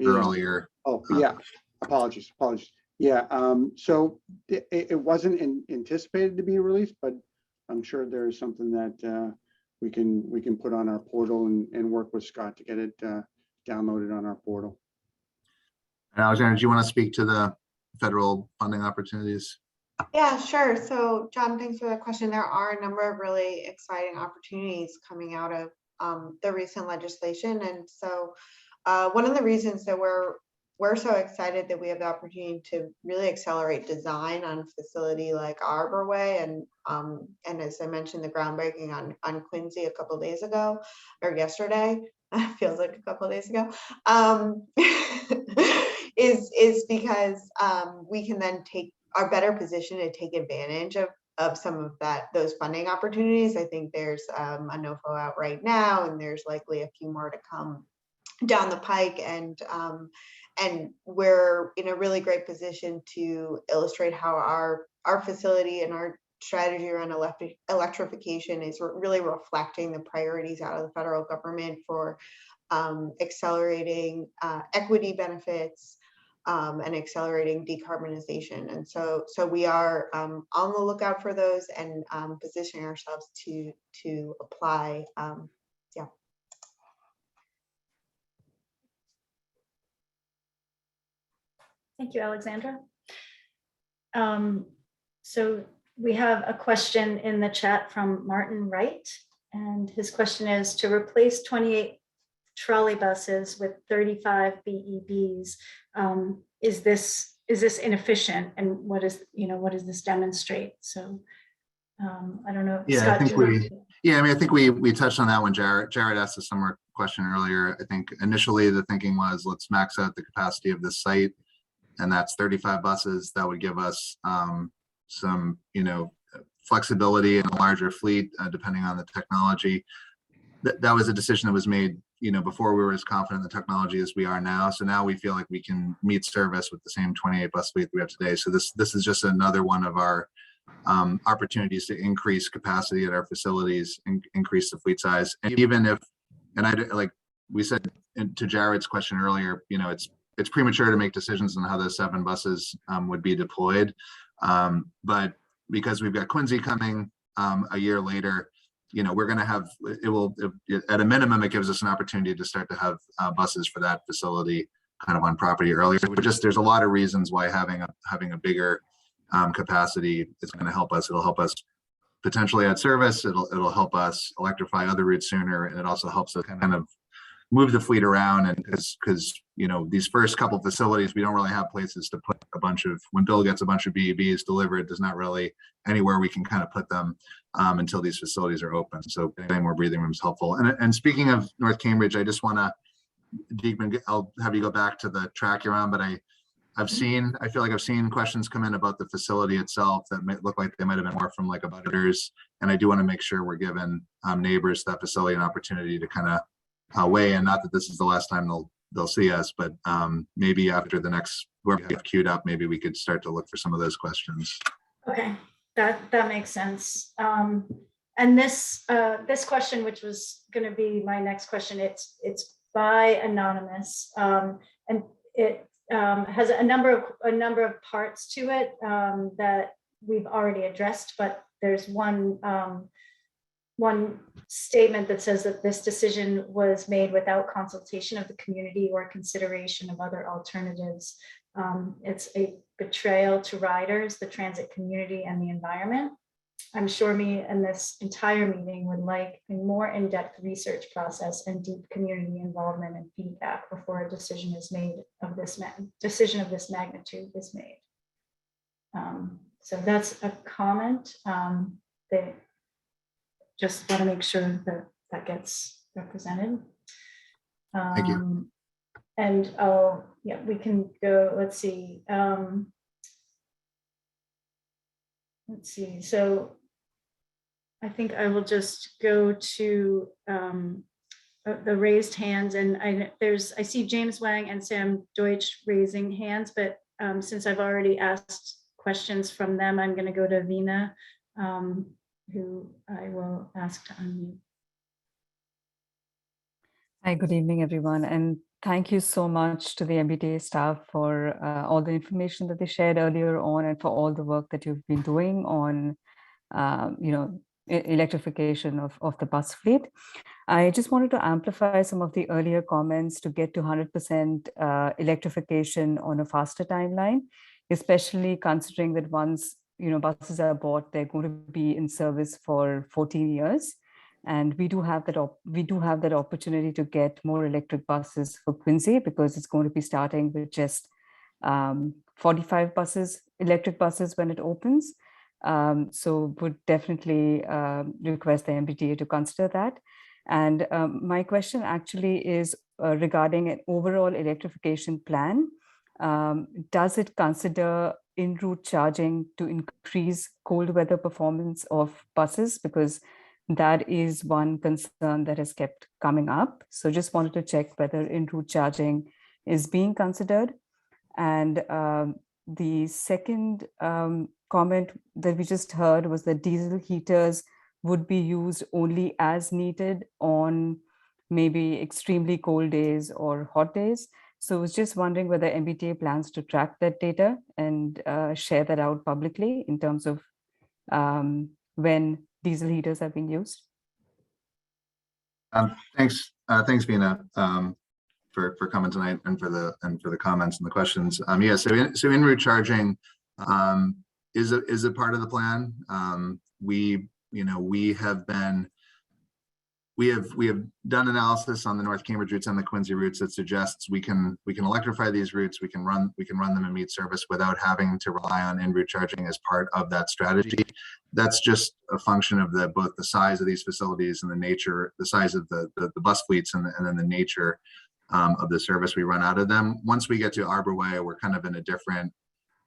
earlier. Oh, yeah. Apologies. Yeah. So it wasn't anticipated to be released, but I'm sure there is something that we can put on our portal and work with Scott to get it downloaded on our portal. And Alexandra, do you want to speak to the federal funding opportunities? Yeah, sure. So John, thanks for that question. There are a number of really exciting opportunities coming out of the recent legislation. And so one of the reasons that we're so excited that we have the opportunity to really accelerate design on a facility like Arborway, and as I mentioned, the groundbreaking on Quincy a couple of days ago, or yesterday, feels like a couple of days ago, is because we can then are better positioned to take advantage of some of those funding opportunities. I think there's a NOFO out right now, and there's likely a few more to come down the pike, and we're in a really great position to illustrate how our facility and our strategy around electrification is really reflecting the priorities out of the federal government for accelerating equity benefits and accelerating decarbonization. And so we are on the lookout for those and positioning ourselves to apply. Thank you, Alexandra. So we have a question in the chat from Martin Wright, and his question is to replace 28 trolley buses with 35 BEBs. Is this inefficient, and what does this demonstrate? So I don't know. Yeah, Scott, I think do you want to- I think we touched on that when Jared asked a similar question earlier. I think initially the thinking was let's max out the capacity of this site, and that's 35 buses. That would give us some, flexibility in a larger fleet, depending on the technology. That was a decision that was made, before we were as confident in the technology as we are now. So now we feel like we can meet service with the same 28 bus fleet we have today. So this is just another one of our opportunities to increase capacity at our facilities and increase the fleet size. And even if, like we said to Jared's question earlier, it's premature to make decisions on how those 7 buses would be deployed. But because we've got Quincy coming a year later, we're going to have, at a minimum, it gives us an opportunity to start to have buses for that facility kind of on property earlier. There's a lot of reasons why having a bigger capacity is going to help us. It'll help us potentially add service. It'll help us electrify other routes sooner. And it also helps us kind of move the fleet around, and because these first couple facilities, we don't really have places to put a bunch of, when Bill gets a bunch of BEBs delivered, there's not really anywhere we can kind of put them until these facilities are open. So getting more breathing room is helpful. And speaking of North Cambridge, I just want to, Diekman, I'll have you go back to the track you're on, but I feel like I've seen questions come in about the facility itself that might look like they might have been more from like abutters, and I do want to make sure we're giving neighbors that facility an opportunity to kind of weigh in. Not that this is the last time they'll see us, but maybe after the next, whoever we have queued up, maybe we could start to look for some of those questions. Okay, that makes sense. And this question, which was going to be my next question, it's by anonymous, and it has a number of parts to it that we've already addressed, but there's one statement that says that this decision was made without consultation of the community or consideration of other alternatives. It's a betrayal to riders, the transit community, and the environment. I'm sure me and this entire meeting would like a more in-depth research process and deep community involvement and feedback before a decision is made of this magnitude is made. So that's a comment. They just want to make sure that gets represented. Thank you. And we can go, let's see. So I think I will just go to the raised hands, and I see James Wang and Sam Deutsch raising hands, but since I've already asked questions from them, I'm going to go to Vina, who I will ask to unmute. Hi, good evening, everyone. And thank you so much to the MBTA staff for all the information that they shared earlier on, and for all the work that you've been doing on, electrification of the bus fleet. I just wanted to amplify some of the earlier comments to get to 100% electrification on a faster timeline, especially considering that once buses are bought, they're going to be in service for 14 years. And we do have that opportunity to get more electric buses for Quincy, because it's going to be starting with just 45 electric buses when it opens. So would definitely request the MBTA to consider that. And my question actually is regarding an overall electrification plan. Does it consider en-route charging to increase cold weather performance of buses? Because that is one concern that has kept coming up. So just wanted to check whether en-route charging is being considered. And the second comment that we just heard was that diesel heaters would be used only as needed on maybe extremely cold days or hot days. So I was just wondering whether MBTA plans to track that data and share that out publicly in terms of when diesel heaters are being used. Thanks, Vina. for coming tonight and for the comments and the questions. Yeah, so en route charging is a part of the plan. We have done analysis on the North Cambridge routes and the Quincy routes that suggests we can electrify these routes. We can run them and meet service without having to rely on en route charging as part of that strategy. That's just a function of both the size of these facilities and the nature, the size of the bus fleets, and then the nature of the service we run out of them. Once we get to Arborway, we're kind of in a different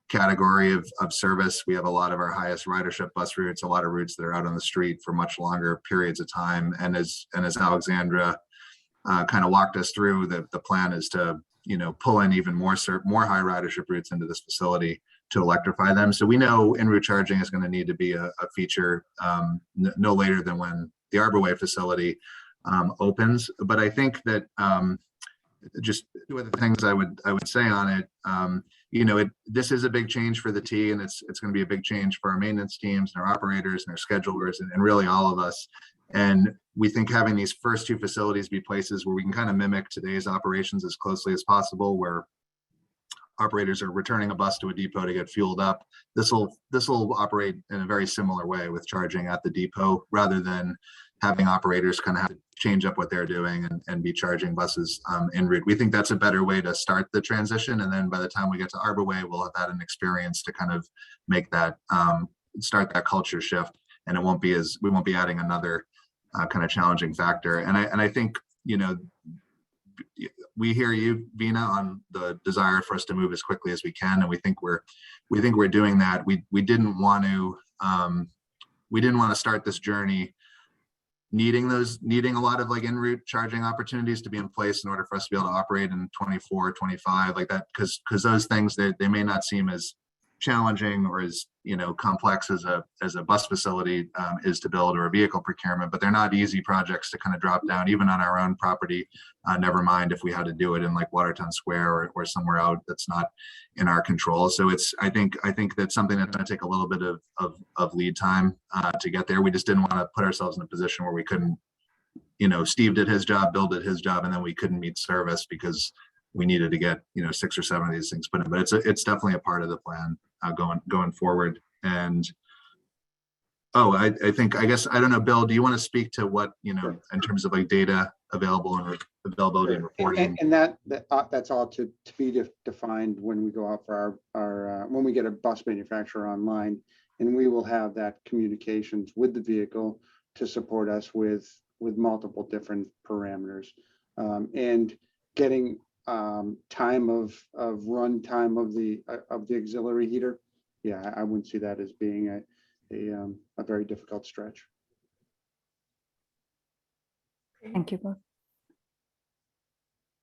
category of service. We have a lot of our highest ridership bus routes, a lot of routes that are out on the street for much longer periods of time. And as Alexandra kind of walked us through, the plan is to pull in even more high ridership routes into this facility to electrify them. So we know en route charging is going to need to be a feature no later than when the Arborway facility opens. But I think that just two other things I would say on it. This is a big change for the T, and it's going to be a big change for our maintenance teams and our operators and our schedulers and really all of us. And we think having these first two facilities be places where we can kind of mimic today's operations as closely as possible, where operators are returning a bus to a depot to get fueled up. This will operate in a very similar way with charging at the depot, rather than having operators kind of have to change up what they're doing and be charging buses en route. We think that's a better way to start the transition. And then by the time we get to Arborway, we'll have had an experience to kind of make that, start that culture shift. And we won't be adding another kind of challenging factor. And I think, we hear you, Vina, on the desire for us to move as quickly as we can. And we think we're doing that. We didn't want to start this journey needing a lot of en route charging opportunities to be in place in order for us to be able to operate in 24, 25 like that, because those things, they may not seem as challenging or as complex as a bus facility is to build, or a vehicle procurement, but they're not easy projects to kind of drop down even on our own property. Never mind if we had to do it in like Watertown Square or somewhere out that's not in our control. So I think that's something that's going to take a little bit of lead time to get there. We just didn't want to put ourselves in a position where we couldn't, Steve did his job, Bill did his job, and then we couldn't meet service because we needed to get 6 or 7 of these things put in. But it's definitely a part of the plan going forward. And I guess I don't know, Bill, do you want to speak to what in terms of like data availability and reporting? And that's all to be defined when we go out for our when we get a bus manufacturer online, and we will have that communications with the vehicle to support us with multiple different parameters, and getting time of run time of the auxiliary heater. Yeah, I wouldn't see that as being a very difficult stretch. Thank you both.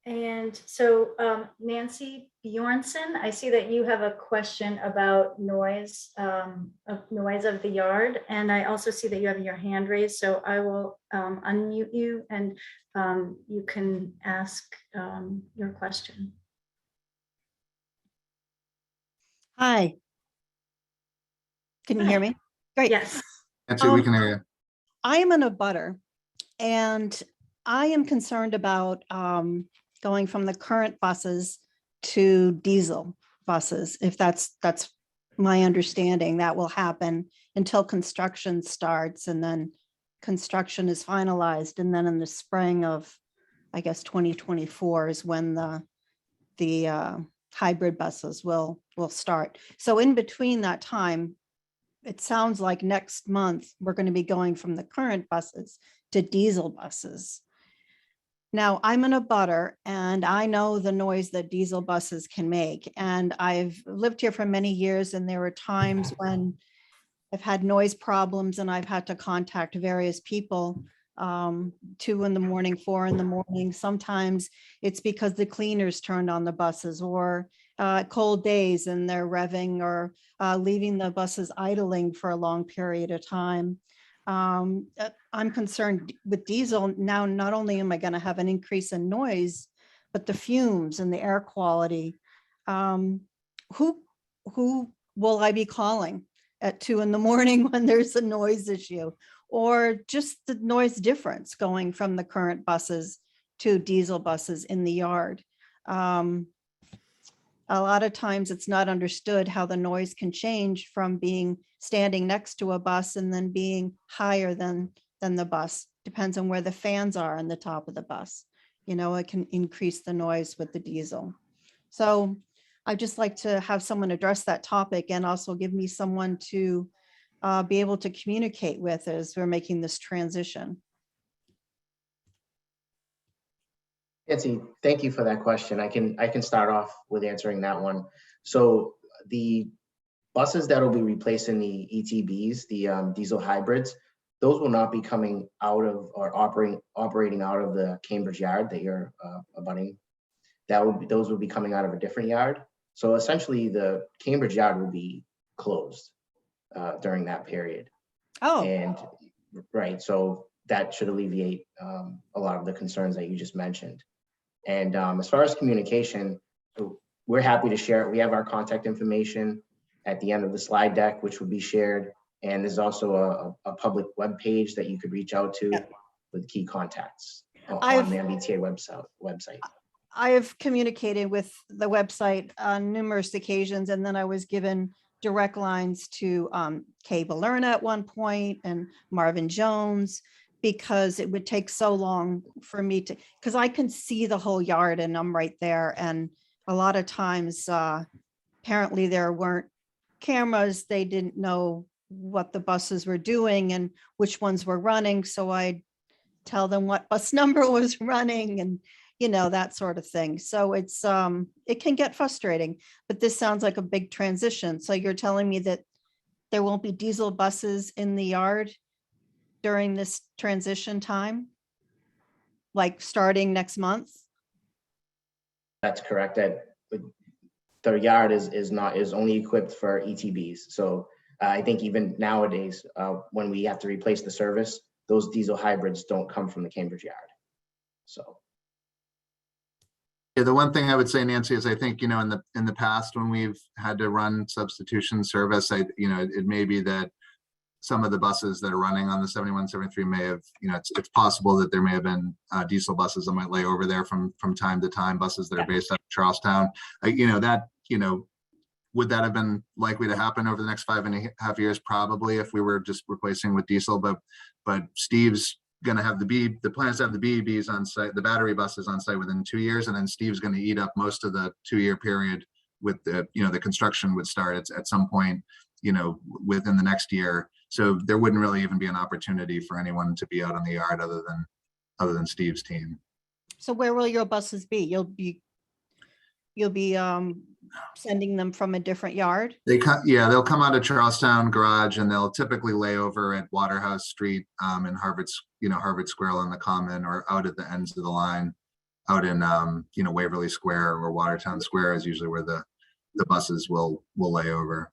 And so Nancy Bjornson, I see that you have a question about noise of the yard, and I also see that you have your hand raised. So I will unmute you, and you can ask your question. Hi. Can you hear me? Great. Yes. Nancy, we can hear you. I am in a butter, and I am concerned about going from the current buses to diesel buses. If that's my understanding, that will happen until construction starts, and then construction is finalized, and then in the spring of, I guess, 2024 is when the hybrid buses will start. So in between that time, it sounds like next month we're going to be going from the current buses to diesel buses. Now, I'm in a butter, and I know the noise that diesel buses can make. And I've lived here for many years, and there were times when I've had noise problems and I've had to contact various people, 2 in the morning, 4 in the morning. Sometimes it's because the cleaners turned on the buses, or cold days and they're revving, or leaving the buses idling for a long period of time. I'm concerned with diesel now. Not only am I going to have an increase in noise, but the fumes and the air quality. Who will I be calling at 2 in the morning when there's a noise issue, or just the noise difference going from the current buses two diesel buses in the yard. A lot of times it's not understood how the noise can change from being standing next to a bus and then being higher than the bus. Depends on where the fans are on the top of the bus. You know, it can increase the noise with the diesel. So I'd just like to have someone address that topic and also give me someone to be able to communicate with as we're making this transition. Nancy, thank you for that question. I can start off with answering that one. So the buses that will be replacing the ETBs, the diesel hybrids, those will not be coming out of or operating out of the Cambridge yard that you're abutting. Those will be coming out of a different yard. So essentially, the Cambridge yard will be closed during that period. Oh, and right. So that should alleviate a lot of the concerns that you just mentioned. And as far as communication, we're happy to share it. We have our contact information at the end of the slide deck, which will be shared. And there's also a public web page that you could reach out to with key contacts on the MBTA website. I have communicated with the website on numerous occasions, and then I was given direct lines to Kay Balerna at one point and Marvin Jones, because it would take so long for me to, because I can see the whole yard and I'm right there. And a lot of times, apparently there weren't cameras. They didn't know what the buses were doing and which ones were running. So I'd tell them what bus number was running and, you know, that sort of thing. So it's, it can get frustrating, but this sounds like a big transition. So you're telling me that there won't be diesel buses in the yard during this transition time, like starting next month? That's correct. The yard is only equipped for ETBs. So I think even nowadays, when we have to replace the service, those diesel hybrids don't come from the Cambridge yard. So. Yeah, the one thing I would say, Nancy, is I think, you know, in the past when we've had to run substitution service, it may be that some of the buses that are running on the 71, 73 may have, you know, it's possible that there may have been diesel buses that might lay over there from time to time, buses that are based out of Charlestown. Would that have been likely to happen over the next 5.5 years? Probably, if we were just replacing with diesel, but Steve's going to have the plans to have the BEBs on site, the battery buses on site within 2 years, and then Steve's going to eat up most of the 2-year period with the construction would start at some point, within the next year. So there wouldn't really even be an opportunity for anyone to be out on the yard other than Steve's team. So where will your buses be? You'll be sending them from a different yard? They'll come out of Charlestown garage, and they'll typically lay over at Waterhouse Street in Harvard Square on the Common, or out at the ends of the line, out in Waverly Square or Watertown Square is usually where the buses will lay over.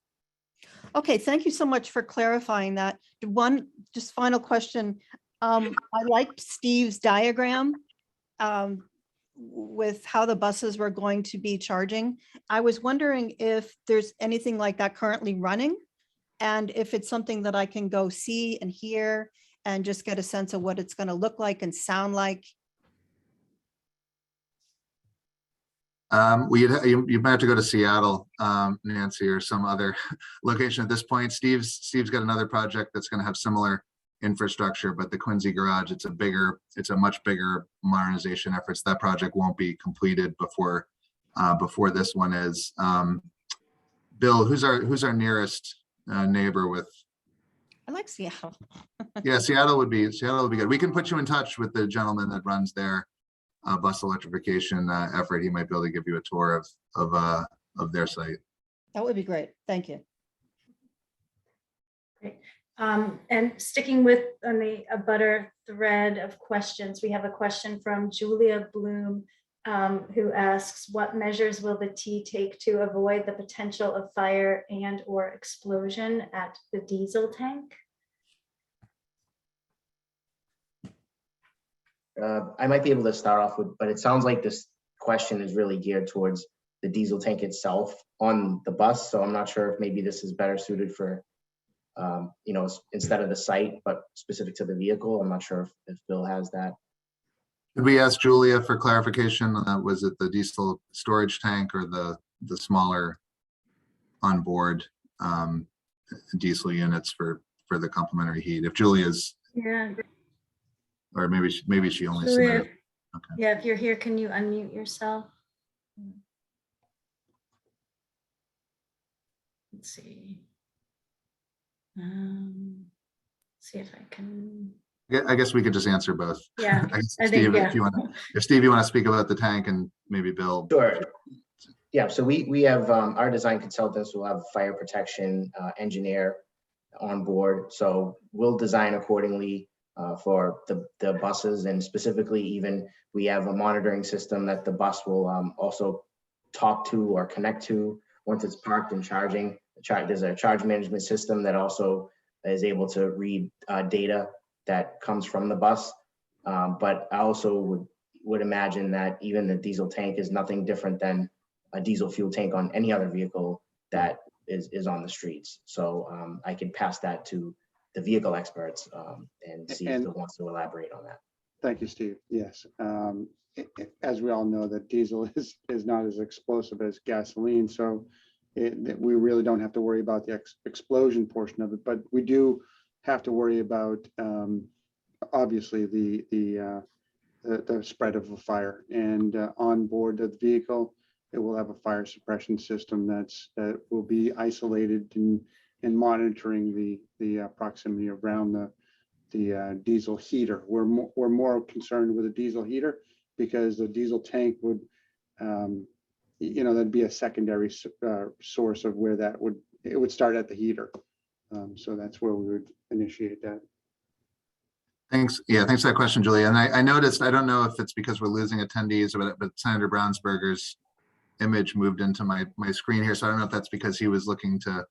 Okay, thank you so much for clarifying that. One just final question. I liked Steve's diagram with how the buses were going to be charging. I was wondering if there's anything like that currently running, and if it's something that I can go see and hear and just get a sense of what it's going to look like and sound like. You might have to go to Seattle, Nancy, or some other location at this point. Steve's got another project that's going to have similar infrastructure, but the Quincy garage, it's a much bigger modernization efforts. That project won't be completed before this one is. Bill, who's our nearest neighbor with? I like Seattle. Yeah, Seattle would be good. We can put you in touch with the gentleman that runs their bus electrification effort. He might be able to give you a tour of their site. That would be great. Thank you. Great. And sticking with on the abutter thread of questions, we have a question from Julia Bloom, who asks, what measures will the T take to avoid the potential of fire and or explosion at the diesel tank? I might be able to start off with, but it sounds like this question is really geared towards the diesel tank itself on the bus. So I'm not sure if maybe this is better suited for, instead of the site, but specific to the vehicle. I'm not sure if Bill has that. Did we ask Julia for clarification? Was it the diesel storage tank or the smaller onboard diesel units for the complementary heat? If Julia's, Yeah. or maybe she only Julia, submitted. Okay. yeah, if you're here, can you unmute yourself? Let's see. See if I can. Yeah, I guess we could just answer both. Yeah, I guess, I think, Steve, yeah. if you want to, Steve, you want to speak about the tank, and maybe Bill. Sure. Yeah, so we have our design consultants will have fire protection engineer on board. So we'll design accordingly for the buses, and specifically even we have a monitoring system that the bus will also talk to or connect to once it's parked and charging. There's a charge management system that also is able to read data that comes from the bus. But I also would imagine that even the diesel tank is nothing different than a diesel fuel tank on any other vehicle that is on the streets. So I can pass that to the vehicle experts and see if they want to elaborate on that. Thank you, Steve. Yes. As we all know, that diesel is not as explosive as gasoline. So we really don't have to worry about the explosion portion of it, but we do have to worry about obviously the spread of a fire. And on board the vehicle, it will have a fire suppression system that will be isolated and monitoring the proximity around the diesel heater. We're more concerned with a diesel heater because the diesel tank would, that'd be a secondary source of where it would start at the heater. So that's where we would initiate that. Thanks. Yeah, thanks for that question, Julia. And I noticed, I don't know if it's because we're losing attendees or what, but Senator Brownsberger's image moved into my screen here. So I don't know if that's because he was looking to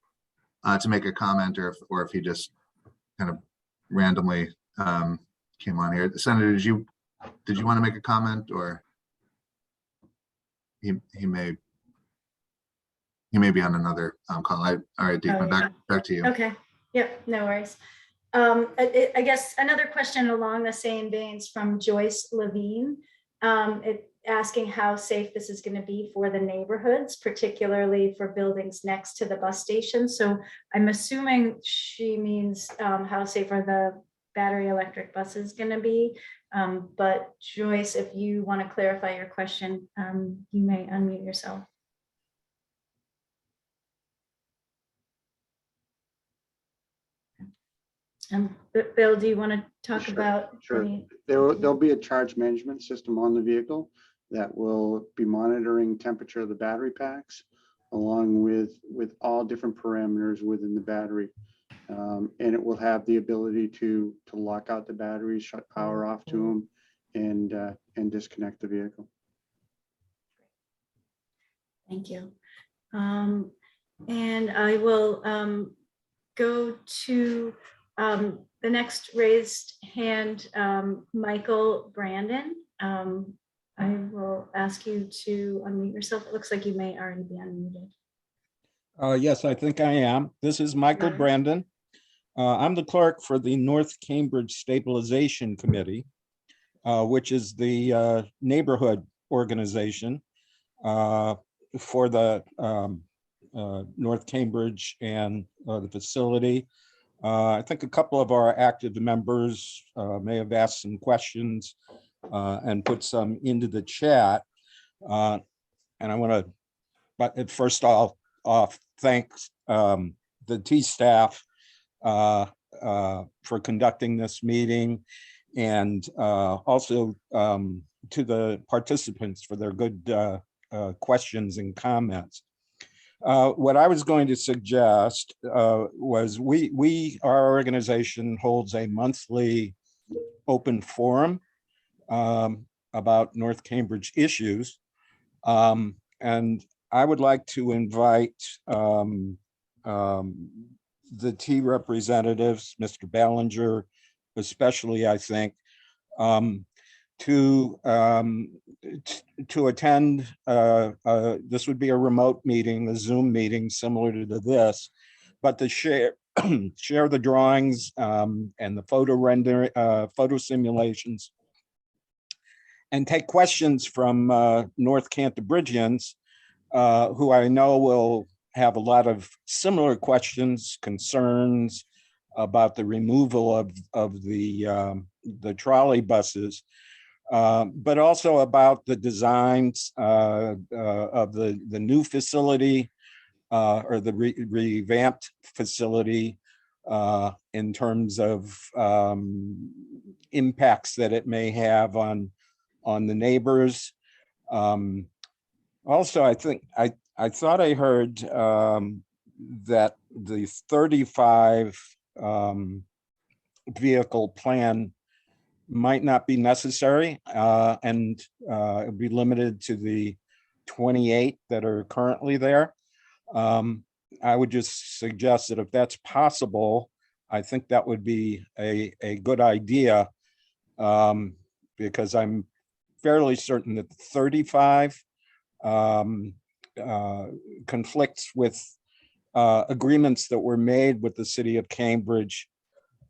make a comment, or if he just kind of randomly came on here. Senator, did you want to make a comment, or he may be on another call. All right, Deepa, back to you. Okay. Yep. No worries. I guess another question along the same veins from Joyce Levine, asking how safe this is going to be for the neighborhoods, particularly for buildings next to the bus station. So I'm assuming she means how safe are the battery electric buses going to be? But Joyce, if you want to clarify your question, you may unmute yourself. Bill, do you want to talk about? Sure. There'll be a charge management system on the vehicle that will be monitoring temperature of the battery packs, along with all different parameters within the battery. And it will have the ability to lock out the batteries, shut power off to them, and disconnect the vehicle. Thank you. And I will go to the next raised hand, Michael Brandon. I will ask you to unmute yourself. It looks like you may already be unmuted. Yes, I think I am. This is Michael Brandon. I'm the clerk for the North Cambridge Stabilization Committee, which is the neighborhood organization for the North Cambridge and the facility. I think a couple of our active members may have asked some questions and put some into the chat. And I want to, but first off, thank the T staff for conducting this meeting, and also to the participants for their good questions and comments. What I was going to suggest was our organization holds a monthly open forum about North Cambridge issues. And I would like to invite the T representatives, Mr. Ballinger, especially, I think, to attend. This would be a remote meeting, a Zoom meeting similar to this, but to share the drawings and the photo simulations, and take questions from North Cantabrigians, who I know will have a lot of similar questions, concerns about the removal of the trolley buses, but also about the designs of the new facility or the revamped facility in terms of impacts that it may have on the neighbors. Also, I think I thought I heard that the 35 vehicle plan might not be necessary and be limited to the 28 that are currently there. I would just suggest that if that's possible, I think that would be a good idea, because I'm fairly certain that 35 conflicts with agreements that were made with the city of Cambridge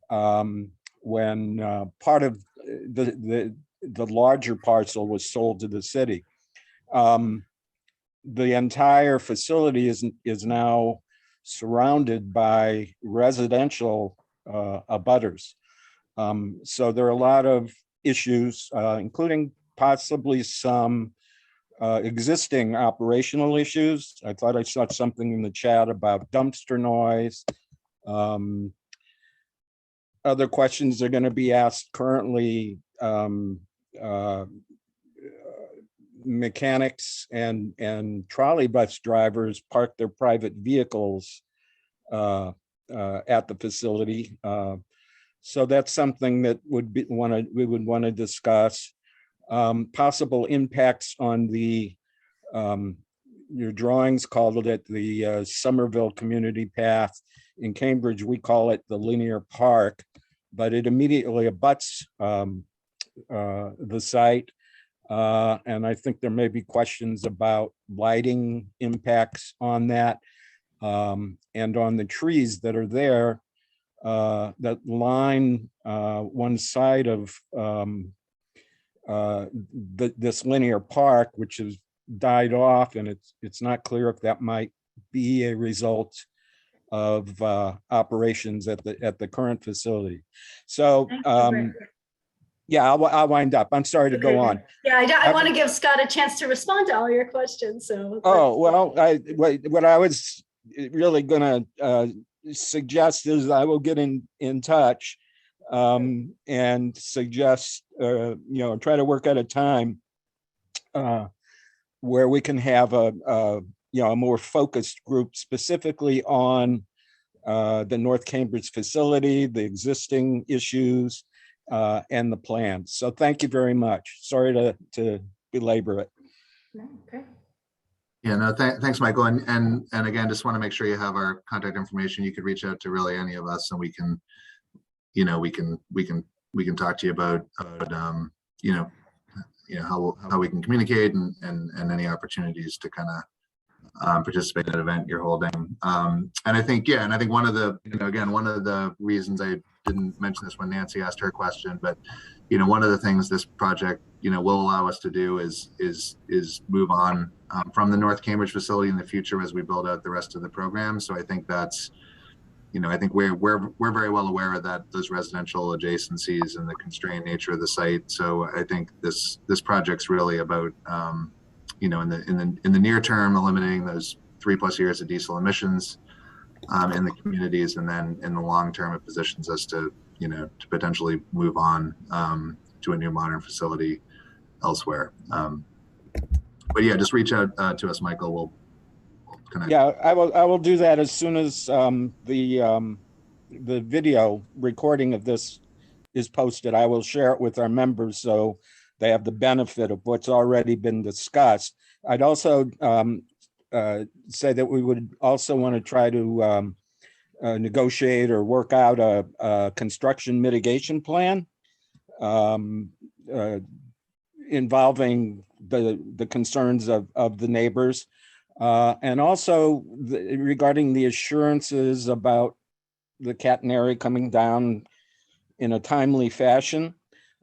when part of the larger parcel was sold to the city. The entire facility is now surrounded by residential abutters. So there are a lot of issues, including possibly some existing operational issues. I thought I saw something in the chat about dumpster noise. Other questions are going to be asked currently. Mechanics and trolley bus drivers park their private vehicles at the facility. So that's something that we would want to discuss. Possible impacts on the your drawings called it the Somerville Community Path. In Cambridge, we call it the linear park, but it immediately abuts the site. And I think there may be questions about lighting impacts on that and on the trees that are there that line one side of this linear park, which has died off, and it's not clear if that might be a result of operations at the current facility. So yeah, I'll wind up. I'm sorry to go on. Yeah, I want to give Scott a chance to respond to all your questions. So. Oh, well, what I was really going to suggest is I will get in touch and suggest, try to work at a time where we can have a more focused group specifically on the North Cambridge facility, the existing issues, and the plans. So thank you very much. Sorry to belabor it. Okay. Yeah, no, thanks, Michael. And again, just want to make sure you have our contact information. You could reach out to really any of us, and we can, we can talk to you about, how we can communicate and any opportunities to kind of participate in that event you're holding. And I think, one of the, one of the reasons I didn't mention this when Nancy asked her question, but one of the things this project will allow us to do is move on from the North Cambridge facility in the future as we build out the rest of the program. So I think that's, I think we're very well aware of that, those residential adjacencies and the constrained nature of the site. So I think this project's really about in the near term eliminating those 3+ years of diesel emissions in the communities, and then in the long term it positions us to to potentially move on to a new modern facility elsewhere. But yeah, just reach out to us, Michael. We'll connect. Yeah, I will do that as soon as the video recording of this is posted. I will share it with our members so they have the benefit of what's already been discussed. I'd also say that we would also want to try to negotiate or work out a construction mitigation plan involving the concerns of the neighbors, and also regarding the assurances about the catenary coming down in a timely fashion.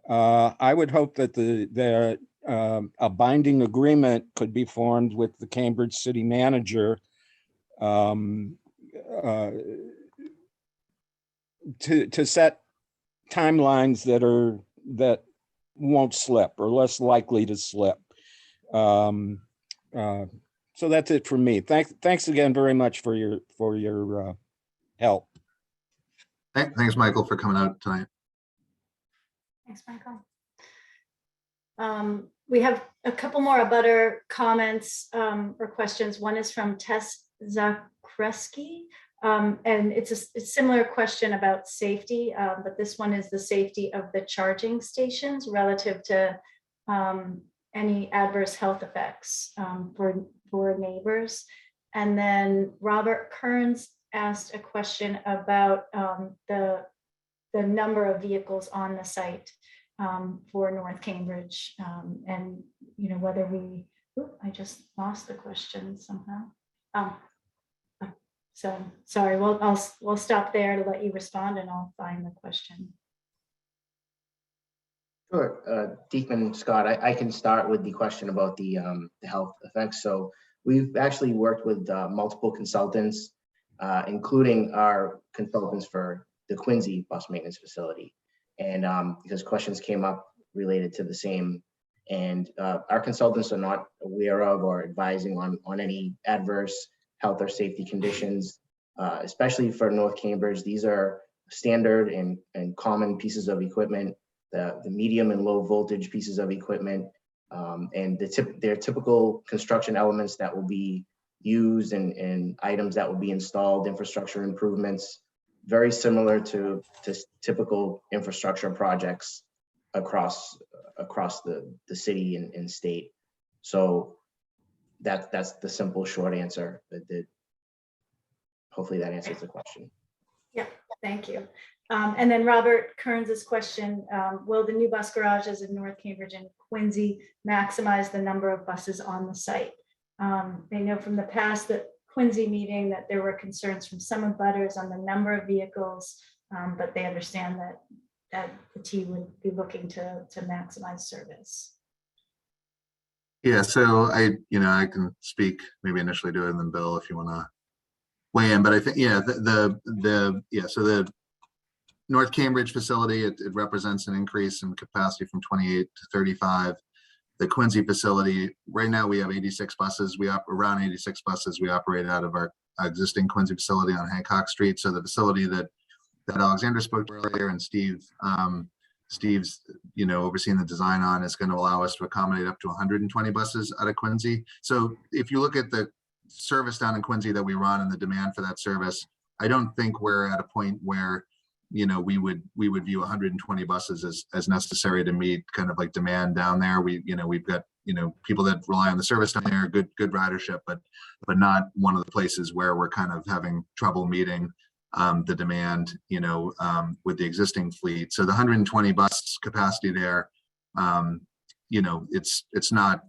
I would hope that a binding agreement could be formed with the Cambridge city manager to set timelines that won't slip or less likely to slip. So that's it from me. Thanks again very much for your help. Thanks, Michael, for coming out tonight. Thanks, Michael. We have a couple more abutter comments or questions. One is from Tess Zakreski, and it's a similar question about safety, but this one is the safety of the charging stations relative to any adverse health effects for neighbors. And then Robert Kearns asked a question about the number of vehicles on the site for North Cambridge, and whether we. I just lost the question somehow. So sorry. We'll stop there to let you respond, and I'll find the question. Sure, Deacon Scott, I can start with the question about the health effects. So we've actually worked with multiple consultants, including our consultants for the Quincy bus maintenance facility. And because questions came up related to the same, and our consultants are not aware of or advising on any adverse health or safety conditions, especially for North Cambridge. These are standard and common pieces of equipment, the medium and low voltage pieces of equipment, and they're typical construction elements that will be used and items that will be installed, infrastructure improvements, very similar to typical infrastructure projects across the city and state. So that's the simple short answer. Hopefully that answers the question. Yeah, thank you. And then Robert Kearns' question, will the new bus garages in North Cambridge and Quincy maximize the number of buses on the site? They know from the past that Quincy meeting that there were concerns from some abutters on the number of vehicles, but they understand that the T would be looking to maximize service. Yeah, so I can speak maybe initially to it, and then Bill, if you want to weigh in. But I think, yeah, so the North Cambridge facility, it represents an increase in capacity from 28 to 35. The Quincy facility, right now we have 86 buses. Around 86 buses we operate out of our existing Quincy facility on Hancock Street. So the facility that Alexander spoke to earlier, and Steve's overseeing the design on, is going to allow us to accommodate up to 120 buses out of Quincy. So if you look at the service down in Quincy that we run and the demand for that service, I don't think we're at a point where we would view 120 buses as necessary to meet kind of like demand down there. We've got people that rely on the service down there, good ridership, but not one of the places where we're kind of having trouble meeting the demand with the existing fleet. So the 120 bus capacity there, it's not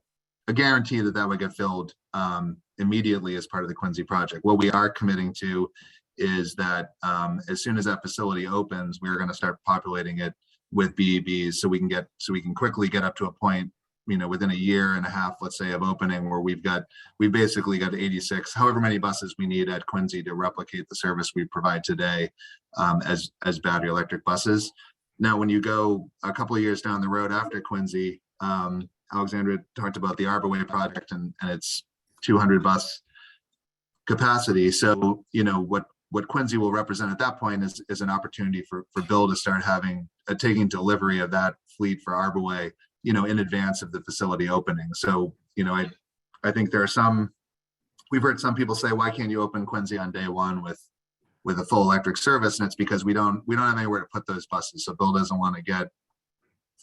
a guarantee that would get filled immediately as part of the Quincy project. What we are committing to is that as soon as that facility opens, we're going to start populating it with BEVs, so we can quickly get up to a point, within a year and a half, let's say, of opening, where we basically got 86, however many buses we need at Quincy to replicate the service we provide today as battery electric buses. Now, when you go a couple of years down the road after Quincy, Alexandra talked about the Arborway project and its 200 bus capacity. So, what Quincy will represent at that point is an opportunity for Bill to start taking delivery of that fleet for Arborway, in advance of the facility opening. So, I think we've heard some people say, why can't you open Quincy on day one with a full electric service? And it's because we don't have anywhere to put those buses. So Bill doesn't want to get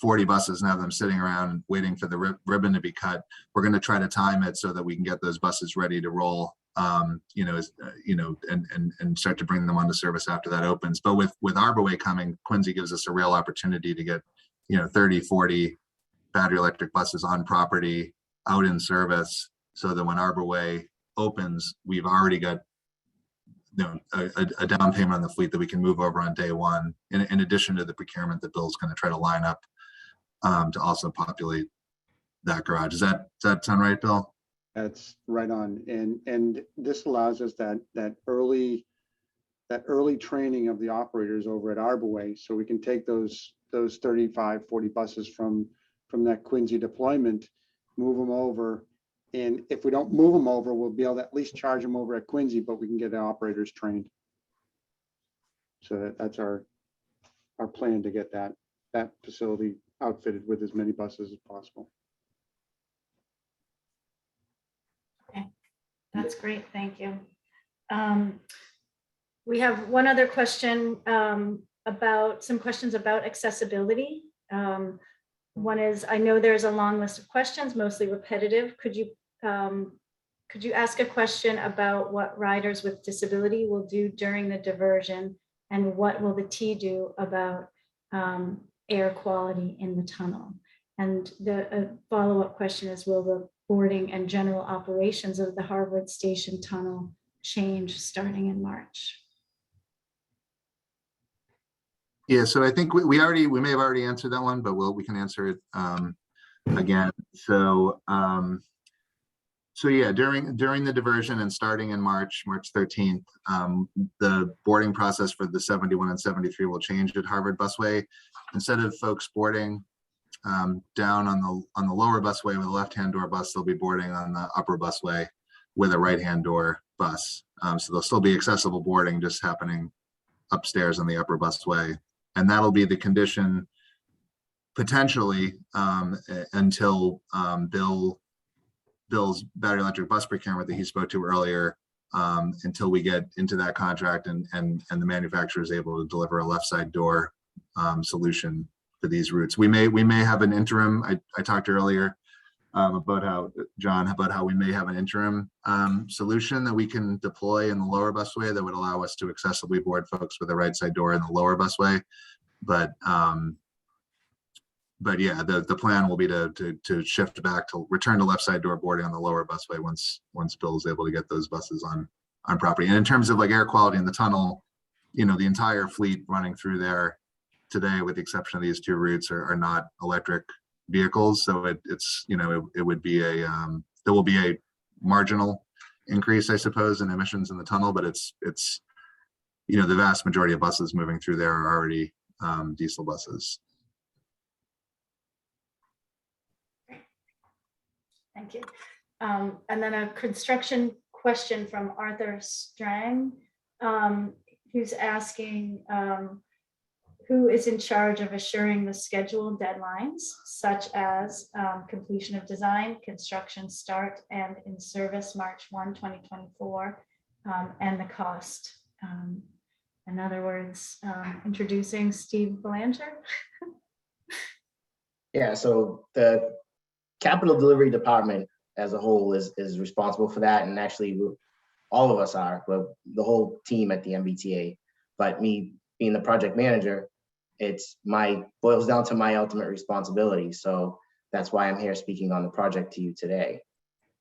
40 buses and have them sitting around waiting for the ribbon to be cut. We're going to try to time it so that we can get those buses ready to roll, and start to bring them onto service after that opens. But with Arborway coming, Quincy gives us a real opportunity to get 30, 40 battery electric buses on property, out in service, so that when Arborway opens, we've already got a down payment on the fleet that we can move over on day one, in addition to the procurement that Bill's going to try to line up to also populate that garage. Does that sound right, Bill? That's right on. And this allows us that early training of the operators over at Arborway, so we can take those 35, 40 buses from that Quincy deployment, move them over. And if we don't move them over, we'll be able to at least charge them over at Quincy, but we can get the operators trained. So that's our plan, to get that facility outfitted with as many buses as possible. Okay, that's great. Thank you. We have one other question about some questions about accessibility. One is, I know there's a long list of questions, mostly repetitive. Could you ask a question about what riders with disability will do during the diversion, and what will the T do about air quality in the tunnel? And the follow-up question is, will the boarding and general operations of the Harvard Station tunnel change starting in March? Yeah, so I think we may have already answered that one, but we can answer it again. So yeah, during the diversion and starting in March 13th, the boarding process for the 71 and 73 will change at Harvard Busway. Instead of folks boarding down on the lower busway with a left-hand door bus, they'll be boarding on the upper busway with a right-hand door bus. So there'll still be accessible boarding, just happening upstairs on the upper busway. And that'll be the condition potentially until Bill's battery electric bus procurement that he spoke to earlier, until we get into that contract and the manufacturer is able to deliver a left side door solution for these routes. We may have an interim. I talked earlier about how we may have an interim solution that we can deploy in the lower busway that would allow us to accessibly board folks with the right side door in the lower busway. But yeah, the plan will be to shift back to return to left side door boarding on the lower busway once Bill is able to get those buses on property. And in terms of like air quality in the tunnel, the entire fleet running through there today, with the exception of these two routes, are not electric vehicles. So it's it would be there will be a marginal increase, I suppose, in emissions in the tunnel, but it's the vast majority of buses moving through there are already diesel buses. Thank you. And then a construction question from Arthur Strang, who's asking who is in charge of assuring the scheduled deadlines, such as completion of design, construction start, and in service March 1, 2024, and the cost. In other words, introducing Steve Belanger. Yeah, so the capital delivery department as a whole is responsible for that. And actually all of us are, but the whole team at the MBTA. But me being the project manager, boils down to my ultimate responsibility. So that's why I'm here speaking on the project to you today.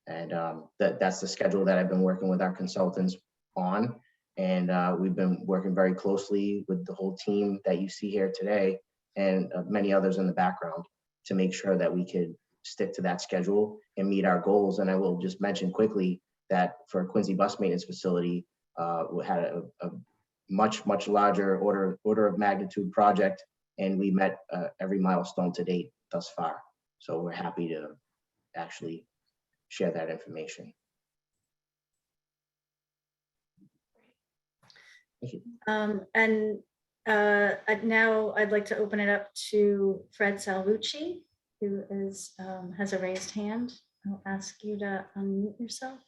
And that's the schedule that I've been working with our consultants on. And we've been working very closely with the whole team that you see here today, and many others in the background, to make sure that we could stick to that schedule and meet our goals. And I will just mention quickly that for Quincy Bus Maintenance Facility, we had a much larger order of magnitude project, and we met every milestone to date thus far. So we're happy to actually share that information. Thank you. And now I'd like to open it up to Fred Salvucci, who has a raised hand. I'll ask you to unmute yourself.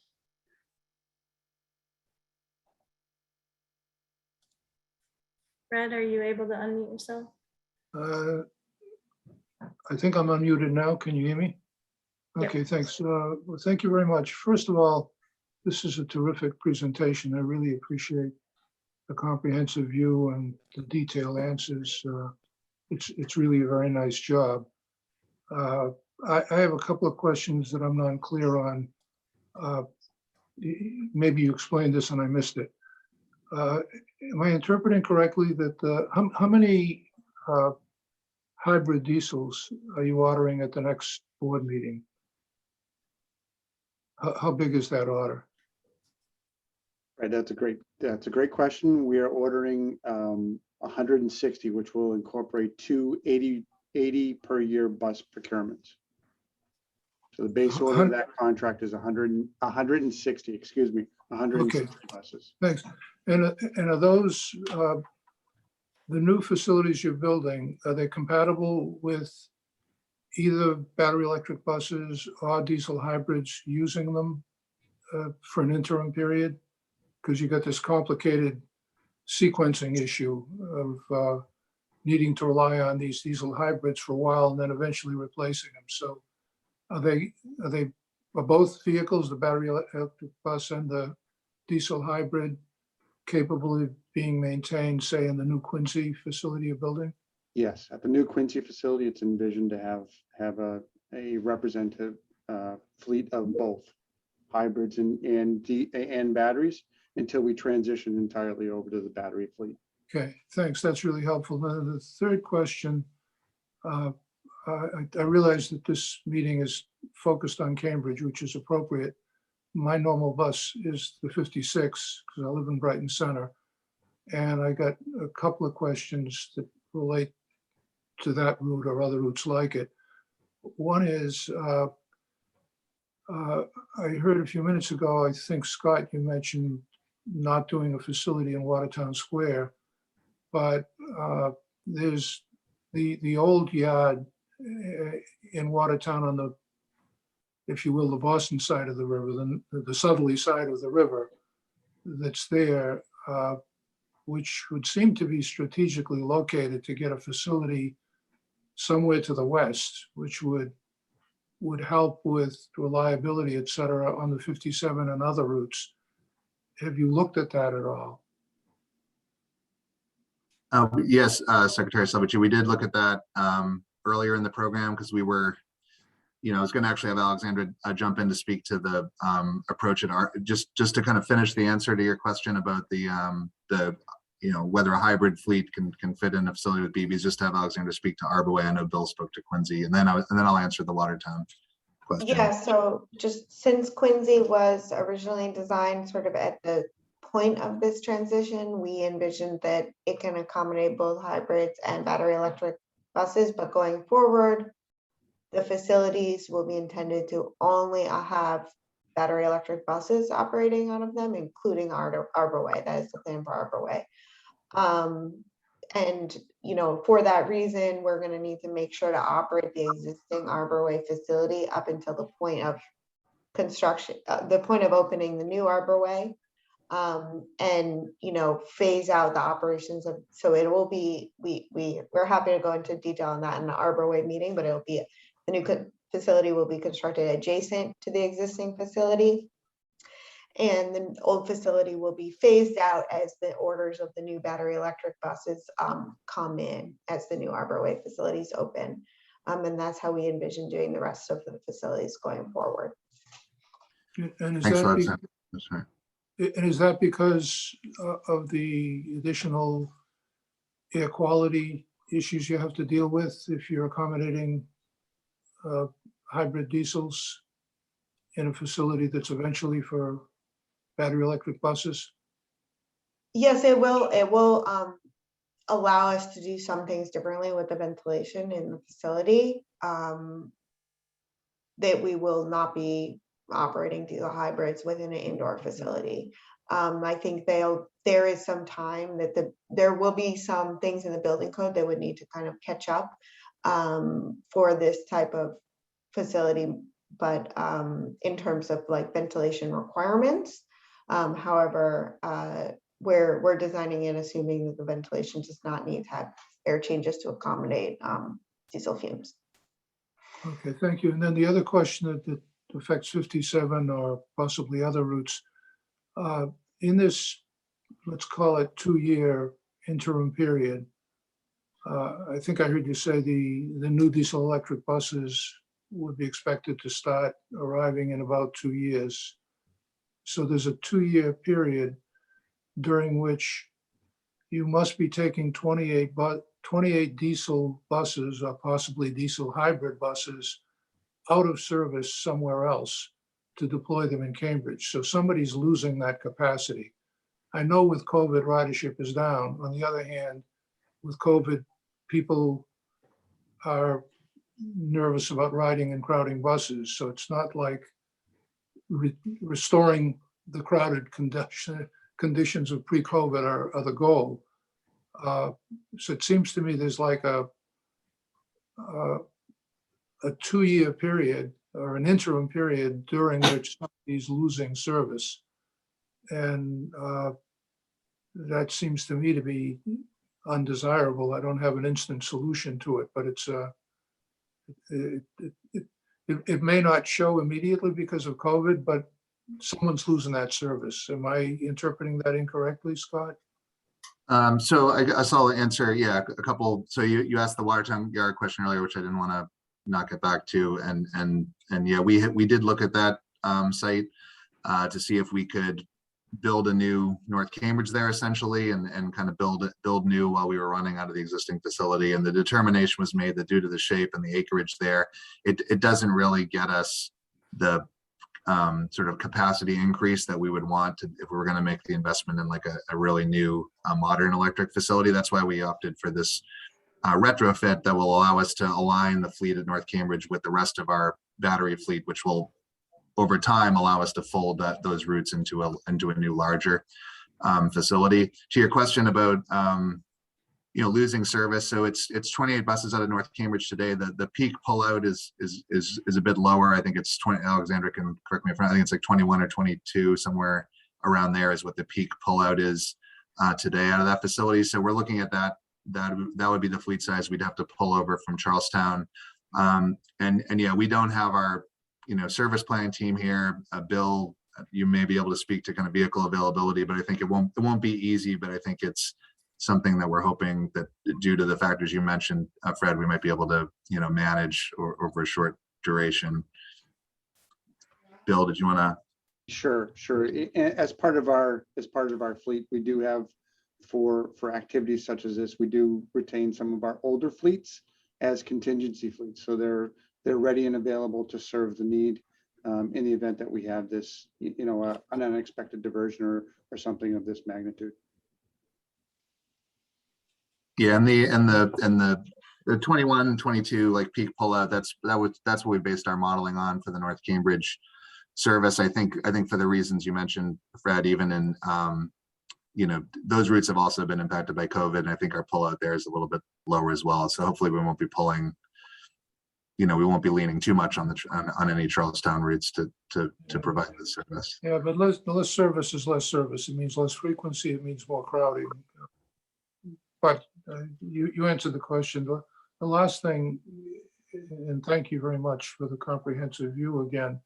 Fred, are you able to unmute yourself? I think I'm unmuted now. Can you hear me? Okay, yep. Thanks. Well, thank you very much. First of all, this is a terrific presentation. I really appreciate the comprehensive view and the detailed answers. It's really a very nice job. I have a couple of questions that I'm not clear on. Maybe you explained this and I missed it. Am I interpreting correctly that how hybrid diesels are you ordering at the next board meeting? How big is that order? Right, that's a great question. We are ordering 160, which will incorporate two 80 per year bus procurements. So the base order of that contract is 160, excuse me, 160 buses. Thanks. And are those, the new facilities you're building, are they compatible with either battery electric buses or diesel hybrids using them for an interim period? Because you got this complicated sequencing issue of needing to rely on these diesel hybrids for a while and then eventually replacing them. So are both vehicles, the battery electric bus and the diesel hybrid, capable of being maintained, say, in the new Quincy facility you're building? Yes, at the new Quincy facility, it's envisioned to have a representative fleet of both hybrids and batteries until we transition entirely over to the battery fleet. Okay, thanks. That's really helpful. Now, the third question, I realize that this meeting is focused on Cambridge, which is appropriate. My normal bus is the 56 because I live in Brighton Center. And I got a couple of questions that relate to that route or other routes like it. One is, I heard a few minutes ago, I think, Scott, you mentioned not doing a facility in Watertown Square, but there's the old yard in Watertown on the, if you will, the Boston side of the river, the southerly side of the river that's there, which would seem to be strategically located to get a facility somewhere to the west, which would help with reliability, et cetera, on the 57 and other routes. Have you looked at that at all? Yes, Secretary Sabachi, we did look at that earlier in the program because we were, I was going to actually have Alexandra jump in to speak to the approach at our, just to kind of finish the answer to your question about the whether a hybrid fleet can fit in a facility with BBs, just to have Alexandra speak to Arborway. I know Bill spoke to Quincy, and then I'll answer the Watertown question. Yeah, so just since Quincy was originally designed sort of at the point of this transition, we envisioned that it can accommodate both hybrids and battery electric buses, but going forward, the facilities will be intended to only have battery electric buses operating out of them, including Arborway. That is the plan for Arborway. And for that reason, we're going to need to make sure to operate the existing Arborway facility up until the point of construction, the point of opening the new Arborway, and phase out the operations of. So it will be we're happy to go into detail on that in the Arborway meeting, but it'll be the new facility will be constructed adjacent to the existing facility. And the old facility will be phased out as the orders of the new battery electric buses come in as the new Arborway facilities open. And that's how we envision doing the rest of the facilities going forward. And Thanks a lot, Senator. And is that because of the additional air quality issues you have to deal with if you're accommodating hybrid diesels in a facility that's eventually for battery electric buses? Yes, it will. It will allow us to do some things differently with the ventilation in the facility. That we will not be operating diesel hybrids within an indoor facility. I think there is some time that there will be some things in the building code that would need to kind of catch up for this type of facility, but in terms of like ventilation requirements. However, we're designing and assuming that the ventilation does not need to have air changes to accommodate diesel fumes. Okay, thank you. And then the other question that affects 57 or possibly other routes, in this, let's call it 2-year interim period, I think I heard you say the new diesel electric buses would be expected to start arriving in about 2 years. So there's a 2-year period during which you must be taking 28 diesel buses or possibly diesel hybrid buses out of service somewhere else to deploy them in Cambridge. So somebody's losing that capacity. I know with COVID, ridership is down. On the other hand, with COVID, people are nervous about riding and crowding buses. So it's not like restoring the crowded conditions of pre-COVID are the goal. So it seems to me there's like a 2-year period or an interim period during which somebody's losing service. And that seems to me to be undesirable. I don't have an instant solution to it, but it may not show immediately because of COVID, but someone's losing that service. Am I interpreting that incorrectly, Scott? So I guess I'll answer, yeah, a couple. So you asked the Watertown Yard question earlier, which I didn't want to not get back to. And yeah, we did look at that site to see if we could build a new North Cambridge there essentially and kind of build new while we were running out of the existing facility. And the determination was made that due to the shape and the acreage there, it doesn't really get us the sort of capacity increase that we would want if we were going to make the investment in like a really new modern electric facility. That's why we opted for this retrofit that will allow us to align the fleet at North Cambridge with the rest of our battery fleet, which will over time allow us to fold those routes into a new larger facility. To your question about losing service, so it's 28 buses out of North Cambridge today. The peak pullout is a bit lower. I think it's 20. Alexandra can correct me if I'm wrong. I think it's like 21 or 22, somewhere around there is what the peak pullout is today out of that facility. So we're looking at that would be the fleet size we'd have to pull over from Charlestown. And yeah, we don't have our service planning team here. Bill, you may be able to speak to kind of vehicle availability, but I think it won't be easy, but I think it's something that we're hoping that due to the factors you mentioned, Fred, we might be able to, manage over a short duration. Bill, did you want to? Sure. As part of our fleet, we do have for activities such as this, we do retain some of our older fleets as contingency fleets. So they're ready and available to serve the need in the event that we have this, an unexpected diversion or something of this magnitude. Yeah, and the 21, 22 like peak pullout, that's what we based our modeling on for the North Cambridge service. I think for the reasons you mentioned, Fred, even in those routes have also been impacted by COVID, and I think our pullout there is a little bit lower as well. So hopefully we won't be pulling. We won't be leaning too much on any Charlestown routes to provide this service. Yeah, but less service is less service. It means less frequency. It means more crowding. But you answered the question. The last thing, and thank you very much for the comprehensive view again.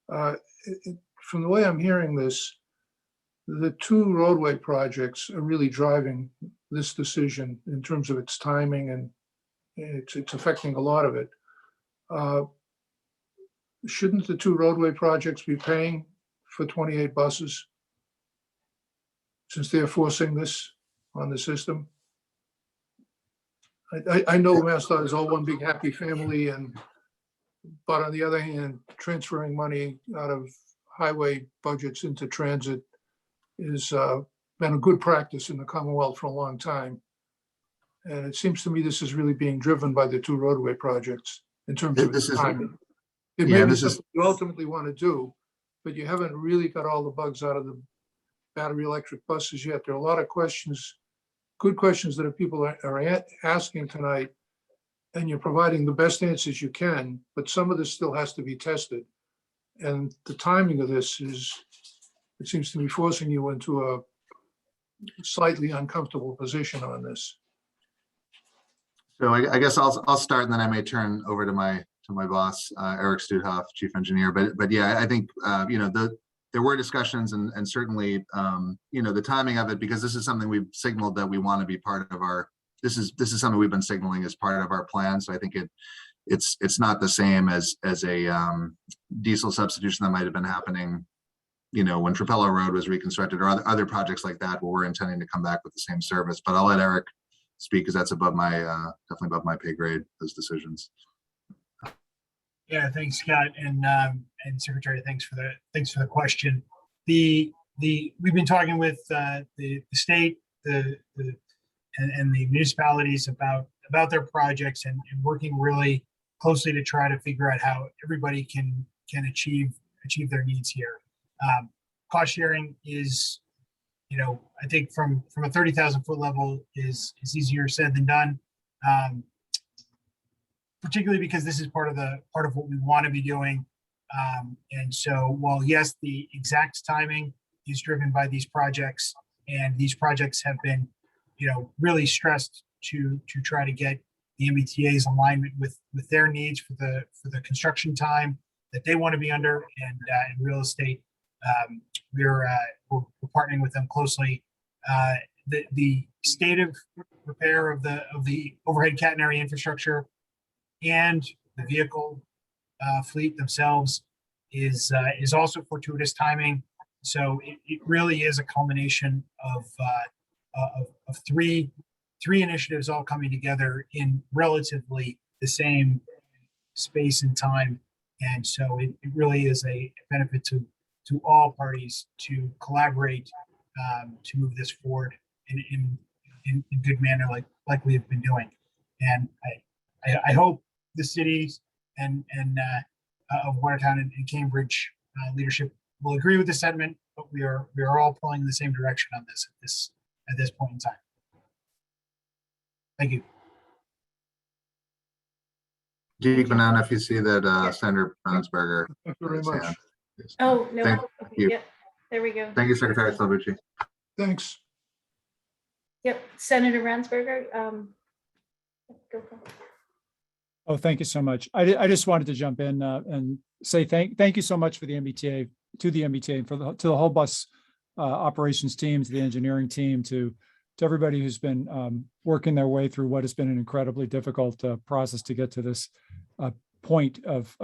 From the way I'm hearing this, the 2 roadway projects are really driving this decision in terms of its timing, and it's affecting a lot of it. Shouldn't the 2 roadway projects be paying for 28 buses since they're forcing this on the system? I know MassDOT is all one big happy family, but on the other hand, transferring money out of highway budgets into transit has been a good practice in the Commonwealth for a long time. And it seems to me this is really being driven by the 2 roadway projects in terms of its timing. It may be something you ultimately want to do, but you haven't really got all the bugs out of the battery electric buses yet. There are a lot of questions, good questions that people are asking tonight, and you're providing the best answers you can, but some of this still has to be tested. And the timing of this it seems to be forcing you into a slightly uncomfortable position on this. So I guess I'll start, and then I may turn over to my boss, Eric Studhoff, Chief Engineer. But yeah, I think there were discussions, and certainly the timing of it, because this is something we've signaled that we want to be part of our. This is something we've been signaling as part of our plan. So I think it's not the same as a diesel substitution that might have been happening when Trapello Road was reconstructed or other projects like that, where we're intending to come back with the same service. But I'll let Eric speak because that's above my, definitely above my pay grade, those decisions. Yeah, thanks, Scott, and Secretary, thanks for the question. We've been talking with the state, and the municipalities about their projects and working really closely to try to figure out how everybody can achieve their needs here. Cost sharing is, I think from a 30,000 foot level is easier said than done. Particularly because this is part of what we want to be doing. And so while yes, the exact timing is driven by these projects, and these projects have been, really stressed to try to get the MBTA's alignment with their needs for the construction time that they want to be under, and in real estate, we're partnering with them closely. The state of repair of the overhead catenary infrastructure and the vehicle fleet themselves is also fortuitous timing. So it really is a culmination of three initiatives all coming together in relatively the same space and time. And so it really is a benefit to all parties to collaborate to move this forward in good manner, like we have been doing. And I hope the cities and of Watertown and Cambridge leadership will agree with the sentiment, but we are all pulling in the same direction on this at this point in time. Thank you. Geek Banana, if you see that Senator Brownsberger. Thank you very much. Oh, no. Thank Okay, you. yep. There we go. Thank you, Secretary Salvucci. Thanks. Yep. Senator Ransberger. Go for it. Oh, thank you so much. I just wanted to jump in and say thank you so much for the MBTA, to the MBTA, and to the whole bus operations team, to the engineering team, to everybody who's been working their way through what has been an incredibly difficult process to get to this point of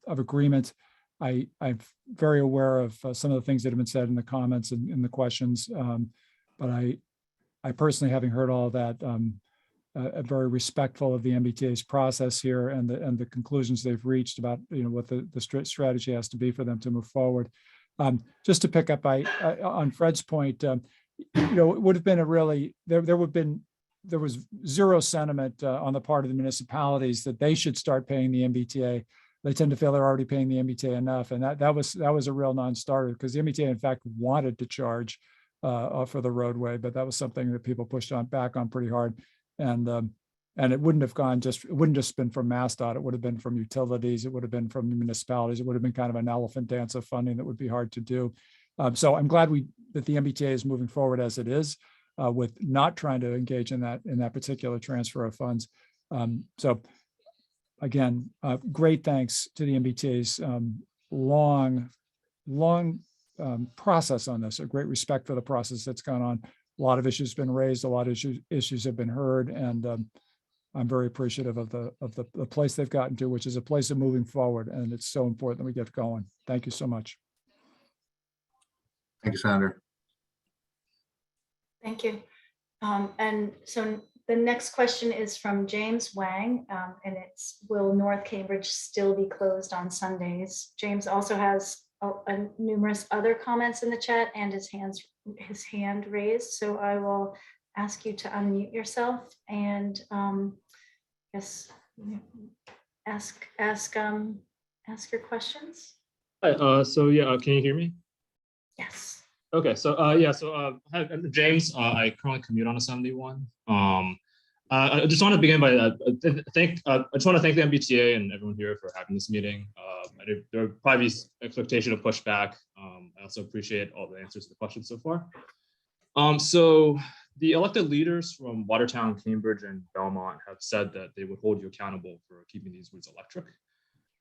agreement. I'm very aware of some of the things that have been said in the comments and in the questions, but I personally, having heard all of that, very respectful of the MBTA's process here and the conclusions they've reached about what the strategy has to be for them to move forward. Just to pick up on Fred's point, it would have been a really there was zero sentiment on the part of the municipalities that they should start paying the MBTA. They tend to feel they're already paying the MBTA enough, and that was a real non-starter, because the MBTA in fact wanted to charge for the roadway, but that was something that people pushed back on pretty hard. And it wouldn't have just been from MassDOT. It would have been from utilities. It would have been from the municipalities. It would have been kind of an elephant dance of funding that would be hard to do. So I'm glad that the MBTA is moving forward as it is, with not trying to engage in that particular transfer of funds. So again, great thanks to the MBTA's long process on this. A great respect for the process that's gone on. A lot of issues been raised, a lot of issues have been heard, and I'm very appreciative of the place they've gotten to, which is a place of moving forward, and it's so important that we get going. Thank you so much. Thank you, Senator. Thank you. And so the next question is from James Wang, and it's, will North Cambridge still be closed on Sundays? James also has numerous other comments in the chat and his hand raised. So I will ask you to unmute yourself and yes, ask your questions. Hi, so yeah, can you hear me? Yes. Okay, so hi, I'm James. I currently commute on a 71. I just want to begin by I just want to thank the MBTA and everyone here for having this meeting. There will probably be expectation of pushback. I also appreciate all the answers to the questions so far. So the elected leaders from Watertown, Cambridge, and Belmont have said that they would hold you accountable for keeping these routes electric.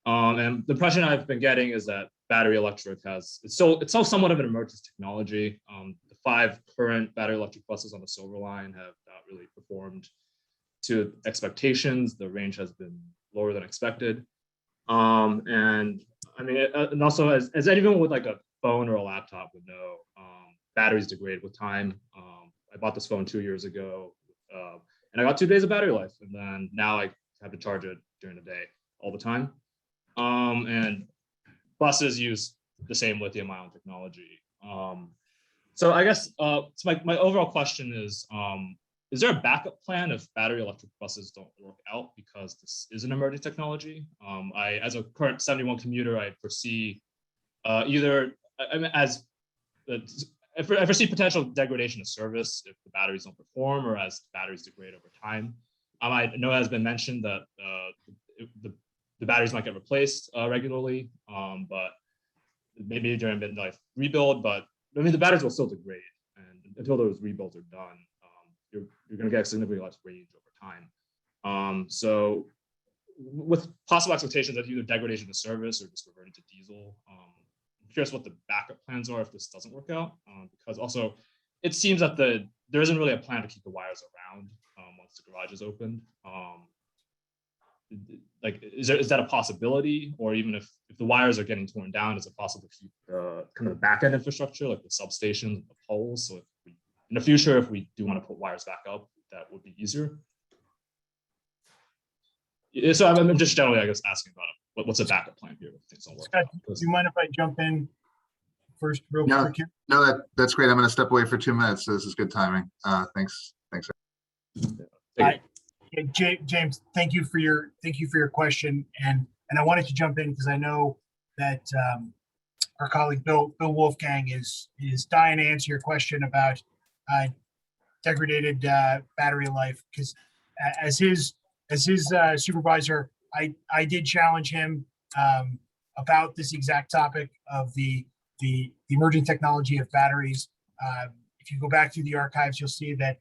And the impression I've been getting is that battery electric it's still somewhat of an emerging technology. The 5 current battery electric buses on the Silver Line have not really performed to expectations. The range has been lower than expected. And I mean, and also as anyone with like a phone or a laptop would know, batteries degrade with time. I bought this phone 2 years ago, and I got 2 days of battery life, and then now I have to charge it during the day all the time. And buses use the same lithium-ion technology. So I guess so my overall question is there a backup plan if battery electric buses don't work out, because this is an emerging technology? As a current 71 commuter, I foresee either, I foresee potential degradation of service if the batteries don't perform or as batteries degrade over time. I know it has been mentioned that the batteries might get replaced regularly, but maybe during midlife rebuild. But I mean, the batteries will still degrade, and until those rebuilds are done, you're going to get significantly less range over time. So with possible expectations of either degradation of service or just reverting to diesel, I'm curious what the backup plans are if this doesn't work out, because also it seems that there isn't really a plan to keep the wires around once the garage is opened. Like, is that a possibility? Or even if the wires are getting torn down, is it possible to keep kind of the back end infrastructure, like the substations, the poles? So if in the future, if we do want to put wires back up, that would be easier. So I'm just generally, I guess, asking about what's a backup plan here if things don't work Scott, out? do you mind if I jump in first real No, quick here? no, that's great. I'm going to step away for 2 minutes. So this is good timing. Thanks. James, thank you for your question, and I wanted to jump in because I know that our colleague Bill Wolfgang is dying to answer your question about degraded battery life, because as his supervisor, I did challenge him about this exact topic of the emerging technology of batteries. If you go back through the archives, you'll see that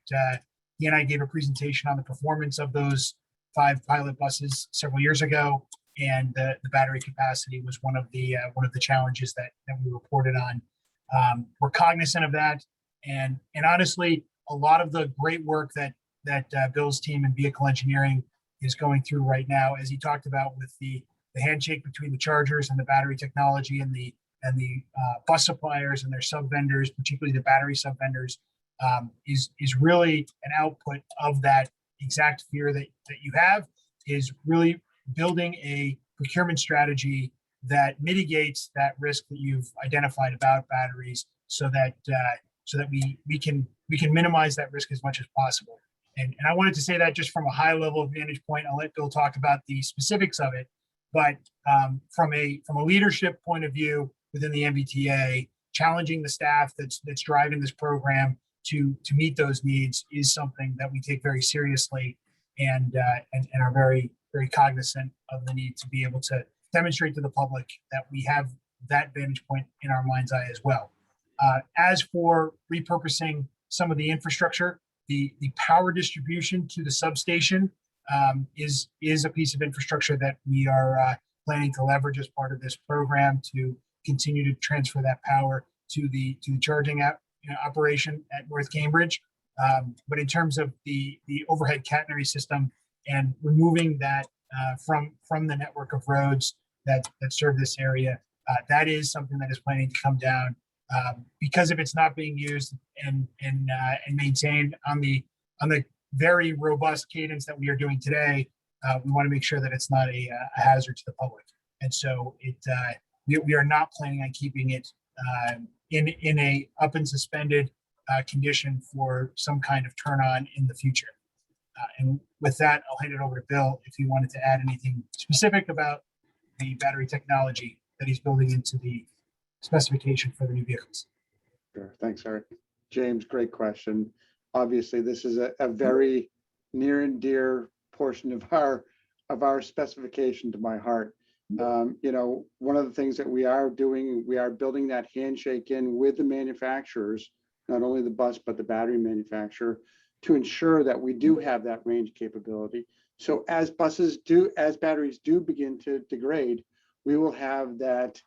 he and I gave a presentation on the performance of those 5 pilot buses several years ago, and the battery capacity was one of the challenges that we reported on. We're cognizant of that, and honestly, a lot of the great work that Bill's team in vehicle engineering is going through right now, as he talked about with the handshake between the chargers and the battery technology and the bus suppliers and their sub vendors, particularly the battery sub vendors, is really an output of that exact fear that you have, is really building a procurement strategy that mitigates that risk that you've identified about batteries, so that we can minimize that risk as much as possible. And I wanted to say that just from a high level of vantage point. I'll let Bill talk about the specifics of it, but from a leadership point of view within the MBTA, challenging the staff that's driving this program to meet those needs is something that we take very seriously, and are very, very cognizant of the need to be able to demonstrate to the public that we have that vantage point in our mind's eye as well. As for repurposing some of the infrastructure, the power distribution to the substation is a piece of infrastructure that we are planning to leverage as part of this program to continue to transfer that power to the charging operation at North Cambridge. But in terms of the overhead catenary system and removing that from the network of roads that serve this area, that is something that is planning to come down, because if it's not being used and maintained on the very robust cadence that we are doing today, we want to make sure that it's not a hazard to the public. And so we are not planning on keeping it in a up and suspended condition for some kind of turn on in the future. And with that, I'll hand it over to Bill if he wanted to add anything specific about the battery technology that he's building into the specification for the new vehicles. Sure. Thanks, Eric. James, great question. Obviously, this is a very near and dear portion of our specification to my heart. One of the things that we are doing, we are building that handshake in with the manufacturers, not only the bus, but the battery manufacturer, to ensure that we do have that range capability. So as batteries do begin to degrade, we will have that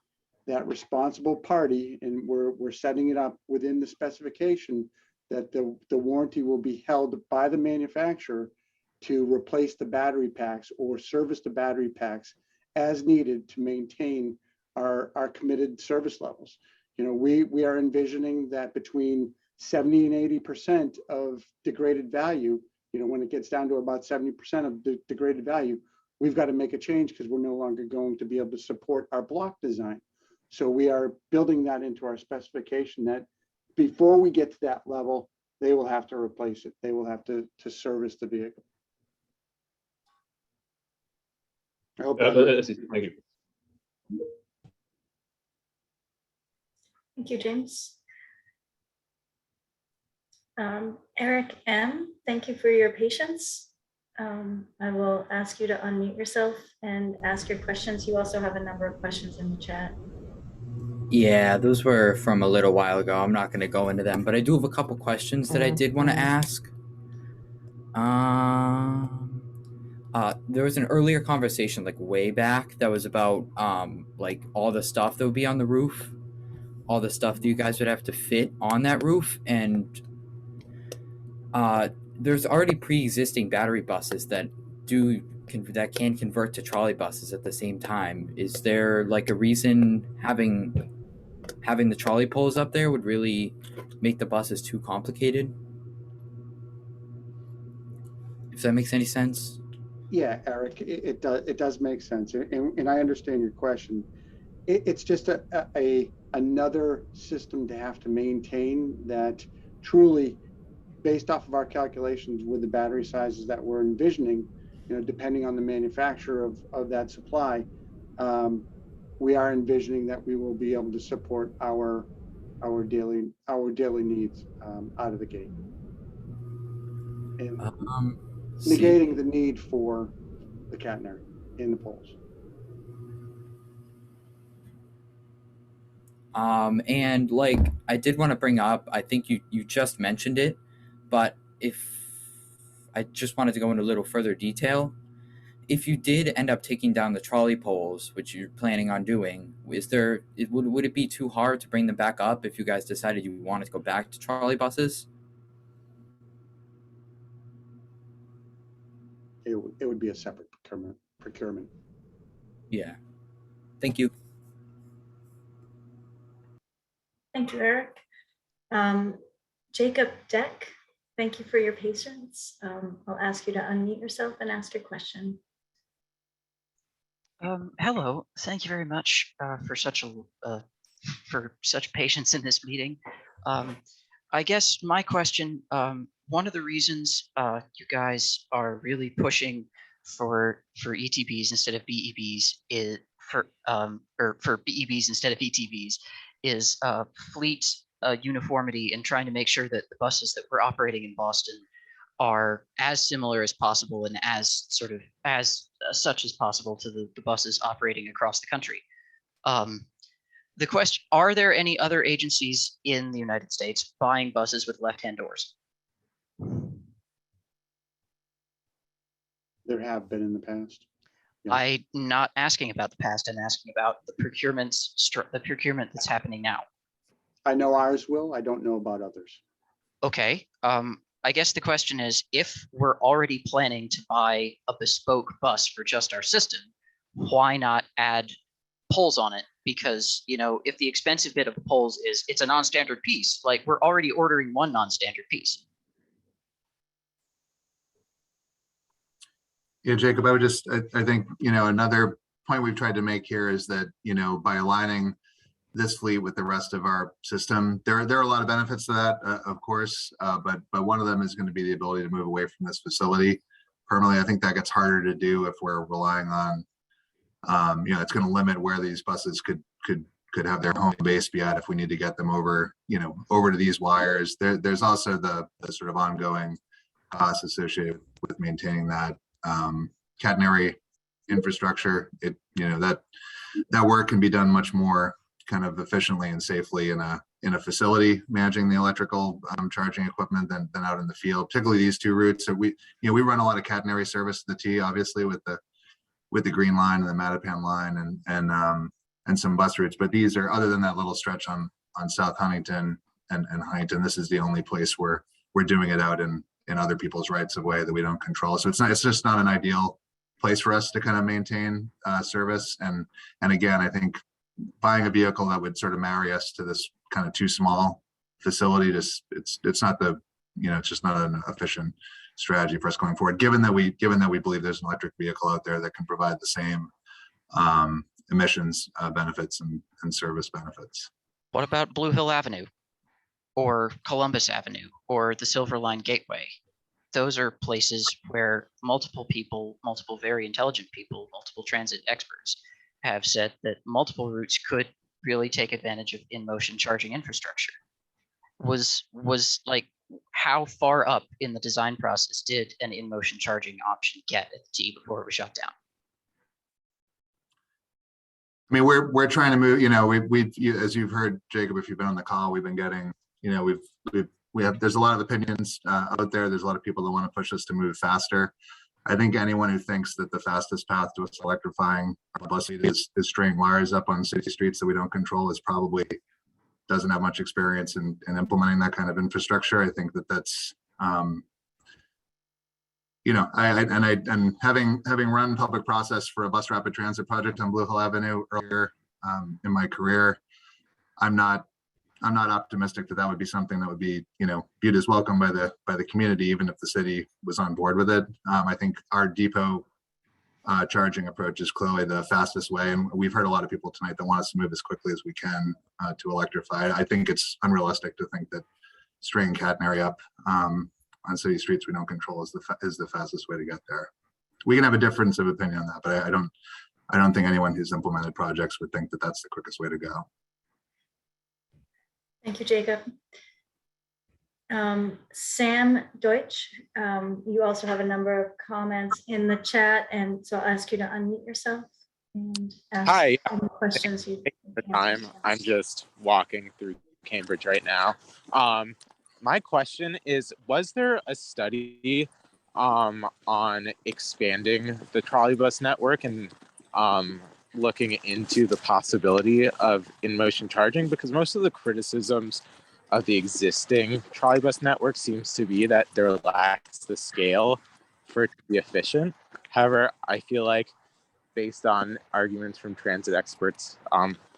responsible party, and we're setting it up within the specification that the warranty will be held by the manufacturer to replace the battery packs or service the battery packs as needed to maintain our committed service levels. You know, we are envisioning that between 70 and 80% of degraded value, you know, when it gets down to about 70% of the degraded value, we've got to make a change because we're no longer going to be able to support our block design. So we are building that into our specification that before we get to that level, they will have to replace it. They will have to service the vehicle. I hope that thank you. Thank you, James. Eric M., thank you for your patience. I will ask you to unmute yourself and ask your questions. You also have a number of questions in the chat. Yeah, those were from a little while ago. I'm not going to go into them, but I do have a couple questions that I did want to ask. There was an earlier conversation, like way back, that was about like all the stuff that would be on the roof, all the stuff that you guys would have to fit on that roof, and there's already pre-existing battery buses that can convert to trolley buses at the same time. Is there like a reason having the trolley poles up there would really make the buses too complicated? If that makes any sense. Yeah, Eric, it does make sense, and I understand your question. It's just another system to have to maintain that truly, based off of our calculations with the battery sizes that we're envisioning, you know, depending on the manufacturer of that supply, we are envisioning that we will be able to support our daily needs out of the gate, and negating the need for the catenary in the poles. And like I did want to bring up, I think you just mentioned it, but if I just wanted to go into a little further detail, if you did end up taking down the trolley poles, which you're planning on doing, would it be too hard to bring them back up if you guys decided you wanted to go back to trolley buses? It would be a separate procurement. Yeah. Thank you. Thank you, Eric. Jacob Deck, thank you for your patience. I'll ask you to unmute yourself and ask your question. Hello, thank you very much for such patience in this meeting. I guess my question, one of the reasons you guys are really pushing for ETBs instead of BEBs is for BEBs instead of ETBs is fleet uniformity and trying to make sure that the buses that we're operating in Boston are as similar as possible and as such as possible to the buses operating across the country. The question, are there any other agencies in the United States buying buses with left-hand doors? There have been in the past. Yeah. I'm not asking about the past, I'm asking about the procurement that's happening now. I know ours will, I don't know about others. Okay, I guess the question is, if we're already planning to buy a bespoke bus for just our system, why not add poles on it? Because, you know, if the expensive bit of the poles is it's a non-standard piece, like we're already ordering one non-standard piece. Yeah, Jacob, I think, you know, another point we've tried to make here is that, you know, by aligning this fleet with the rest of our system, there are a lot of benefits to that, of course, but one of them is going to be the ability to move away from this facility permanently. I think that gets harder to do if we're relying on, you know, it's going to limit where these buses could have their home base be at if we need to get them over, you know, over to these wires. There's also the sort of ongoing costs associated with maintaining that catenary infrastructure. You know, that work can be done much more kind of efficiently and safely in a facility managing the electrical charging equipment than out in the field, particularly these two routes. So we run a lot of catenary service to the T, obviously, with the Green Line and the Mattapan line and some bus routes. But these are, other than that little stretch on South Huntington and Huntington, this is the only place where we're doing it out in other people's rights of way that we don't control. So it's just not an ideal place for us to kind of maintain service. And again, I think buying a vehicle that would sort of marry us to this kind of too small facility, just it's not the, it's just not an efficient strategy for us going forward, given that we believe there's an electric vehicle out there that can provide the same emissions benefits and service benefits. What about Blue Hill Avenue or Columbus Avenue or the Silver Line Gateway? Those are places where multiple people, multiple very intelligent people, multiple transit experts have said that multiple routes could really take advantage of in-motion charging infrastructure. Was like, how far up in the design process did an in-motion charging option get at the T before it was shut down? I mean, we're trying to move, as you've heard, Jacob, if you've been on the call, we've been getting, there's a lot of opinions out there. There's a lot of people that want to push us to move faster. I think anyone who thinks that the fastest path to us electrifying our bus fleet is stringing wires up on city streets that we don't control is probably doesn't have much experience in implementing that kind of infrastructure. I think that's, and having run public process for a bus rapid transit project on Blue Hill Avenue earlier in my career, I'm not optimistic that would be something that would be, viewed as welcome by the community, even if the city was on board with it. I think our depot charging approach is clearly the fastest way, and we've heard a lot of people tonight that want us to move as quickly as we can to electrify. I think it's unrealistic to think that stringing catenary up on city streets we don't control is the fastest way to get there. We can have a difference of opinion on that, but I don't think anyone who's implemented projects would think that that's the quickest way to go. Thank you, Jacob. Sam Deutsch, you also have a number of comments in the chat, and so I'll ask you to unmute yourself and ask Hi. any questions you the time. I'm just walking through Cambridge right now. My question is, was there a study on expanding the trolleybus network and looking into the possibility of in-motion charging? Because most of the criticisms of the existing trolleybus network seems to be that there lacks the scale for it to be efficient. However, I feel like based on arguments from transit experts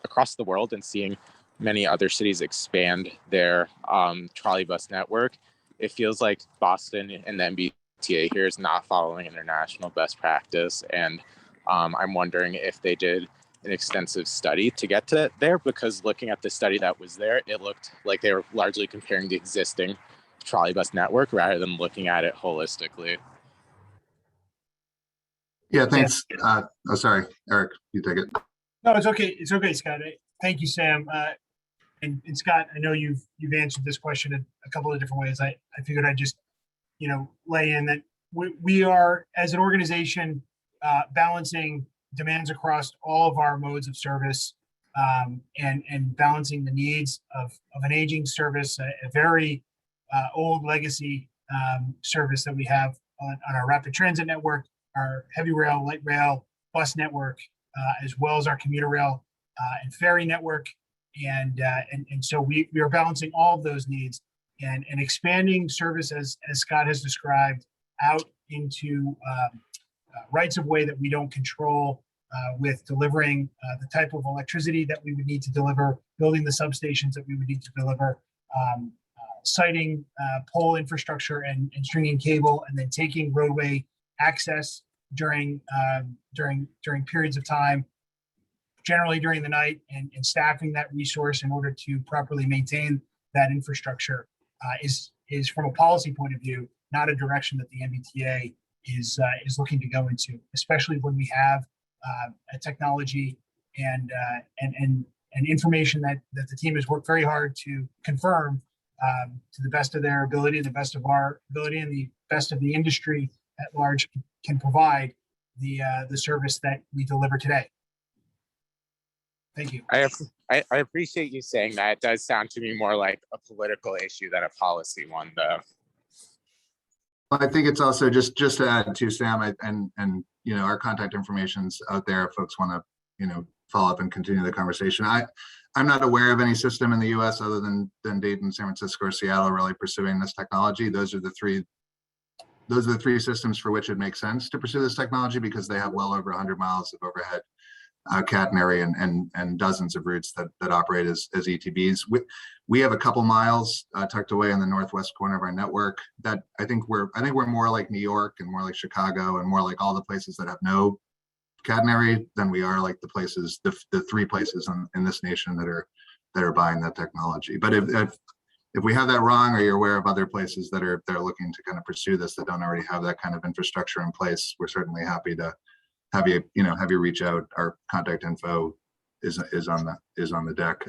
across the world and seeing many other cities expand their trolleybus network, it feels like Boston and the MBTA here is not following international best practice. And I'm wondering if they did an extensive study to get to there, because looking at the study that was there, it looked like they were largely comparing the existing trolleybus network rather than looking at it holistically. Yeah, thanks. Oh, sorry, Eric, you take it. No, it's okay. It's okay, Scott. Thank you, Sam. And Scott, I know you've answered this question in a couple of different ways. I figured I'd just, lay in that we are, as an organization, balancing demands across all of our modes of service, and balancing the needs of an aging service, a very old legacy service that we have on our rapid transit network, our heavy rail, light rail, bus network, as well as our commuter rail and ferry network. And so we are balancing all of those needs and expanding service, as Scott has described, out into rights of way that we don't control, with delivering the type of electricity that we would need to deliver, building the substations that we would need to deliver, siting pole infrastructure and stringing cable, and then taking roadway access during periods of time, generally during the night, and staffing that resource in order to properly maintain that infrastructure is from a policy point of view not a direction that the MBTA is looking to go into, especially when we have a technology and information that the team has worked very hard to confirm to the best of their ability, the best of our ability, and the best of the industry at large can provide the service that we deliver today. Thank you. I appreciate you saying that. It does sound to me more like a political issue than a policy one, though. I think it's also just to add to Sam, and our contact information's out there if folks want to follow up and continue the conversation. I'm not aware of any system in the U.S. other than Dayton, San Francisco, or Seattle really pursuing this technology. Those are the three systems for which it makes sense to pursue this technology, because they have well over 100 miles of overhead catenary and dozens of routes that operate as ETBs. We have a couple miles tucked away in the northwest corner of our network that I think we're more like New York and more like Chicago and more like all the places that have no catenary than we are like the places, the three places in this nation that are buying that technology. But if we have that wrong, or you're aware of other places that are looking to kind of pursue this that don't already have that kind of infrastructure in place, we're certainly happy to have you reach out. Our contact info is on the deck.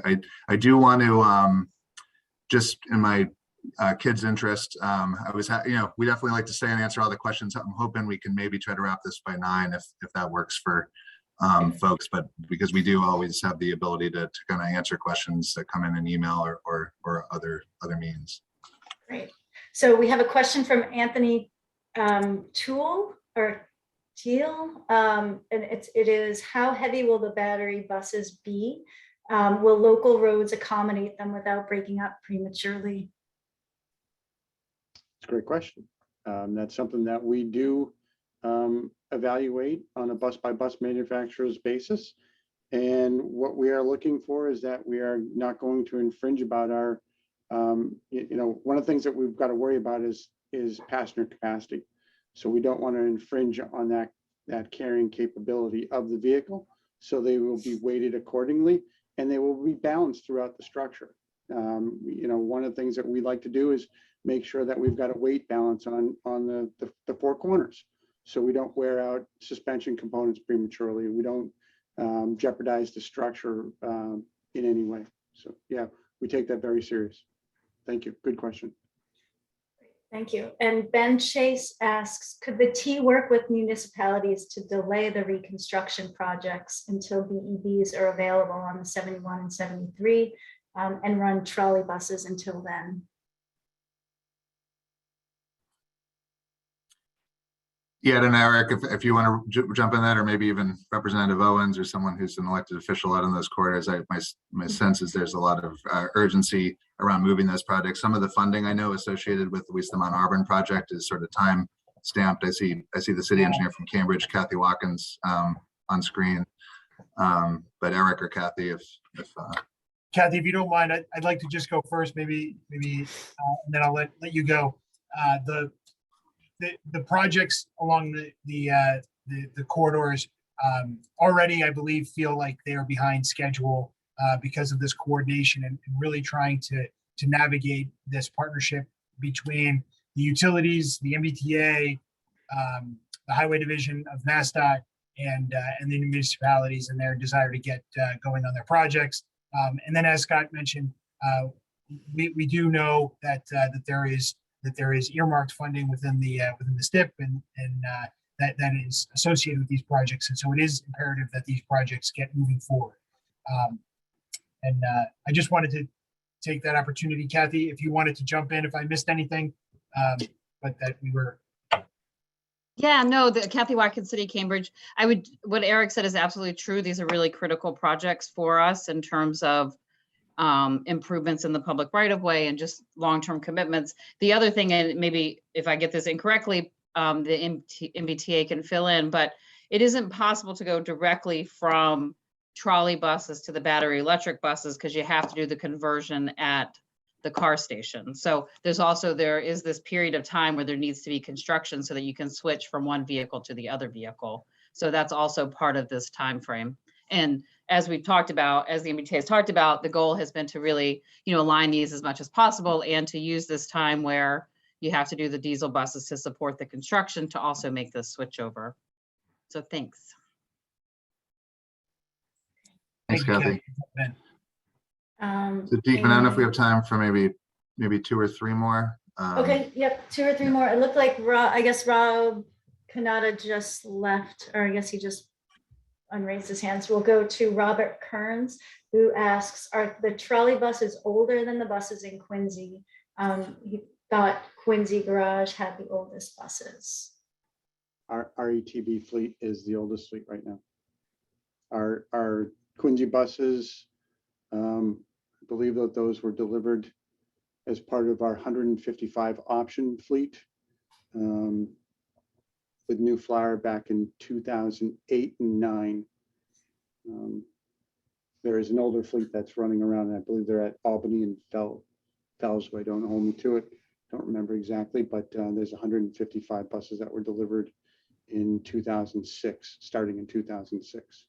I do want to just in my kids' interest, we definitely like to stay and answer all the questions. I'm hoping we can maybe try to wrap this by 9 if that works for folks, but because we do always have the ability to kind of answer questions that come in an email or other means. Great. So we have a question from Anthony Teal, and it is, how heavy will the battery buses be? Will local roads accommodate them without breaking up prematurely? It's a great question. That's something that we do evaluate on a bus by bus manufacturer's basis. And what we are looking for is that we are not going to infringe about our, one of the things that we've got to worry about is passenger capacity. So we don't want to infringe on that carrying capability of the vehicle. So they will be weighted accordingly and they will be balanced throughout the structure. One of the things that we like to do is make sure that we've got a weight balance on the four corners. So we don't wear out suspension components prematurely. We don't jeopardize the structure in any way. So yeah, we take that very serious. Thank you. Good question. Thank you. And Ben Chase asks, could the T work with municipalities to delay the reconstruction projects until BEVs are available on the 71 and 73 and run trolley buses until then? Yeah, and Eric, if you want to jump in that, or maybe even Representative Owens or someone who's an elected official out in those corridors, my sense is there's a lot of urgency around moving those projects. Some of the funding I know associated with at least the Mount Auburn project is sort of time stamped. I see the city engineer from Cambridge, Kathy Watkins, on screen. But Eric or Kathy, if Kathy, if you don't mind, I'd like to just go first, maybe, and then I'll let you go. The projects along the corridors already, I believe, feel like they are behind schedule because of this coordination and really trying to navigate this partnership between the utilities, the MBTA, the Highway Division of MassDOT, and the municipalities and their desire to get going on their projects. And then, as Scott mentioned, we do know that there is earmarked funding within the STIP and that is associated with these projects, and so it is imperative that these projects get moving forward. And I just wanted to take that opportunity, Kathy, if you wanted to jump in if I missed anything, but that we were. Yeah, no, the Kathy Watkins, City, Cambridge. What Eric said is absolutely true. These are really critical projects for us in terms of improvements in the public right of way and just long-term commitments. The other thing, and maybe if I get this incorrectly, the MBTA can fill in, but it isn't possible to go directly from trolley buses to the battery electric buses because you have to do the conversion at the car station. So there is this period of time where there needs to be construction so that you can switch from one vehicle to the other vehicle. So that's also part of this time frame. And as we've talked about, as the MBTA has talked about, the goal has been to really, align these as much as possible and to use this time where you have to do the diesel buses to support the construction to also make this switch over. So thanks. Thanks, Kathy. So Deep, I don't know if we have time for maybe 2 or 3 more. Okay, yep, 2 or 3 more. It looked like Rob Kanata just left, or I guess he just unraised his hands. We'll go to Robert Kearns, who asks, are the trolley buses older than the buses in Quincy? He thought Quincy Garage had the oldest buses. Our ETB fleet is the oldest fleet right now. Our Quincy buses, I believe that those were delivered as part of our 155 option fleet with New Flyer back in 2008 and 9. There is an older fleet that's running around, and I believe they're at Albany and Fellsway. Don't hold me to it. Don't remember exactly, but there's 155 buses that were delivered in 2006, starting in 2006.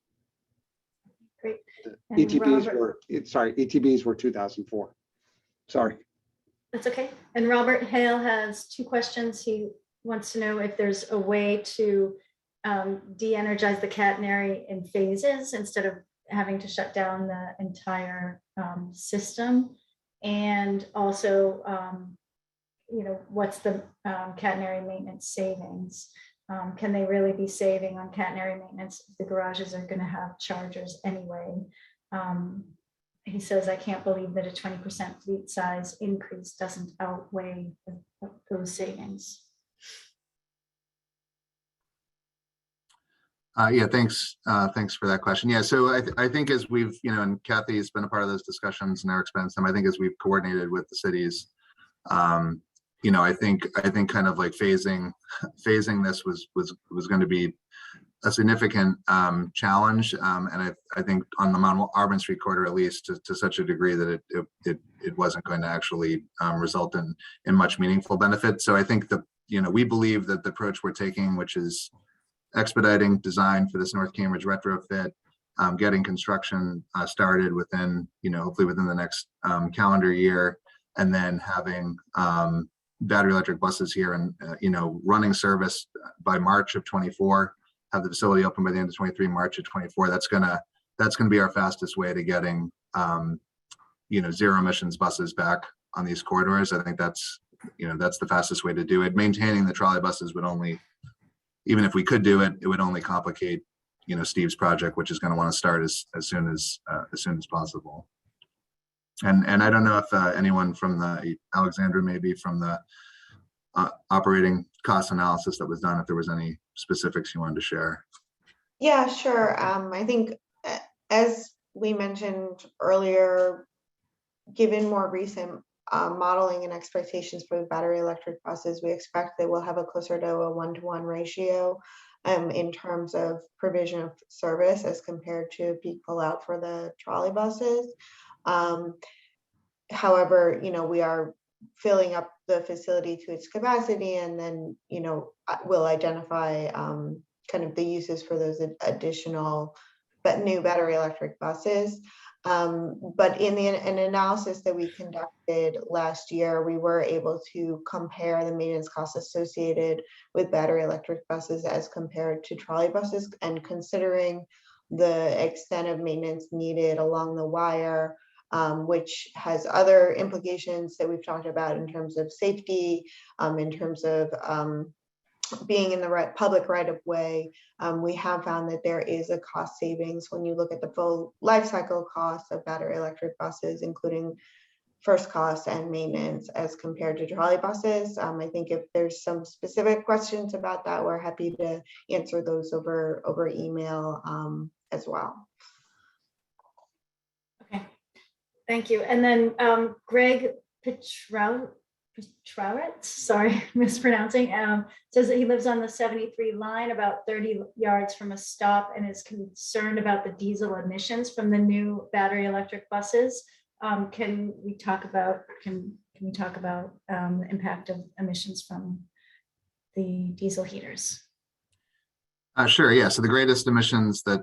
Great. And ETBs Robert- ETBs were 2004. Sorry. That's okay. And Robert Hale has two questions. He wants to know if there's a way to de-energize the catenary in phases instead of having to shut down the entire system. And also, what's the catenary maintenance savings? Can they really be saving on catenary maintenance if the garages are going to have chargers anyway? He says, I can't believe that a 20% fleet size increase doesn't outweigh those savings. Yeah, thanks. Thanks for that question. Yeah, so I think as we've, and Kathy's been a part of those discussions and Eric's been some, I think as we've coordinated with the cities, I think kind of like phasing this was going to be a significant challenge, and I think on the Mount Auburn Street corridor, at least to such a degree that it wasn't going to actually result in much meaningful benefit. So I think we believe that the approach we're taking, which is expediting design for this North Cambridge retrofit, getting construction started within, hopefully within the next calendar year, and then having battery electric buses here and, running service by March of 24, have the facility open by the end of 23, March of 24. That's gonna be our fastest way to getting, zero emissions buses back on these corridors. I think that's the fastest way to do it. Maintaining the trolley buses would only, even if we could do it, it would only complicate, Steve's project, which is going to want to start as soon as possible. And I don't know if anyone from Alexandra, maybe from the operating cost analysis that was done, if there was any specifics you wanted to share. Yeah, sure. I think as we mentioned earlier, given more recent modeling and expectations for the battery electric buses, we expect they will have a closer to a 1-to-1 ratio in terms of provision of service as compared to peak pull out for the trolley buses. However, we are filling up the facility to its capacity, and then, we'll identify kind of the uses for those additional but new battery electric buses. But in an analysis that we conducted last year, we were able to compare the maintenance costs associated with battery electric buses as compared to trolley buses, and considering the extent of maintenance needed along the wire, which has other implications that we've talked about in terms of safety, in terms of being in the public right of way. We have found that there is a cost savings when you look at the full life cycle costs of battery electric buses, including first costs and maintenance as compared to trolley buses. I think if there's some specific questions about that, we're happy to answer those over email as well. Okay, thank you. And then Greg Petrowitz, sorry, mispronouncing, says that he lives on the 73 line about 30 yards from a stop and is concerned about the diesel emissions from the new battery electric buses. Can we talk about the impact of emissions from the diesel heaters? Sure, yeah. So the greatest emissions that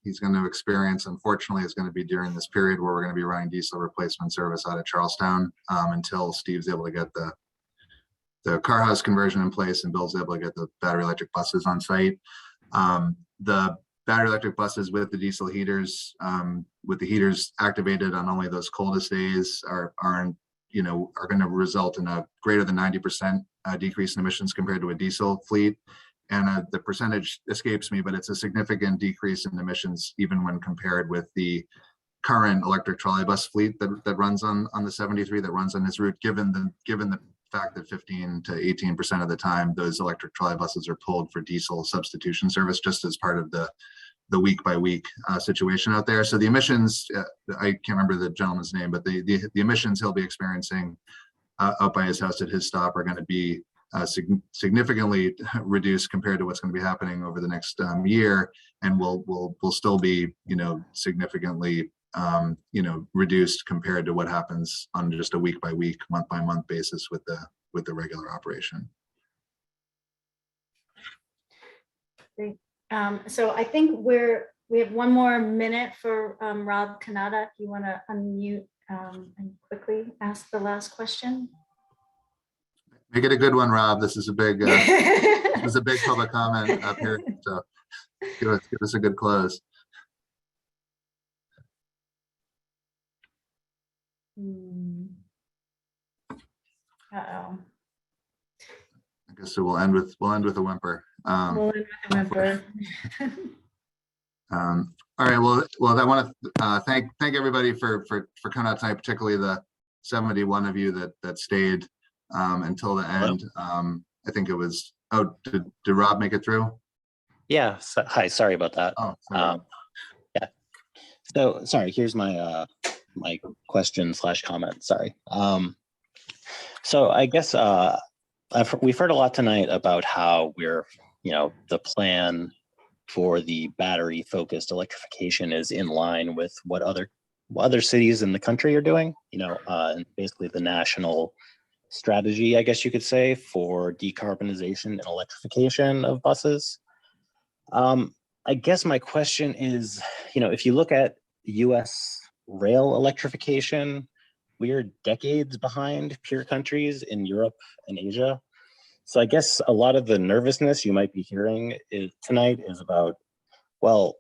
he's going to experience, unfortunately, is going to be during this period where we're going to be running diesel replacement service out of Charlestown until Steve's able to get the Carhouse conversion in place and Bill's able to get the battery electric buses on site. The battery electric buses with the diesel heaters, with the heaters activated on only those coldest days, are going to result in a greater than 90% decrease in emissions compared to a diesel fleet. And the percentage escapes me, but it's a significant decrease in emissions even when compared with the current electric trolleybus fleet that runs on the 73, that runs on this route, given the fact that 15 to 18% of the time those electric trolleybuses are pulled for diesel substitution service, just as part of the week by week situation out there. So the emissions, I can't remember the gentleman's name, but the emissions he'll be experiencing out by his house at his stop are going to be significantly reduced compared to what's going to be happening over the next year, and will still be, significantly, reduced compared to what happens on just a week by week, month by month basis with the regular operation. Great. So I think we have one more minute for Rob Kanata. If you want to unmute and quickly ask the last question. Make it a good one, Rob. This is a big this is a big public comment up here. So give us a good close. Uh-oh. I guess so we'll end with a whimper. We'll end with a whimper. All right. Well, I want to thank everybody for coming out tonight, particularly the 71 of you that stayed until the end. I think it was. Oh, did Rob make it through? Yeah. Hi. Sorry about that. Oh, sorry. Yeah. So sorry. Here's my my question / comment. Sorry. So I guess we've heard a lot tonight about how we're, the plan for the battery focused electrification is in line with what other cities in the country are doing, and basically the national strategy, I guess you could say, for decarbonization and electrification of buses. I guess my question is, if you look at US rail electrification, we are decades behind peer countries in Europe and Asia. So I guess a lot of the nervousness you might be hearing tonight is about, well,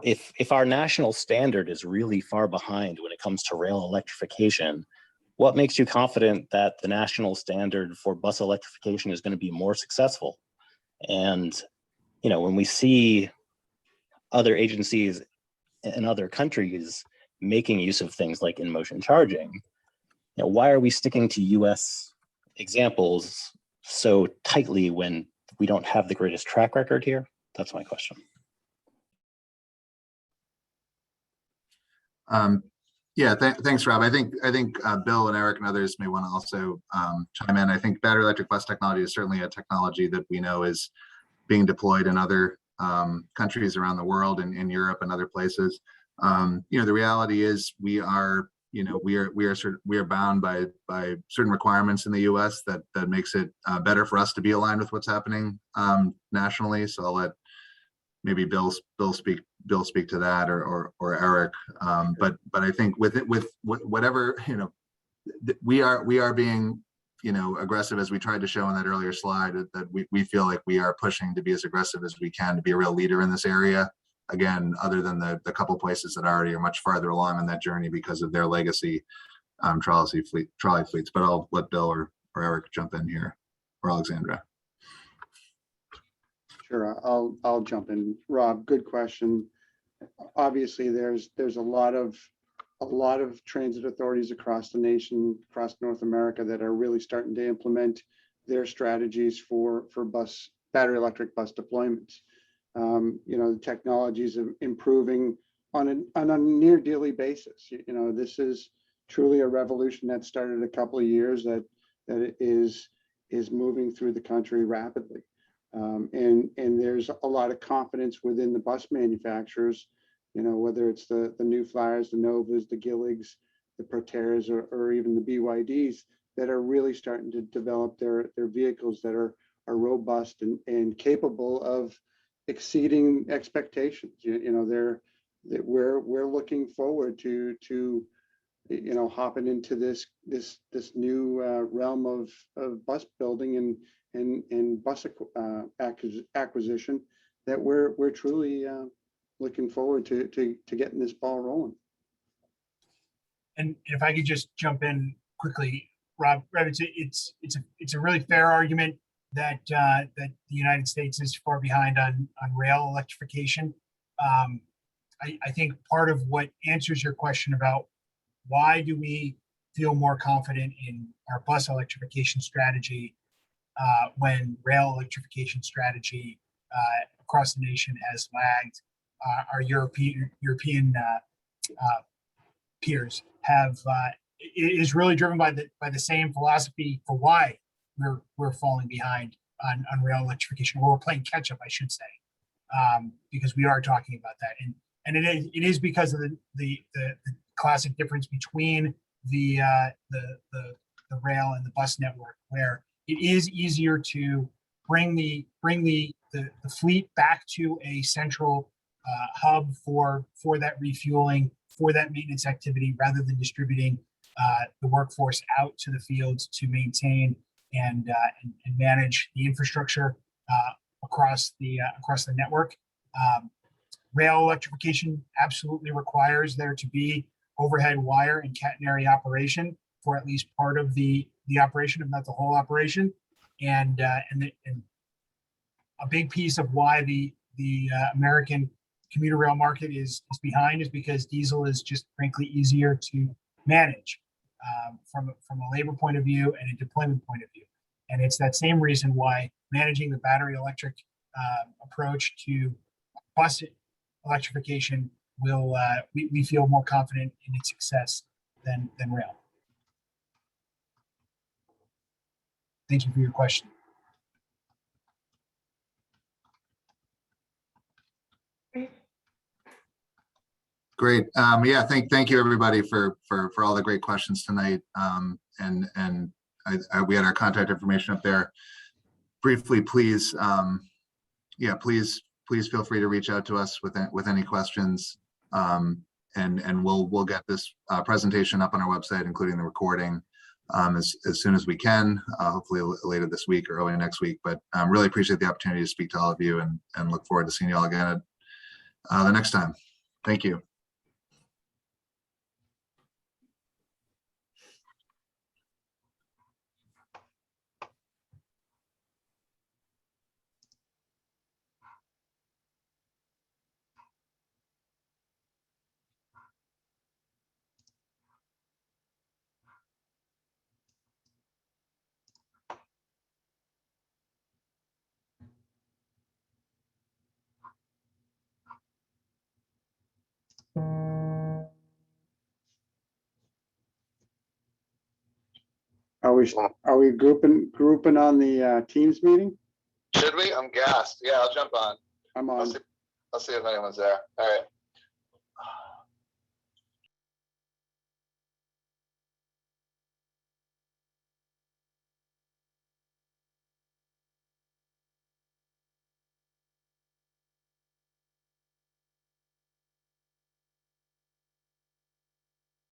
if our national standard is really far behind when it comes to rail electrification, what makes you confident that the national standard for bus electrification is going to be more successful? And, when we see other agencies in other countries making use of things like in-motion charging, why are we sticking to US examples so tightly when we don't have the greatest track record here? That's my question. Yeah, thanks, Rob. I think Bill and Eric and others may want to also chime in. I think battery electric bus technology is certainly a technology that we know is being deployed in other countries around the world and in Europe and other places. The reality is we are bound by certain requirements in the U.S. that makes it better for us to be aligned with what's happening nationally. So I'll let maybe Bill speak to that, or Eric. But I think with whatever, we are being aggressive, as we tried to show in that earlier slide, that we feel like we are pushing to be as aggressive as we can to be a real leader in this area. Again, other than the couple places that already are much farther along in that journey because of their legacy trolley fleets. But I'll let Bill or Eric jump in here, or Alexandra. Sure, I'll jump in. Rob, good question. Obviously, there's a lot of transit authorities across the nation, across North America, that are really starting to implement their strategies for battery electric bus deployments. The technology is improving on a near daily basis. This is truly a revolution that started a couple of years that is moving through the country rapidly. And there's a lot of confidence within the bus manufacturers, whether it's the New Flyers, the Novas, the Gilligs, the Proteras, or even the BYDs, that are really starting to develop their vehicles that are robust and capable of exceeding expectations. We're looking forward to hopping into this new realm of bus building and bus acquisition, that we're truly looking forward to getting this ball rolling. And if I could just jump in quickly, Rob, it's a really fair argument that the United States is far behind on rail electrification. I think part of what answers your question about why do we feel more confident in our bus electrification strategy when rail electrification strategy across the nation has lagged our European peers is really driven by the same philosophy for why we're falling behind on rail electrification, or we're playing catch up, I should say, because we are talking about that, and it is because of the classic difference between the rail and the bus network, where it is easier to bring the fleet back to a central hub for that refueling, for that maintenance activity, rather than distributing the workforce out to the fields to maintain and manage the infrastructure across the network. Rail electrification absolutely requires there to be overhead wire and catenary operation for at least part of the operation, if not the whole operation. And a big piece of why the American commuter rail market is behind is because diesel is just frankly easier to manage from a labor point of view and a deployment point of view. And it's that same reason why managing the battery electric approach to bus electrification will we feel more confident in its success than rail. Thank you for your question. Great. Yeah, thank you everybody for all the great questions tonight. And we had our contact information up there. Briefly, please, yeah, please feel free to reach out to us with any questions. And we'll get this presentation up on our website, including the recording, as soon as we can, hopefully later this week or early next week. But really appreciate the opportunity to speak to all of you, and look forward to seeing you all again the next time. Thank you. Are we grouping on the Teams meeting? Should we? I'm gassed. Yeah, I'll jump on. I'm on. I'll see if anyone's there. All right.